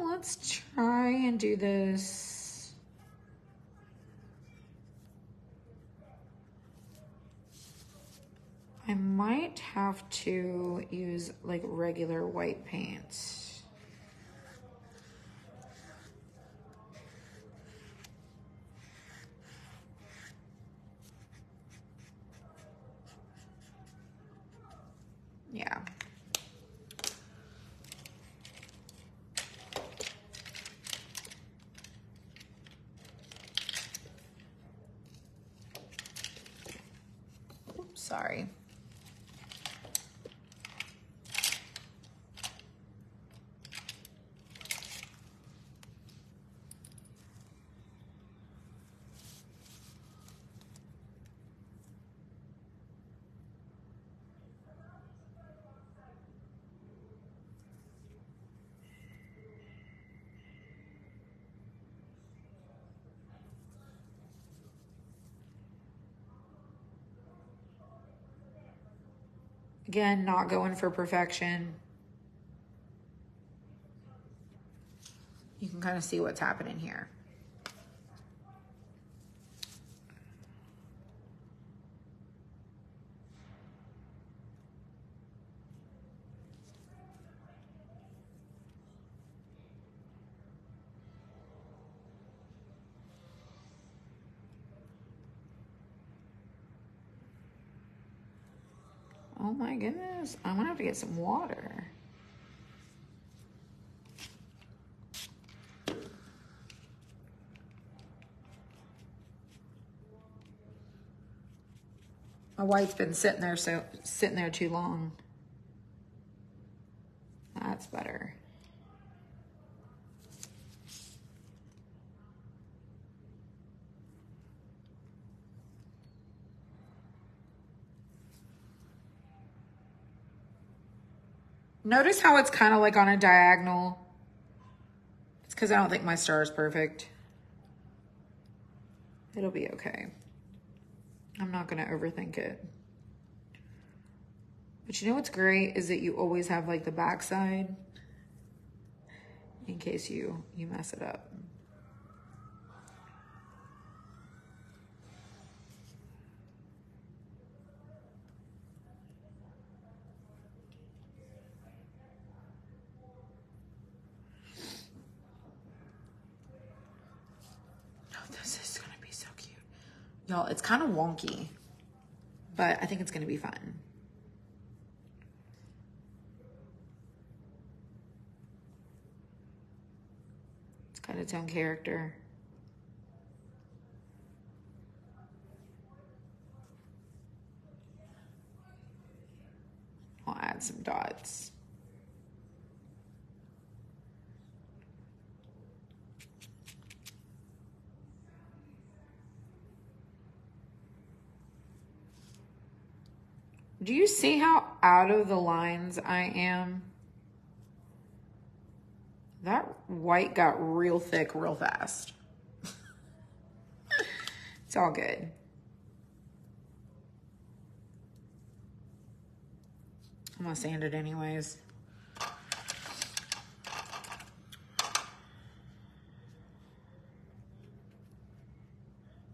Let's try and do this. I might have to use like regular white paint. Yeah. Oops, sorry. Again, not going for perfection. You can kind of see what's happening here. Oh my goodness, I'm gonna have to get some water. My white's been sitting there too long. That's better. Notice how it's kind of like on a diagonal. It's because I don't think my star is perfect. It'll be okay. I'm not going to overthink it. But you know what's great is that you always have like the back side in case you mess it up. Y'all, it's kind of wonky, but I think it's gonna be fun. It's got its own character. I'll add some dots. Do you see how out of the lines I am? That white got real thick real fast. It's all good. I'm gonna sand it anyways.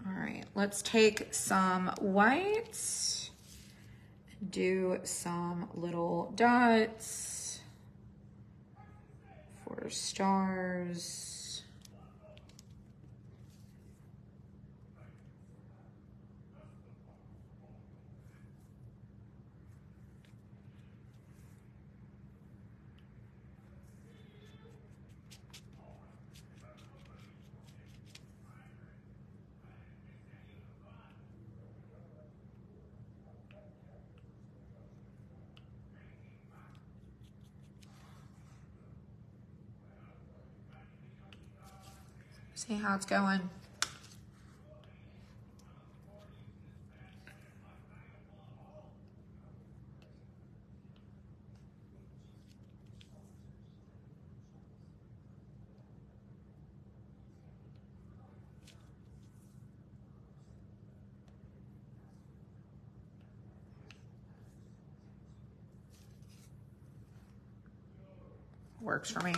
All right, let's take some whites. Do some little dots for stars. See how it's going. Works for me.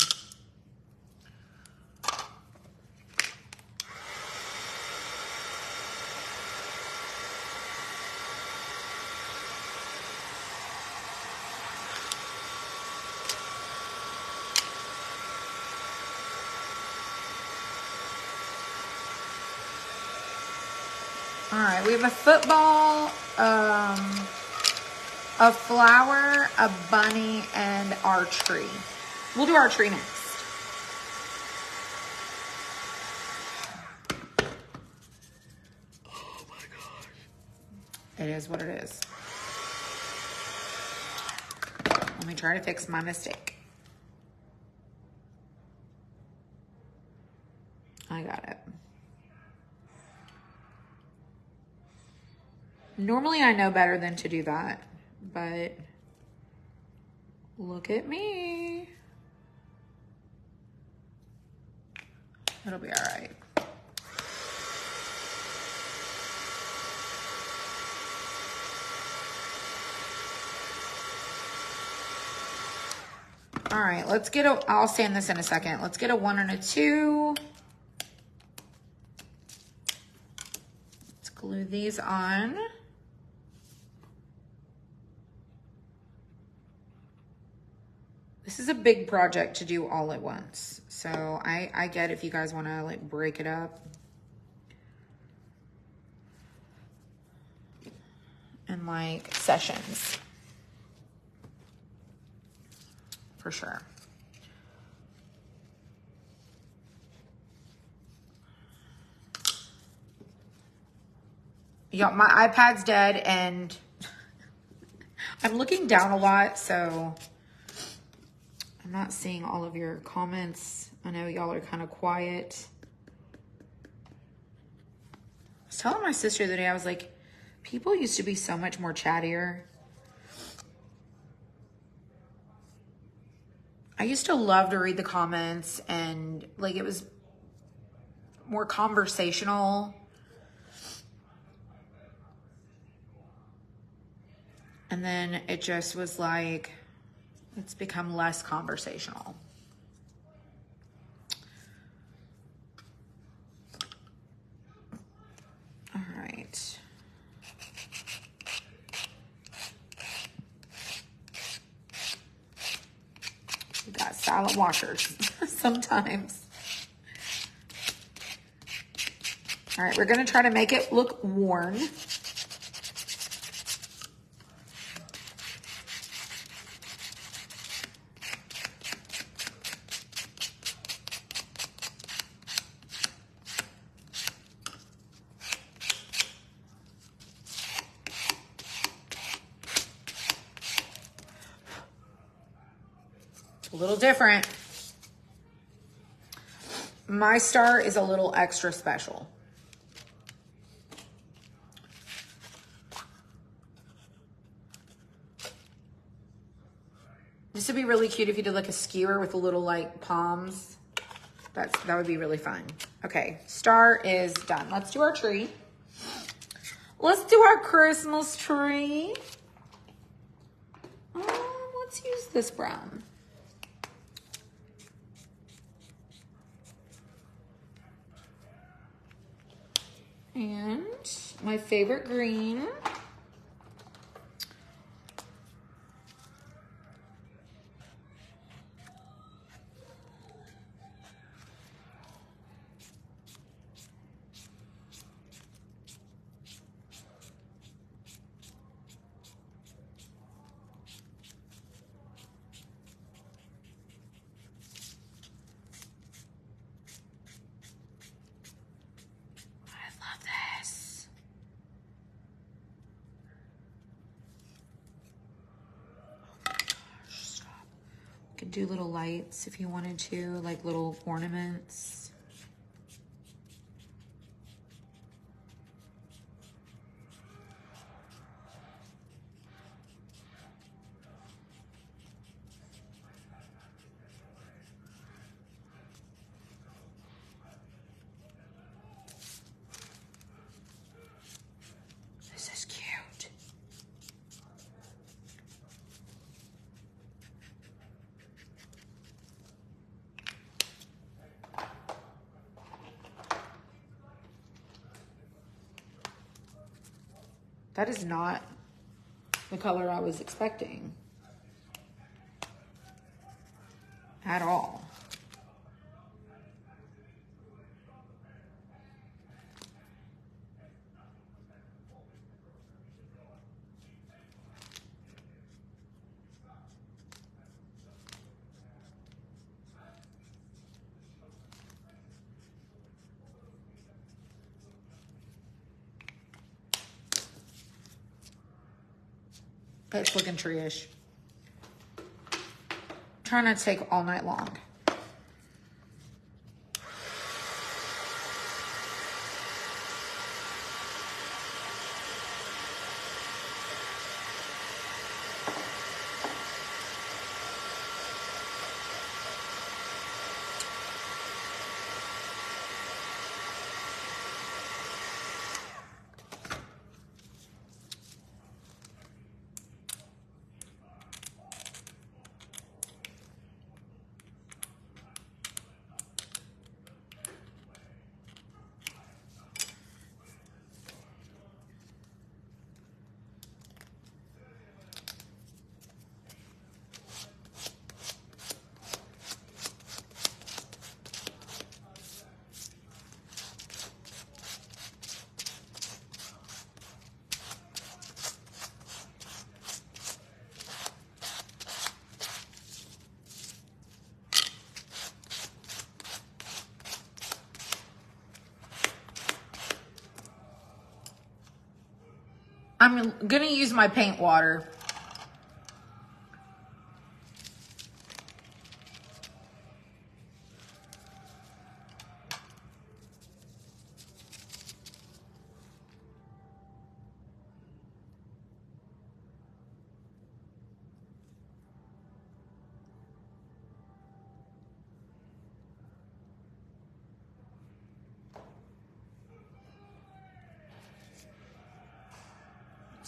All right, we have a football, a flower, a bunny, and our tree. We'll do our tree next. Oh my gosh. It is what it is. Let me try to fix my mistake. I got it. Normally I know better than to do that, but look at me. It'll be all right. right, let's get a, I'll sand this in a second. Let's get a 1 and a 2. Let's glue these on. This is a big project to do all at once. So I get if you guys want to like break it up. In like sessions. For sure. Yeah, my iPad's dead and I'm looking down a lot, so I'm not seeing all of your comments. I know y'all are kind of quiet. I was telling my sister the other day, I was like, people used to be so much more chattier. I used to love to read the comments and like it was more conversational. And then it just was like, it's become less conversational. All right. We got silent watchers sometimes. All right, we're gonna try to make it look worn. A little different. My star is a little extra special. This would be really cute if you did like a skewer with a little like palms. That would be really fun. Okay, star is done. Let's do our tree. Let's do our Christmas tree. Let's use this brown. And my favorite green. Could do little lights if you wanted to, like little ornaments. This is cute. That is not the color I was expecting at all. It's looking tree-ish. Trying not to take all night long. I'm gonna use my paint water.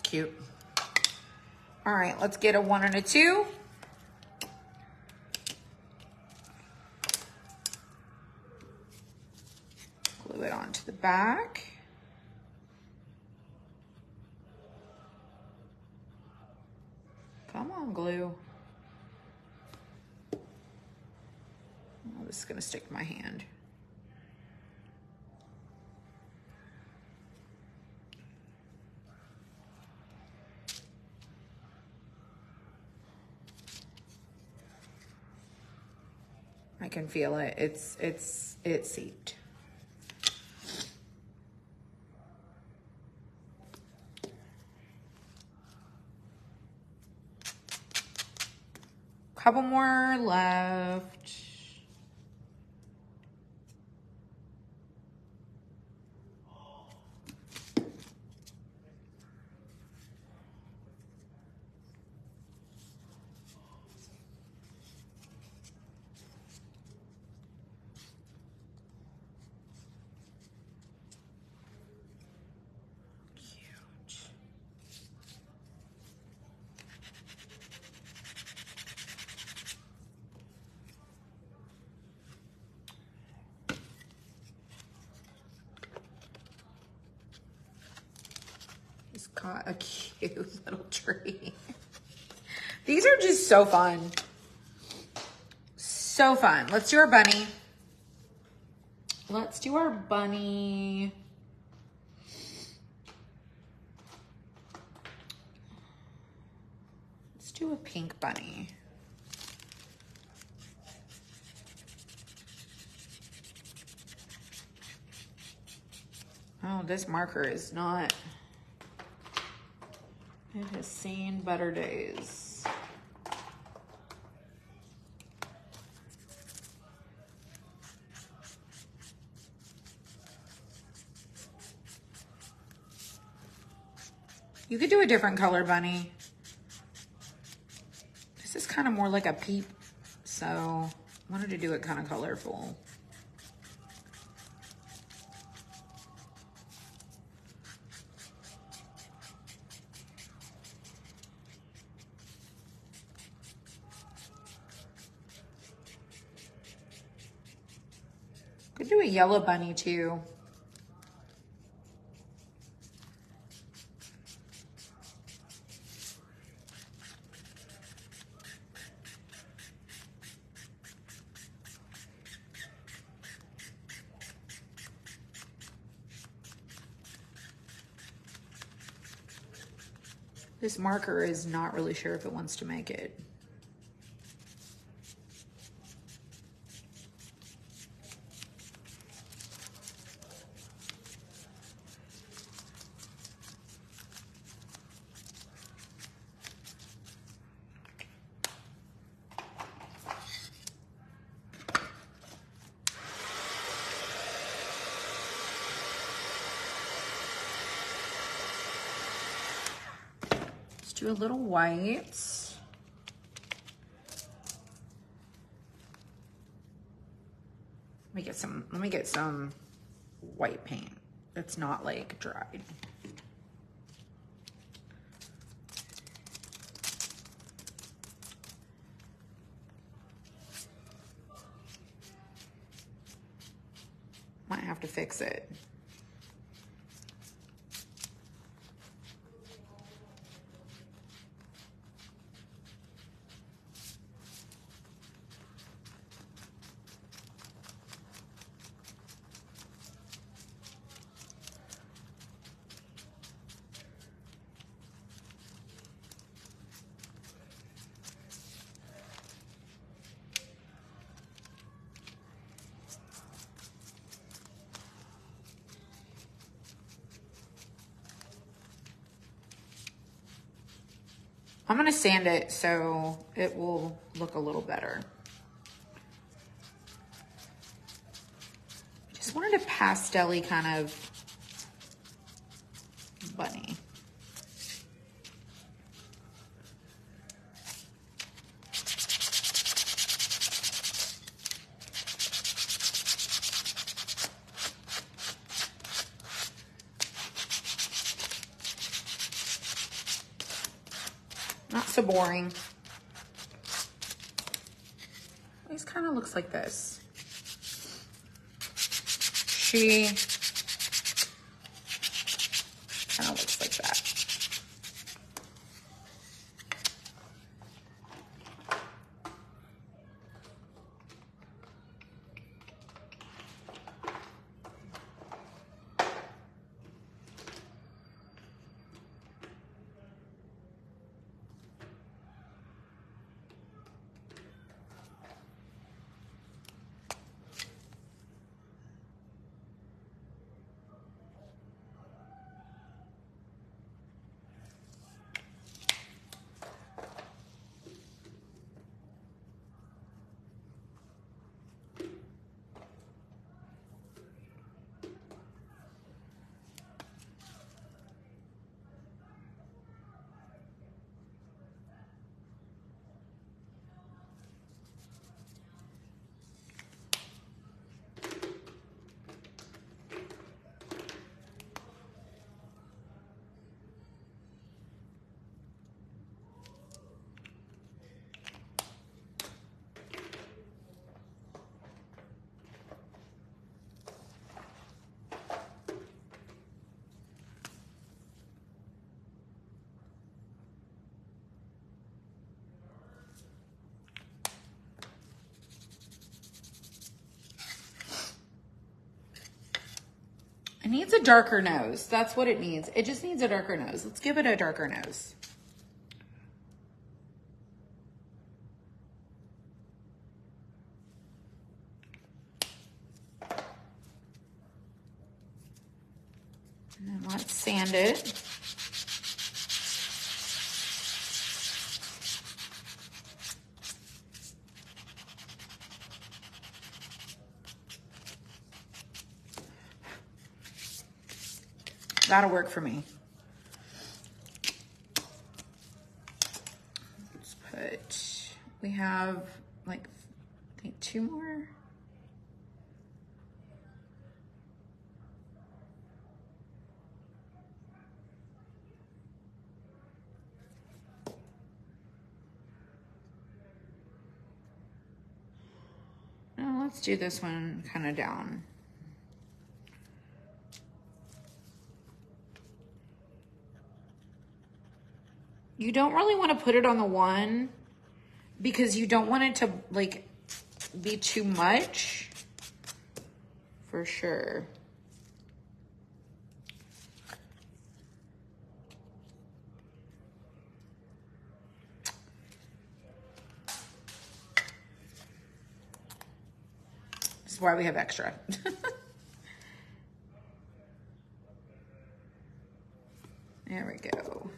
Cute. All right, let's get a 1 and a 2. Glue it onto the back. Come on, glue. Oh, this is gonna stick to my hand. I can feel it. It's seeped. Couple more left. He's got a cute little tree. These are just so fun. So fun. Let's do our bunny. Let's do our bunny. Let's do a pink bunny. Oh, this marker is not. It has seen better days. You could do a different color bunny. This is kind of more like a peep, so I wanted to do it kind of colorful. Could do a yellow bunny too. This marker is not really sure if it wants to make it. Do a little white. Let me get some white paint that's not like dried. Might have to fix it. I'm gonna sand it so it will look a little better. Just wanted a pastel-y kind of bunny. Not so boring. This kind of looks like this. She kind of looks like that. It needs a darker nose. That's what it needs. It just needs a darker nose. Let's give it a darker nose. And then let's sand it. That'll work for me. Let's put, we have like, I think 2 more. No, let's do this one kind of down. You don't really want to put it on the one because you don't want it to like be too much, for sure. This is why we have extra. There we go.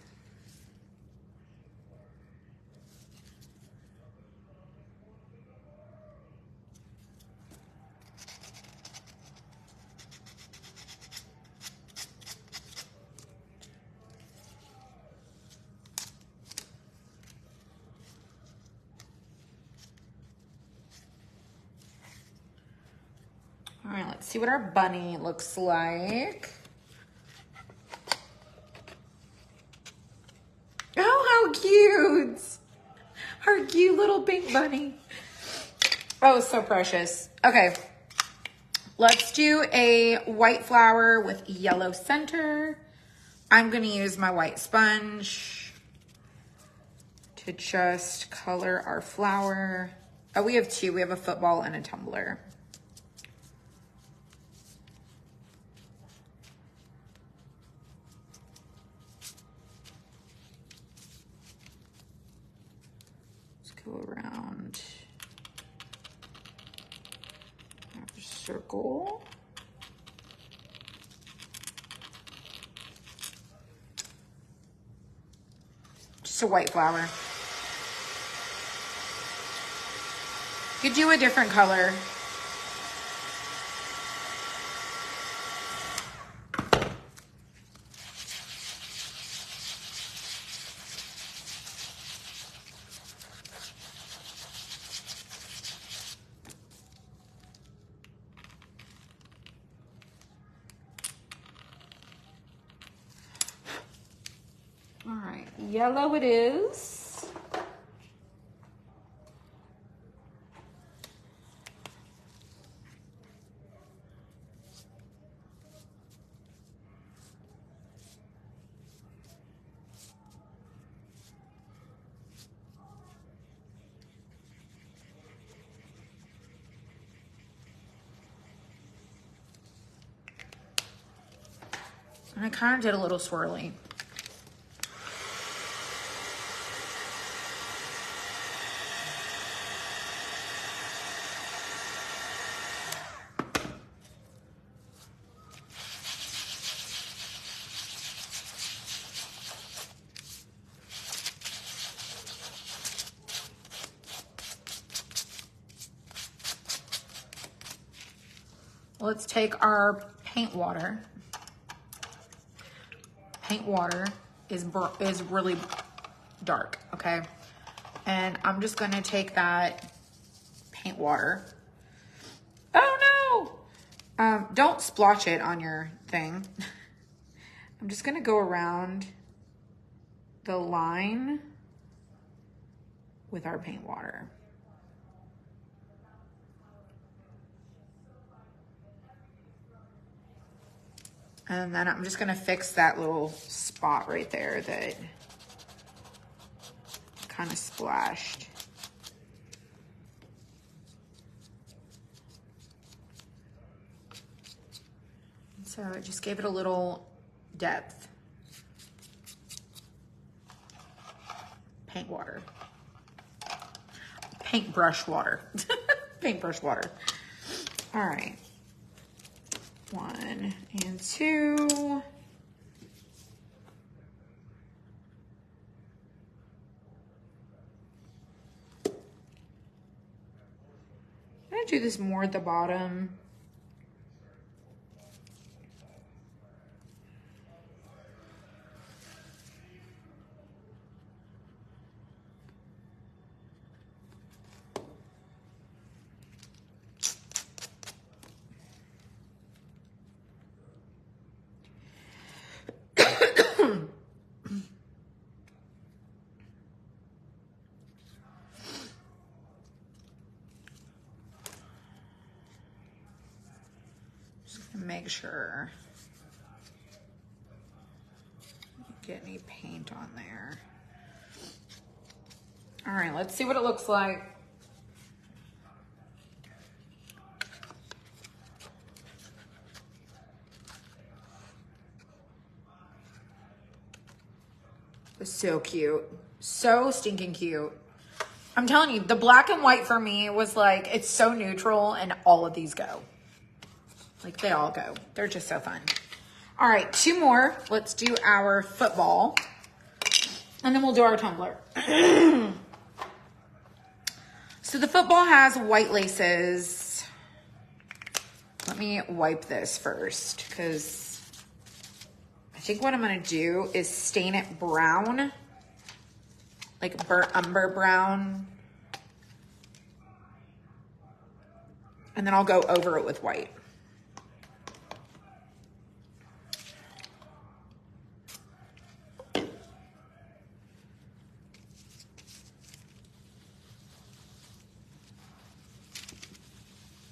All right, let's see what our bunny looks like. Oh, how cute. Our cute little pink bunny. Oh, so precious. Okay, let's do a white flower with yellow center. I'm gonna use my white sponge to just color our flower. Oh, we have 2. We have a football and a tumbler. Go around our circle. Just a white flower. You could do a different color. All right, yellow it is. And I kind of did a little swirly. Let's take our paint water. Paint water is really dark, okay? And I'm just gonna take that paint water. Oh no! Don't splotch it on your thing. I'm just gonna go around the line with our paint water. And then I'm just gonna fix that little spot right there that kind of splashed. So it just gave it a little depth. Paint water. Paintbrush water. Paintbrush water. All right. 1 and 2. I'm gonna do this more at the bottom. Make sure get any paint on there. All right, let's see what it looks like. It's so cute. So stinking cute. I'm telling you, the black and white for me was like, it's so neutral and all of these go. Like they all go. They're just so fun. All right, 2 more. Let's do our football. And then we'll do our tumbler. So the football has white laces. Let me wipe this first because I think what I'm gonna do is stain it brown, like burnt umber brown. And then I'll go over it with white.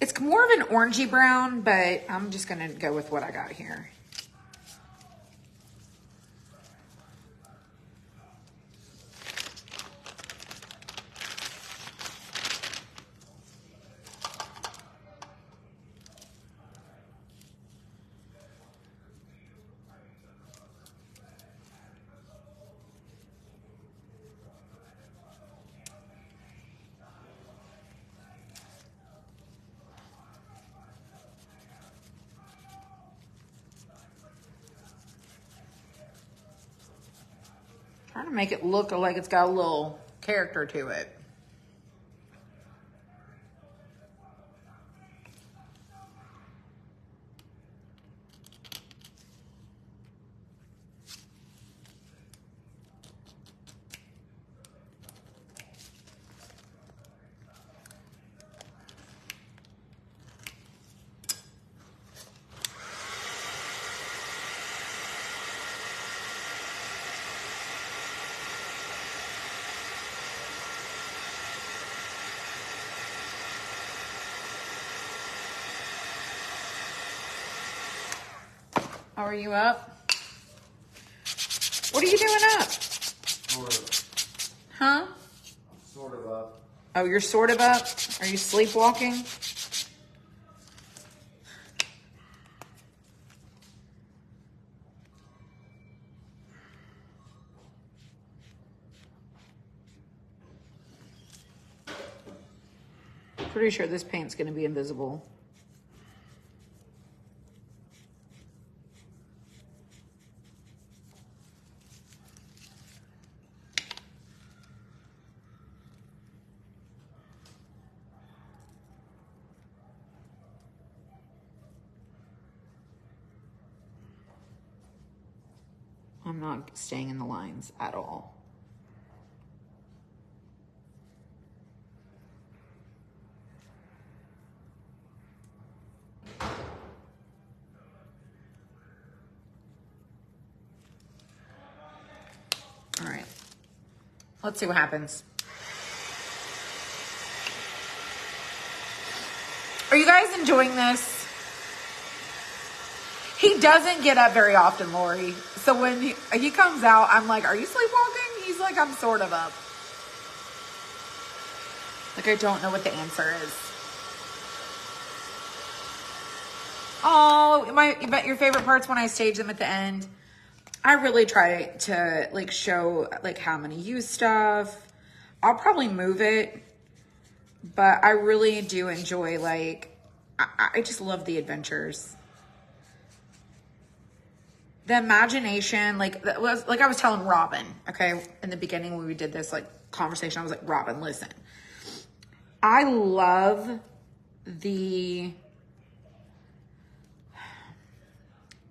It's more of an orangey brown, but I'm just gonna go with what I got here. trying to make it look like it's got a little character to it. How are you up? What are you doing up? Sort of. Huh? I'm sort of up. Oh, you're sort of up? Are you sleepwalking? Pretty sure this paint's gonna be invisible. I'm not staying in the lines at all. All right, let's see what happens. Are you guys enjoying this? He doesn't get up very often, Lori. So when he comes out, I'm like, are you sleepwalking? He's like, I'm sort of up. Like, I don't know what the answer is. Oh, but your favorite part's when I stage them at the end. I really try to like show like how I'm gonna use stuff. I'll probably move it, but I really do enjoy like, I just love the adventures. The imagination, like I was telling Robin, okay, in the beginning when we did this like conversation, I was like, Robin, listen, I love the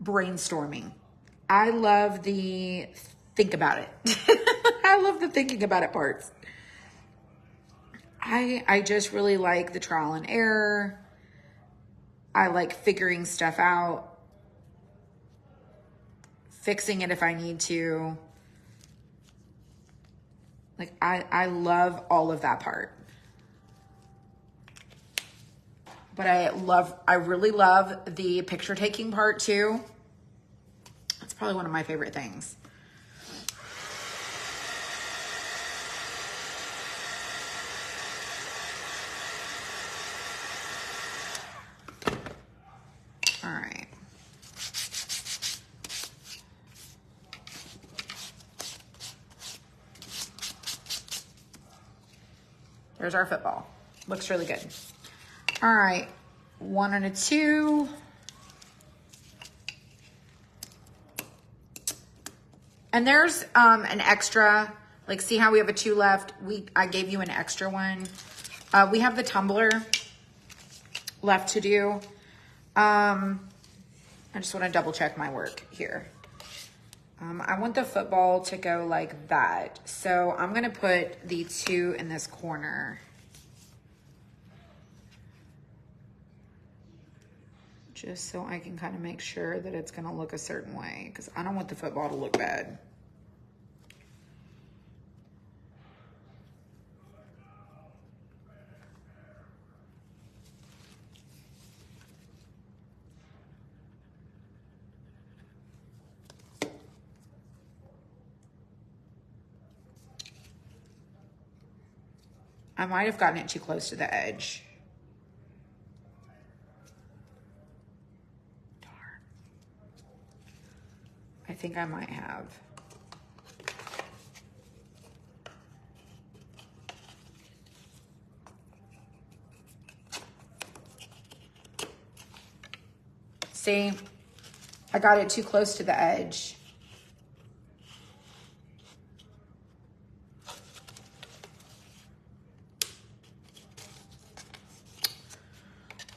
brainstorming. I love the think about it. I love the thinking about it parts. I just really like the trial and error. I like figuring stuff out. Fixing it if I need to. Like, I love all of that part. But I really love the picture taking part too. That's probably one of my favorite things. All right. There's our football. Looks really good. All right, 1 and a 2. And there's an extra, like see how we have a 2 left? I gave you an extra one. We have the tumbler left to do. I just want to double check my work here. I want the football to go like that. So I'm going to put the 2 in this corner. Just so I can kind of make sure that it's going to look a certain way, because I don't want the football to look bad. I might have gotten it too close to the edge. Darn. I think I might have. See, I got it too close to the edge.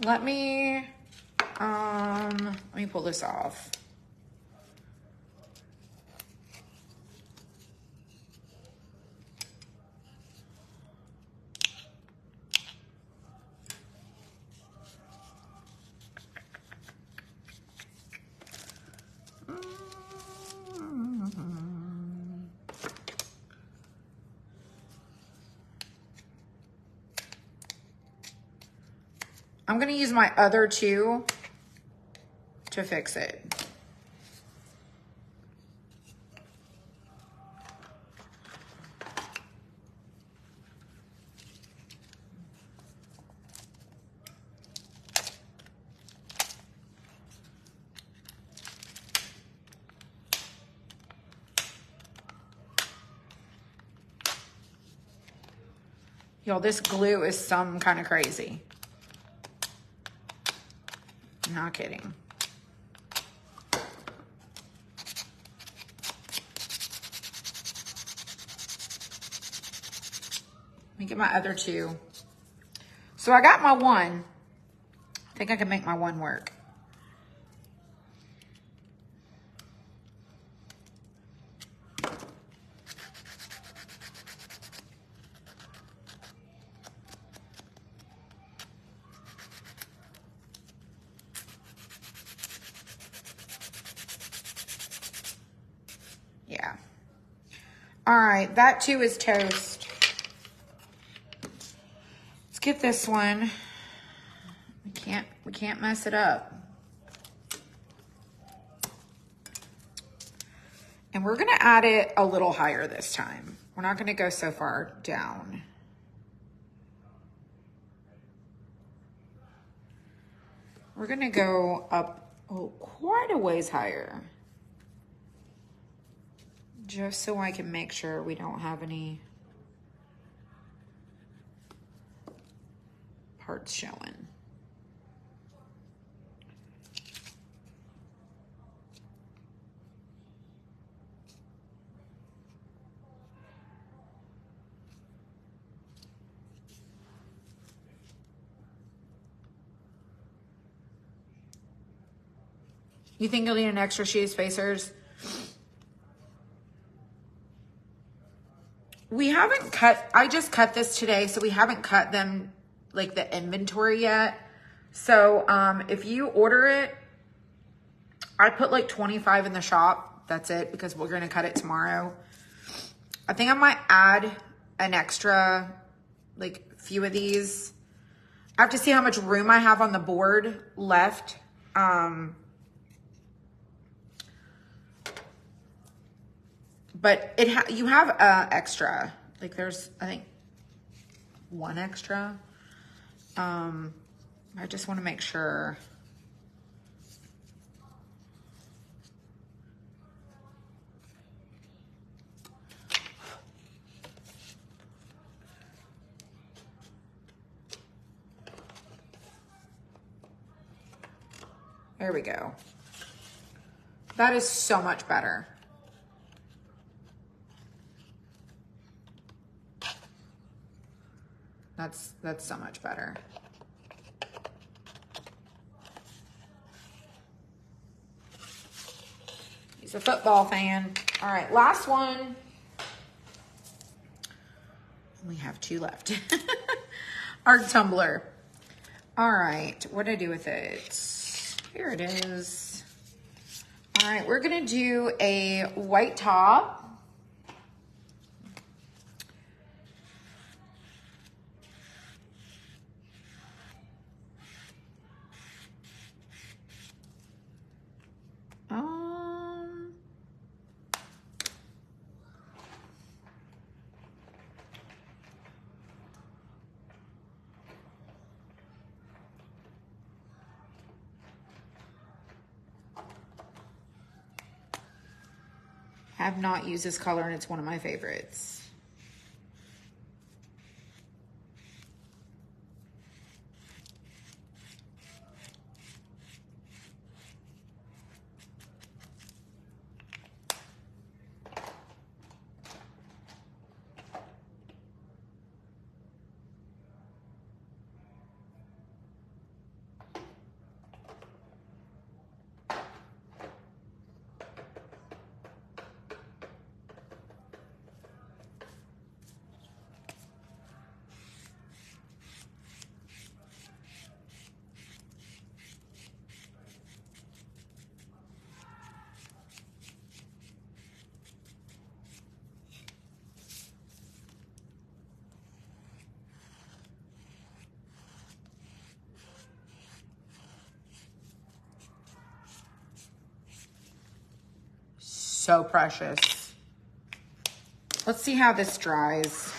let me pull this off. I'm going to use my other two to fix it. Y'all, this glue is some kind of crazy. Not kidding. Let me get my other two. So I got my one. I think I can make my one work. Yeah. All right, that too is toast. Let's get this one. We can't mess it up. And we're gonna add it a little higher this time. We're not gonna go so far down. We're gonna go up quite a ways higher. Just so I can make sure we don't have any parts showing. You think you'll need an extra sheet of spacers? We haven't cut, I just cut this today, so we haven't cut them, like the inventory yet. So if you order it, I put like 25 in the shop. That's it, because we're gonna cut it tomorrow. I think I might add an extra, like few of these. I have to see how much room I have on the board left. But you have extra, like there's, I think, one extra. I just want to make sure. There we go. That is so much better. That's so much better. He's a football fan. All right, last one. We have two left. Our tumbler. All right, what do I do with it? Here it is. All right, we're gonna do a white top. Have not used this color and it's one of my favorites. so precious. Let's see how this dries.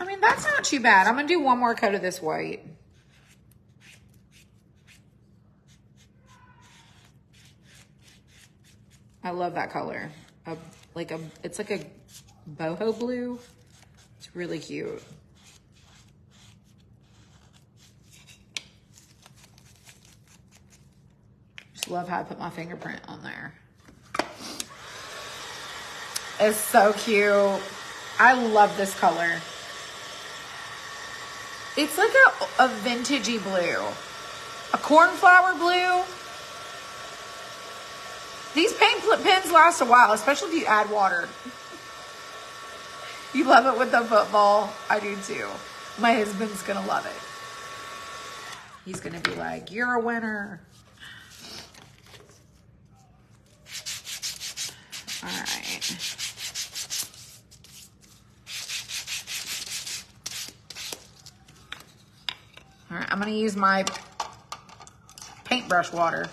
I mean, that's not too bad. I'm gonna do one more coat of this white. I love that color. It's like a boho blue. It's really cute. Just love how I put my fingerprint on there. It's so cute. I love this color. It's like a vintagey blue. A cornflower blue. These paint pens last a while, especially if you add water. You love it with the football. I do too. My husband's gonna love it. He's gonna be like, you're a winner. All right. All right, I'm gonna use my paintbrush water.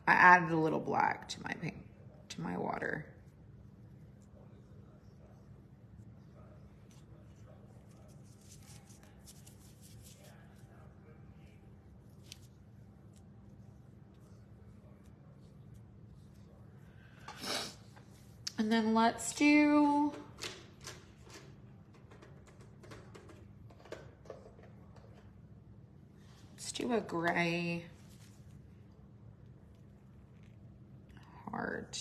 I added a little black to my paint, to my water. And then let's do a gray heart.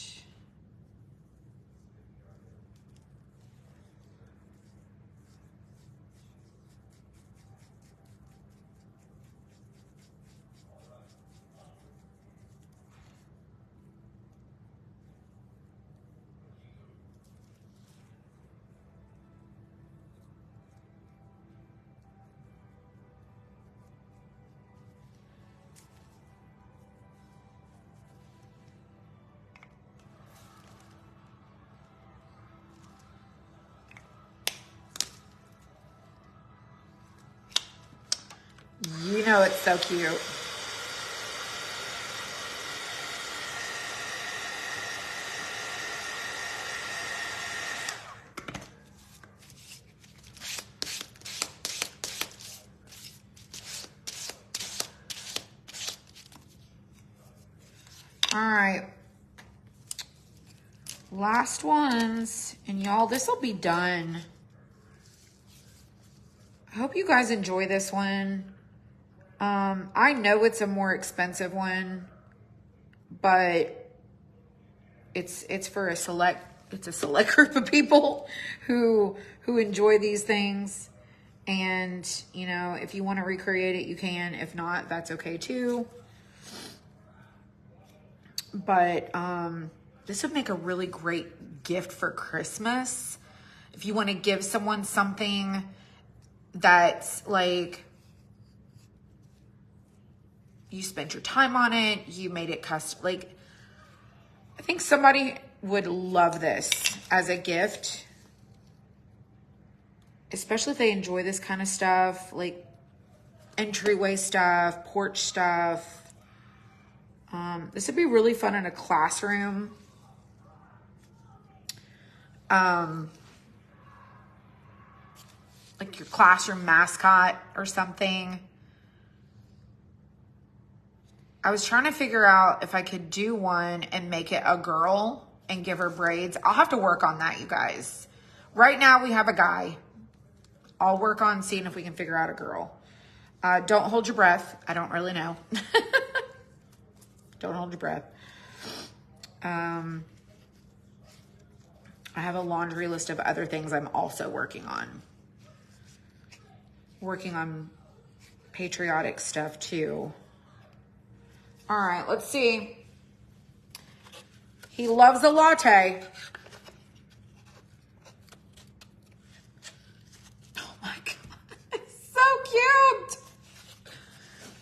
You know it's so cute. All right. Last ones. And y'all, this will be done. I hope you guys enjoy this one. I know it's a more expensive one, but it's for a select group of people who enjoy these things. And, you know, if you want to recreate it, you can. If not, that's okay too. But this would make a really great gift for Christmas. If you want to give someone something that's like, you spent your time on it, you made it custom. Like, I think somebody would love this as a gift, especially if they enjoy this kind of stuff, like entryway stuff, porch stuff. This would be really fun in a classroom. Like your classroom mascot or something. I was trying to figure out if I could do one and make it a girl and give her braids. I'll have to work on that, you guys. Right now we have a guy. I'll work on seeing if we can figure out a girl. Don't hold your breath. I don't really know. Don't hold your breath. I have a laundry list of other things I'm also working on. Working on patriotic stuff too. All right, let's see. He loves a latte. Oh my God, so cute.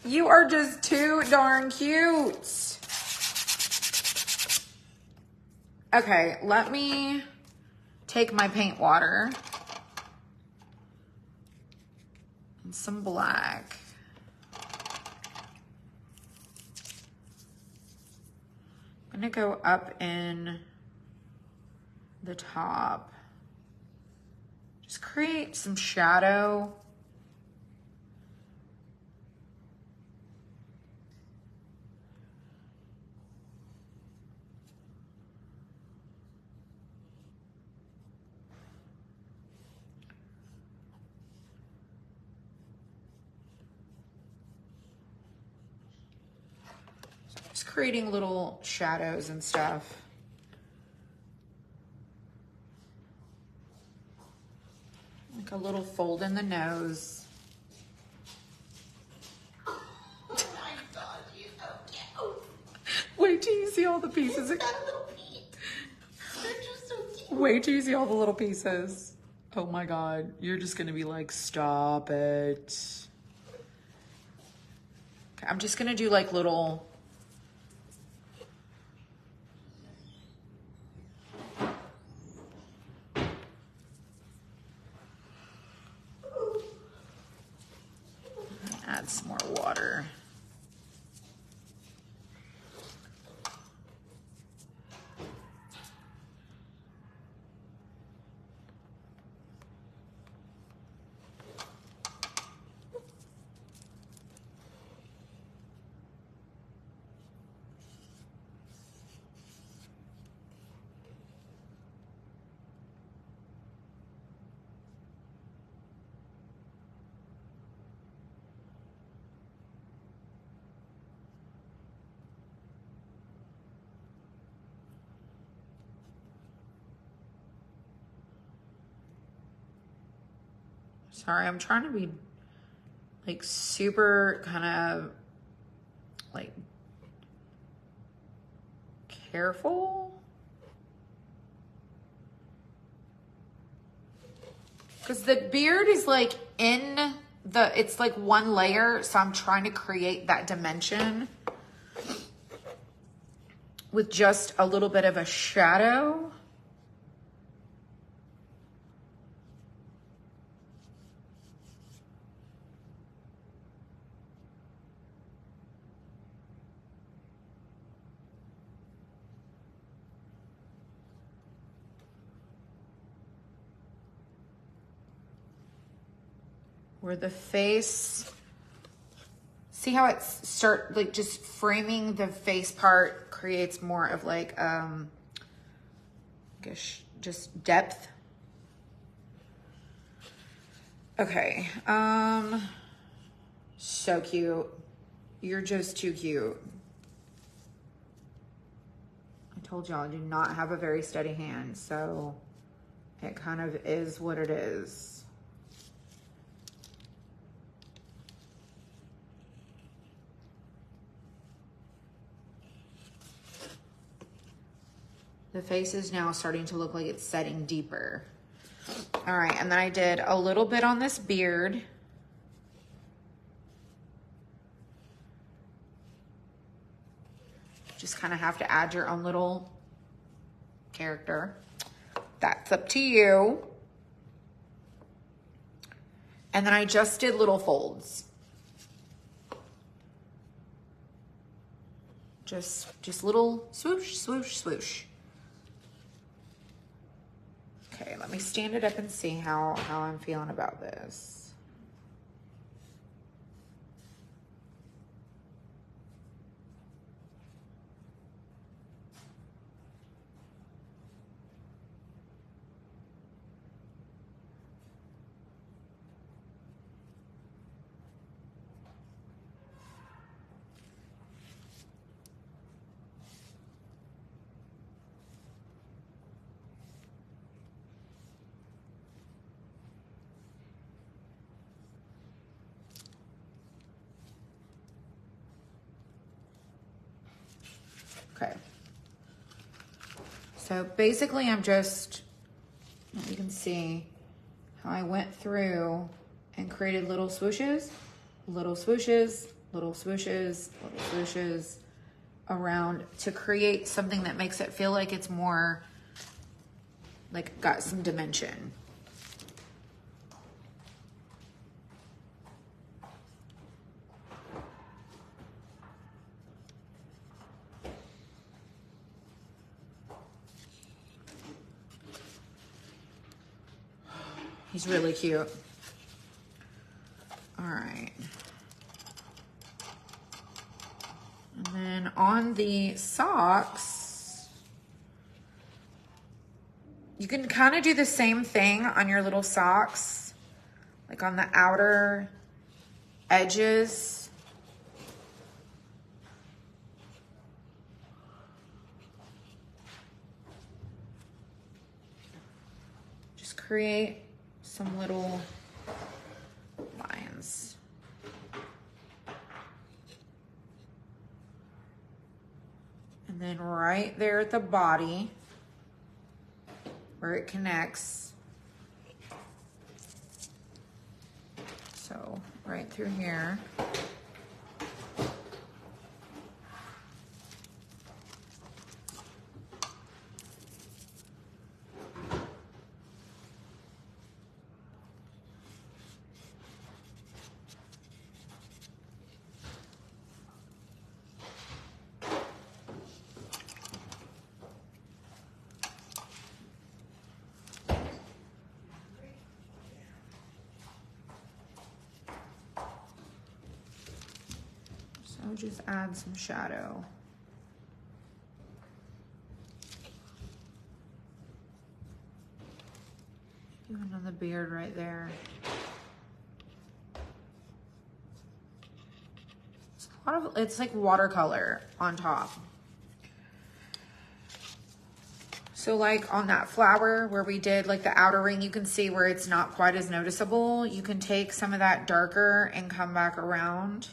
You are just too darn cute. Okay, let me take my paint water and some black. I'm gonna go up in the top. Just create some shadow. Just creating little shadows and stuff. Like a little fold in the nose. Oh my God, he's so cute. Wait till you see all the pieces. He's got a little feet. They're just so cute. Wait till you see all the little pieces. Oh my God, you're just gonna be like, stop it. Okay, I'm just gonna do like little, add some more water. Sorry, I'm trying to be like super kind of like careful. Because the beard is like in the, it's like one layer. So I'm trying to create that dimension with just a little bit of a shadow. Where the face, see how it's start like just framing the face part creates more of like gosh, just depth. Okay, so cute. You're just too cute. I told y'all I do not have a very steady hand, so it kind of is what it is. The face is now starting to look like it's setting deeper. All right, and then I did a little bit on this beard. Just kind of have to add your own little character. That's up to you. And then I just did little folds. Just little swoosh, swoosh, swoosh. Okay, let me stand it up and see how I'm feeling about this. Okay. So basically I'm just, you can see how I went through and created little swooshes, little swooshes, little swooshes, little swooshes around to create something that makes it feel like it's more, like got some dimension. He's really cute. All right. And then on the socks, you can kind of do the same thing on your little socks, like on the outer edges. Just create some little lines. And then right there at the body, where it connects. So right through here. So just add some shadow. Even on the beard right there. It's a lot of, it's like watercolor on top. So like on that flower where we did like the outer ring, you can see where it's not quite as noticeable. You can take some of that darker and come back around.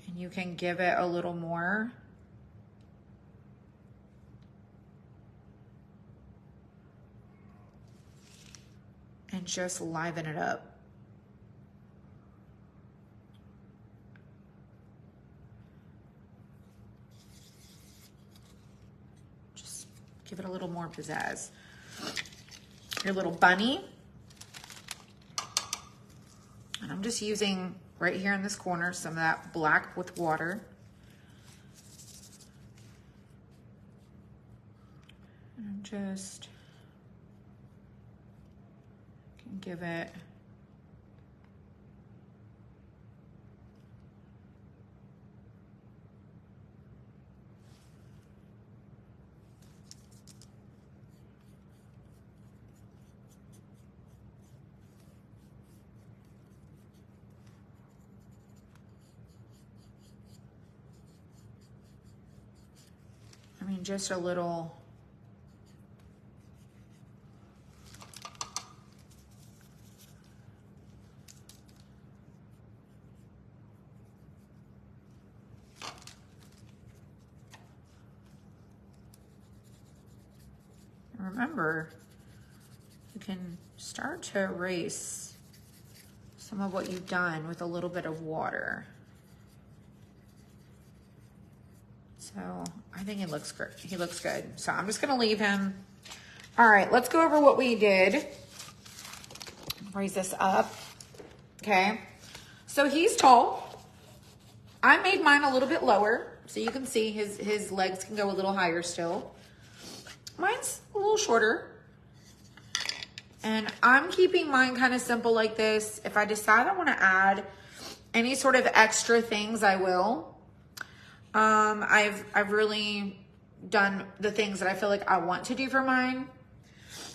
And you can give it a little more. And just liven it up. Just give it a little more pizzazz. Your little bunny. And I'm just using right here in this corner some of that black with water. And just can give it just a little. Remember, you can start to erase some of what you've done with a little bit of water. So I think it looks great. He looks good. So I'm just gonna leave him. All right, let's go over what we did. Raise this up, okay? So he's tall. I made mine a little bit lower, so you can see his legs can go a little higher still. Mine's a little shorter. And I'm keeping mine kind of simple like this. If I decide I want to add any sort of extra things, I will. I've really done the things that I feel like I want to do for mine.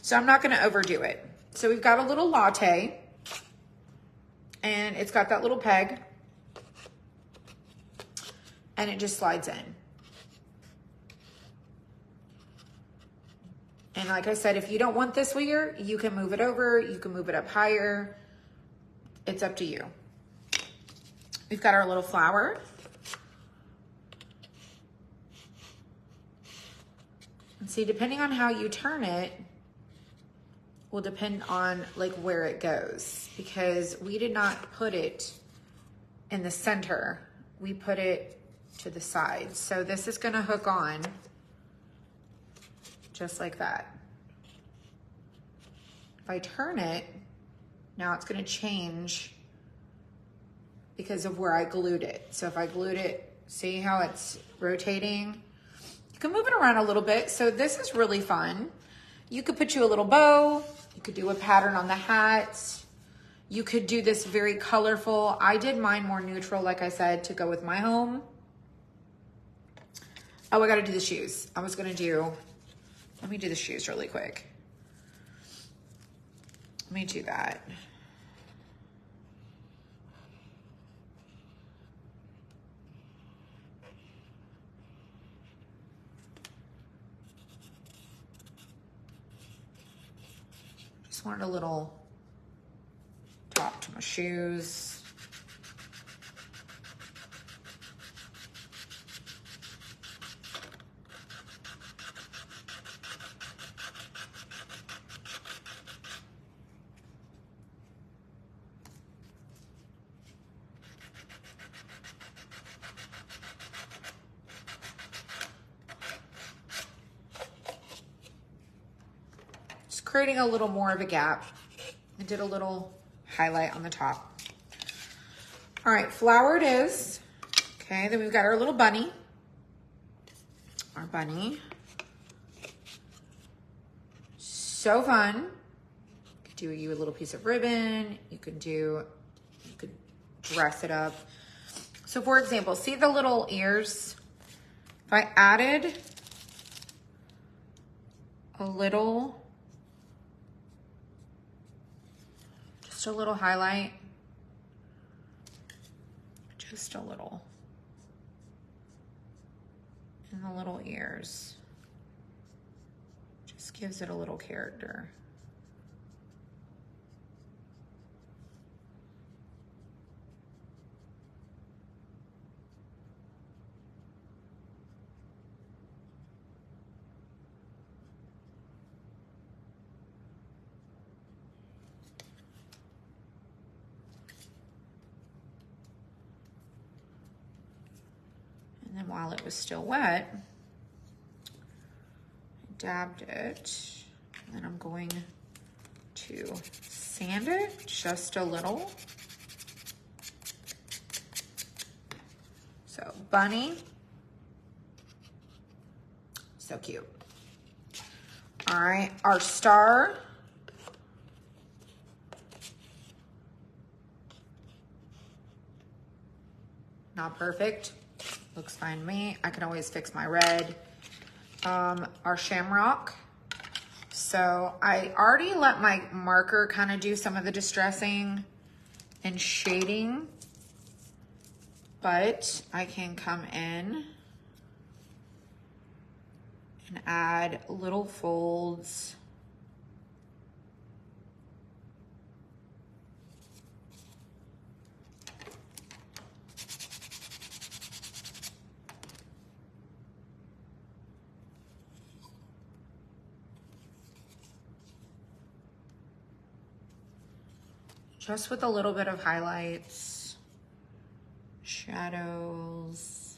So I'm not going to overdo it. So we've got a little latte. And it's got that little peg. And it just slides in. And like I said, if you don't want this where you can move it over, you can move it up higher. It's up to you. We've got our little flower. And see, depending on how you turn it, will depend on like where it goes, because we did not put it in the center. We put it to the side. So this is gonna hook on just like that. If I turn it, now it's gonna change because of where I glued it. So if I glued it, see how it's rotating? You can move it around a little bit. So this is really fun. You could put you a little bow. You could do a pattern on the hat. You could do this very colorful. I did mine more neutral, like I said, to go with my home. Oh, I gotta do the shoes. I was gonna do, let me do the shoes really quick. Let me do that. Just wanted a little top to my shoes. Just creating a little more of a gap. I did a little highlight on the top. All right, flower it is. Okay, then we've got our little bunny. Our bunny. So fun. You could do you a little piece of ribbon. You could dress it up. So for example, see the little ears? If I added a little, just a little highlight, just a little, in the little ears, just gives it a little character. And then while it was still wet, I dabbed it, and then I'm going to sand it just a little. So bunny, so cute. All right, our star. Not perfect. Looks fine to me. I can always fix my red. Our shamrock. So I already let my marker kind of do some of the distressing and shading, but I can come in and add little folds. Just with a little bit of highlights, shadows.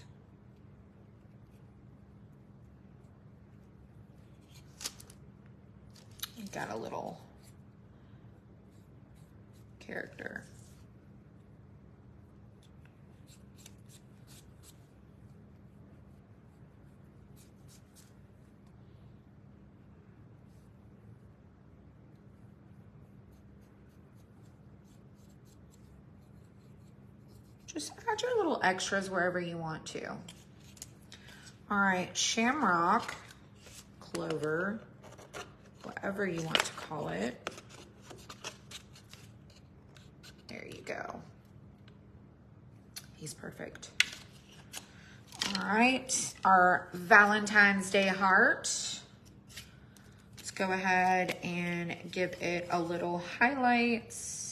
You got a little character. Just add your little extras wherever you want to. All right, shamrock, clover, whatever you want to call it. There you go. He's perfect. All right, our Valentine's Day heart. Let's go ahead and give it a little highlights.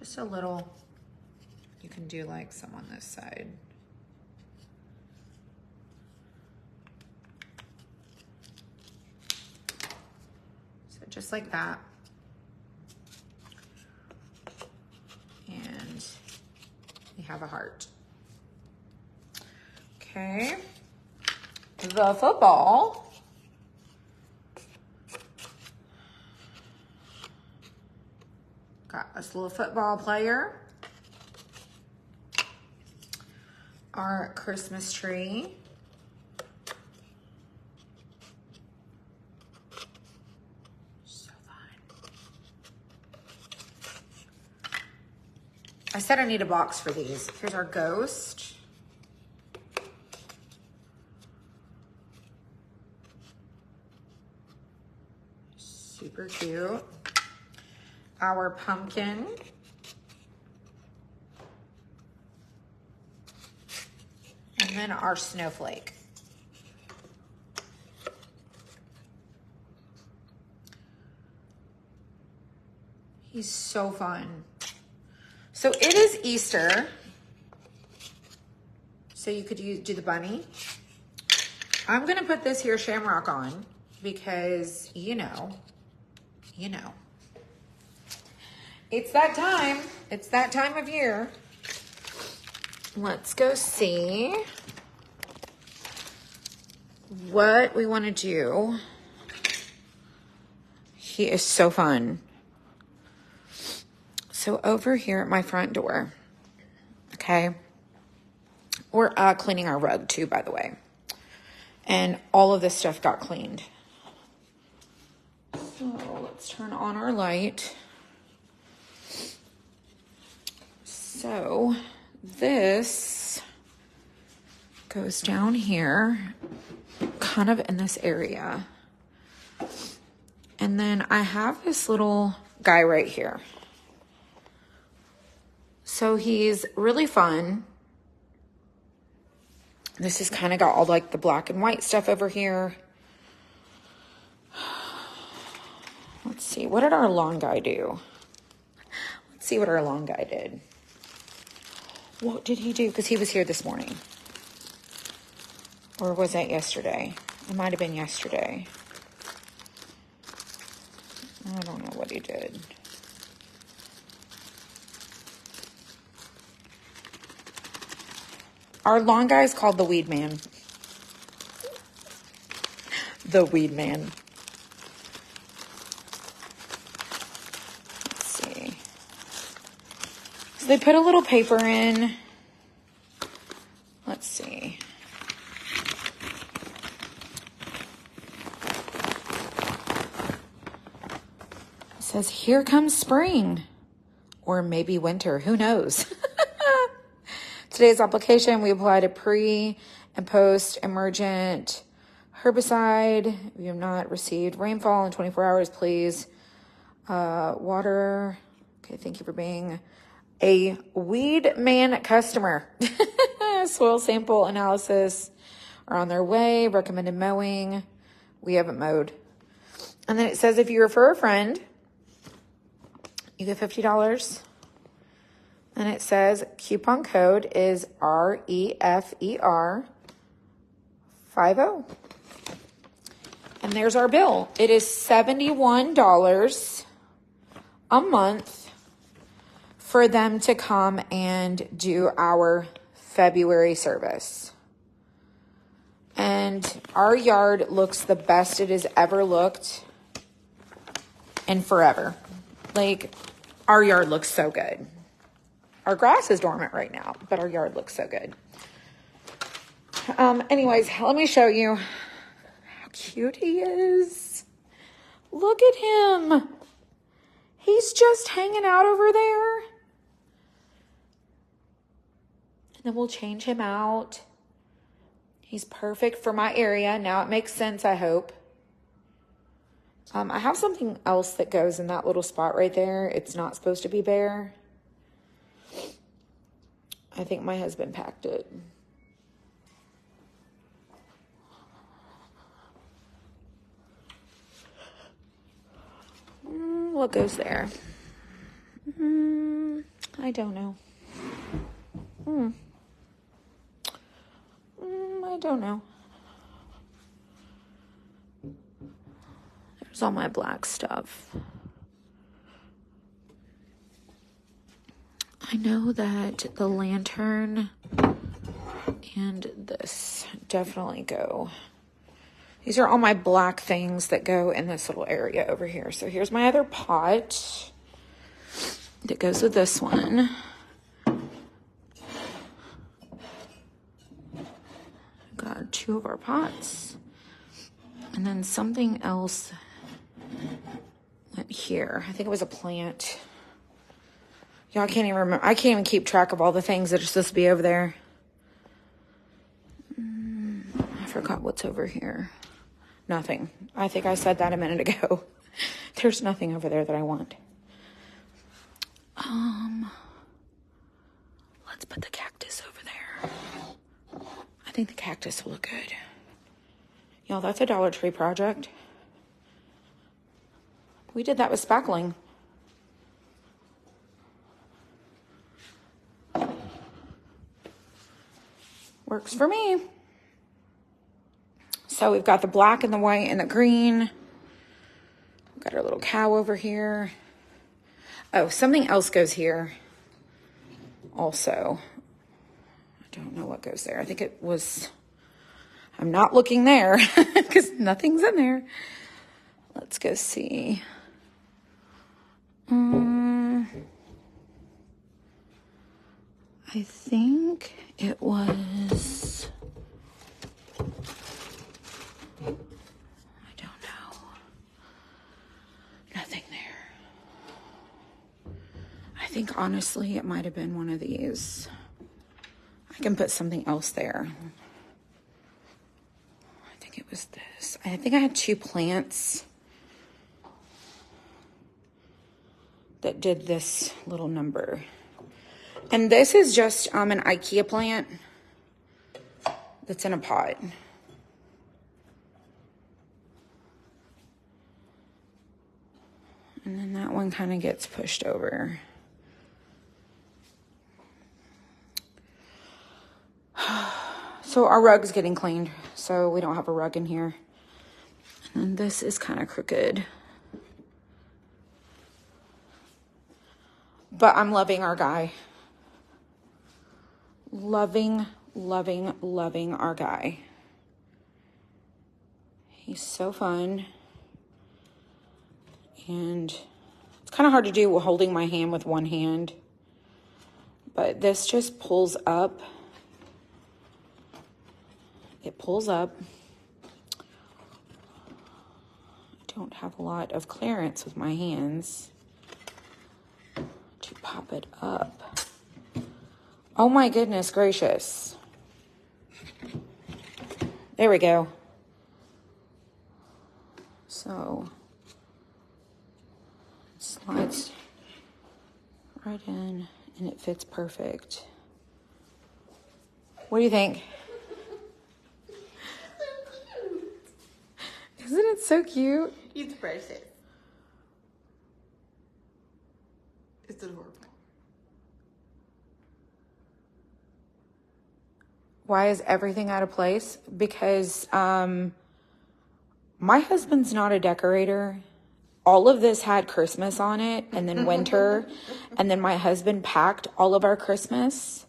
Just a little. You can do like some on this side. So just like that. And we have a heart. Okay. The football. Got this little football player. Our Christmas tree. So fun. I said I need a box for these. Here's our ghost. Super cute. Our pumpkin. And then our snowflake. He's so fun. So it is Easter. So you could do the bunny. I'm gonna put this here shamrock on because you know. It's that time. It's that time of year. Let's go see what we want to do. He is so fun. So over here at my front door, okay, we're cleaning our rug too, by the way. And all of this stuff got cleaned. So let's turn on our light. So this goes down here, kind of in this area. And then I have this little guy right here. So he's really fun. This has kind of got all like the black and white stuff over here. Let's see, what did our long guy do? Let's see what our long guy did. What did he do? Because he was here this morning. Or was that yesterday? It might have been yesterday. I don't know what he did. Our long guy is called the Weed Man. The Weed Man. Let's see. So they put a little paper in. Let's see. It says, "Here comes spring." Or maybe winter. Who knows? Today's application, we applied a pre and post emergent herbicide. If you have not received rainfall in 24 hours, please water. Okay, thank you for being a Weed Man customer. Soil sample analysis are on their way. Recommended mowing. We haven't mowed. And then it says if you refer a friend, you get $50. And it says coupon code is REFER50. And there's our bill. It is $71 a month for them to come and do our February service. And our yard looks the best it has ever looked in forever. Like, our yard looks so good. Our grass is dormant right now, but our yard looks so good. Anyways, let me show you how cute he is. Look at him. He's just hanging out over there. And then we'll change him out. He's perfect for my area. Now it makes sense, I hope. I have something else that goes in that little spot right there. It's not supposed to be bare. I think my husband packed it. What goes there? I don't know. I don't know. There's all my black stuff. I know that the lantern and this definitely go. These are all my black things that go in this little area over here. So here's my other pot that goes with this one. Got 2 of our pots. And then something else went here. I think it was a plant. Y'all can't even remember. I can't even keep track of all the things that are supposed to be over there. I forgot what's over here. Nothing. I think I said that a minute ago. There's nothing over there that I want. Let's put the cactus over there. I think the cactus will look good. Y'all, that's a Dollar Tree project. We did that with spackling. Works for me. So we've got the black and the white and the green. We've got our little cow over here. Oh, something else goes here also. I don't know what goes there. I think it was, I'm not looking there because nothing's in there. Let's go see. I think it was, I don't know. Nothing there. I think honestly it might have been one of these. I can put something else there. I think it was this. I think I had 2 plants that did this little number. And this is just an IKEA plant that's in a pot. And then that one kind of gets pushed over. So our rug's getting cleaned, so we don't have a rug in here. And then this is kind of crooked. But I'm loving our guy. Loving, loving, loving our guy. He's so fun. And it's kind of hard to do holding my hand with one hand. But this just pulls up. It pulls up. I don't have a lot of clearance with my hands to pop it up. Oh my goodness gracious. There we go. So it slides right in and it fits perfect. What do you think? Isn't it so cute? It's precious. It's adorable. Why is everything out of place? Because my husband's not a decorator. All of this had Christmas on it and then winter. And then my husband packed all of our Christmas.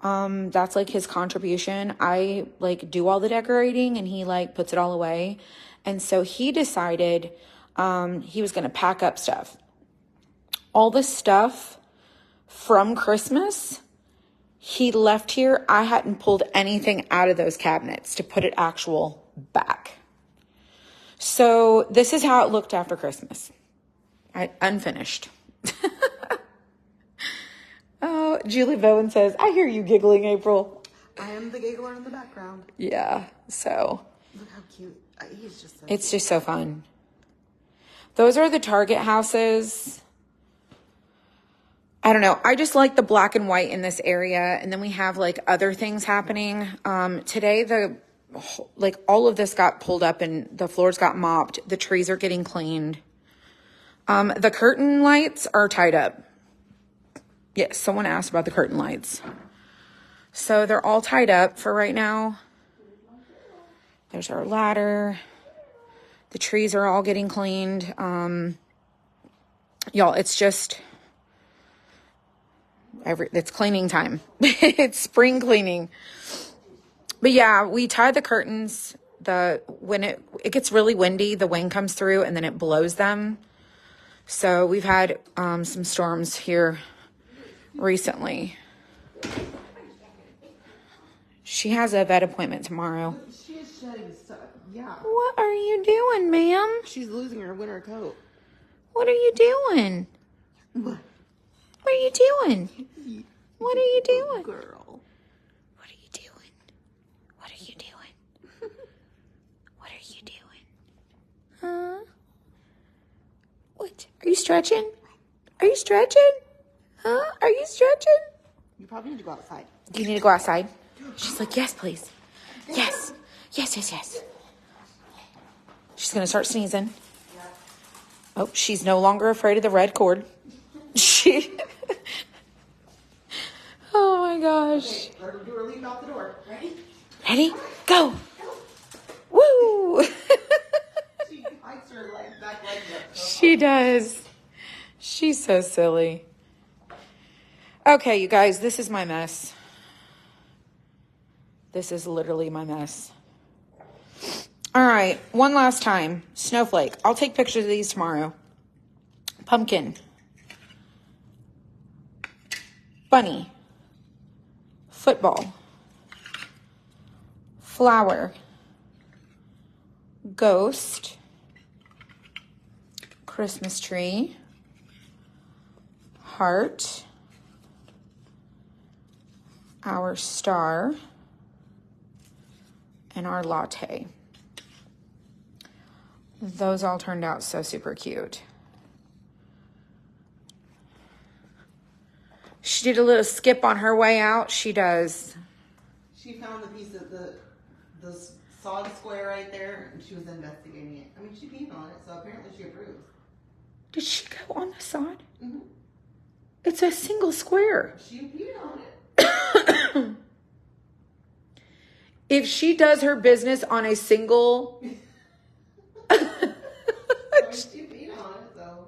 That's like his contribution. I like do all the decorating and he like puts it all away. And so he decided he was going to pack up stuff. All the stuff from Christmas he left here. I hadn't pulled anything out of those cabinets to put it actual back. So this is how it looked after Christmas. Unfinished. Oh, Julie Bowen says, I hear you giggling, April. I am the giggler in the background. Yeah, so. Look how cute. He's just so It's cute. just so fun. Those are the Target houses. I don't know. I just like the black and white in this area. And then we have like other things happening. Today, all of this got pulled up and the floors got mopped. The trees are getting cleaned. The curtain lights are tied up. Yes, someone asked about the curtain lights. So they're all tied up for right now. There's our ladder. The trees are all getting cleaned. Y'all, it's just it's cleaning time. It's spring cleaning. But yeah, we tied the curtains. When it gets really windy, the wind comes through and then it blows them. So we've had some storms here recently. She has a vet appointment tomorrow. She is shedding stuff. Yeah. What are you doing, ma'am? She's losing her winter coat. What are you doing? What? What are you doing? What are you doing? Girl. What are you doing? What are you doing? What are you doing? Huh? What? Are you stretching? Are you stretching? Huh? Are you stretching? You probably need to go outside. Do you need to go outside? She's like, yes, please. Yes. Yes, yes, yes. She's going to start sneezing. Oh, she's no longer afraid of the red cord. Oh my gosh. Okay, let her do her lead out the door. Ready? Ready? Go. Woo. She hikes her back legs up. She does. She's so silly. Okay, you guys, this is my mess. This is literally my mess. All right, one last time. Snowflake. I'll take pictures of these tomorrow. Pumpkin. Bunny. Football. Flower. Ghost. Christmas tree. Heart. Our star. And our latte. Those all turned out so super cute. She did a little skip on her way out. She does. She found the piece of the sawed square right there, and she was investigating it. I mean, she peed on it, so apparently she approves. Did she go on the sod? Mm-hmm. It's a single square. She peed on it. If she does her business on a single... I mean, she peed on it, so...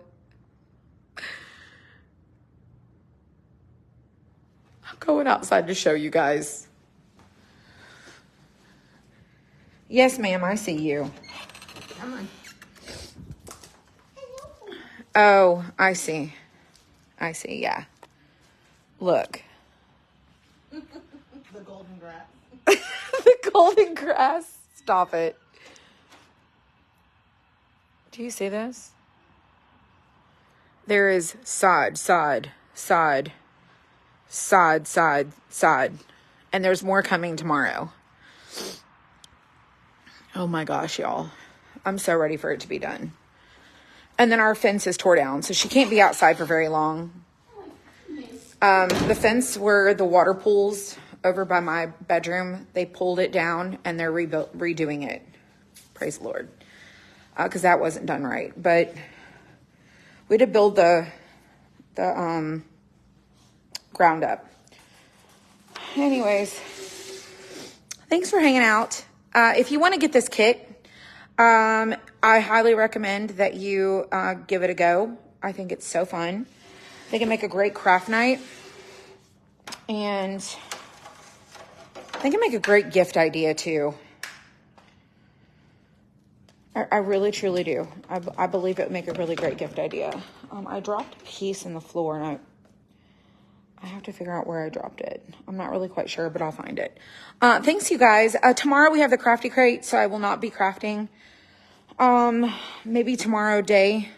I'm going outside to show you guys. Yes, ma'am, I see you. Come on. Oh, I see. I see, yeah. Look. The golden grass. The golden grass. Stop it. Do you see this? There is sod, sod, sod, sod, sod, sod. And there's more coming tomorrow. Oh my gosh, y'all. I'm so ready for it to be done. And then our fence is tore down, so she can't be outside for very long. The fence where the water pools over by my bedroom, they pulled it down and they're redoing it. Praise the Lord. Because that wasn't done right. But we had to build the ground up. Anyways, thanks for hanging out. If you want to get this kit, I highly recommend that you give it a go. I think it's so fun. They can make a great craft night. And they can make a great gift idea too. I really, truly do. I believe it would make a really great gift idea. I dropped a piece in the floor and I have to figure out where I dropped it. I'm not really quite sure, but I'll find it. Thanks, you guys. Tomorrow we have the crafty crate, so I will not be crafting. Maybe tomorrow day.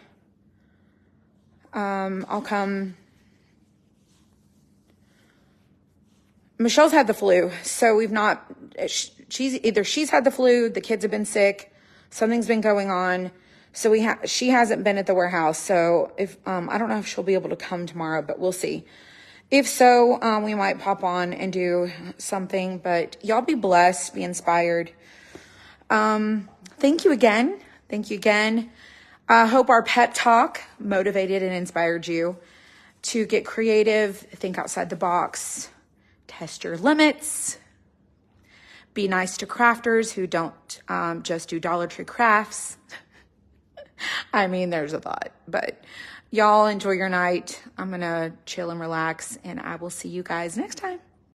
I'll come. Michelle's had the flu, so we've not. She's had the flu. The kids have been sick. Something's been going on. So she hasn't been at the warehouse. So if I don't know if she'll be able to come tomorrow, but we'll see. If so, we might pop on and do something, but y'all be blessed, be inspired. Thank you again. Thank you again. I hope our pep talk motivated and inspired you to get creative, think outside the box, test your limits, be nice to crafters who don't just do Dollar Tree crafts. I mean, there's a lot, but y'all enjoy your night. I'm gonna chill and relax, and I will see you guys next time.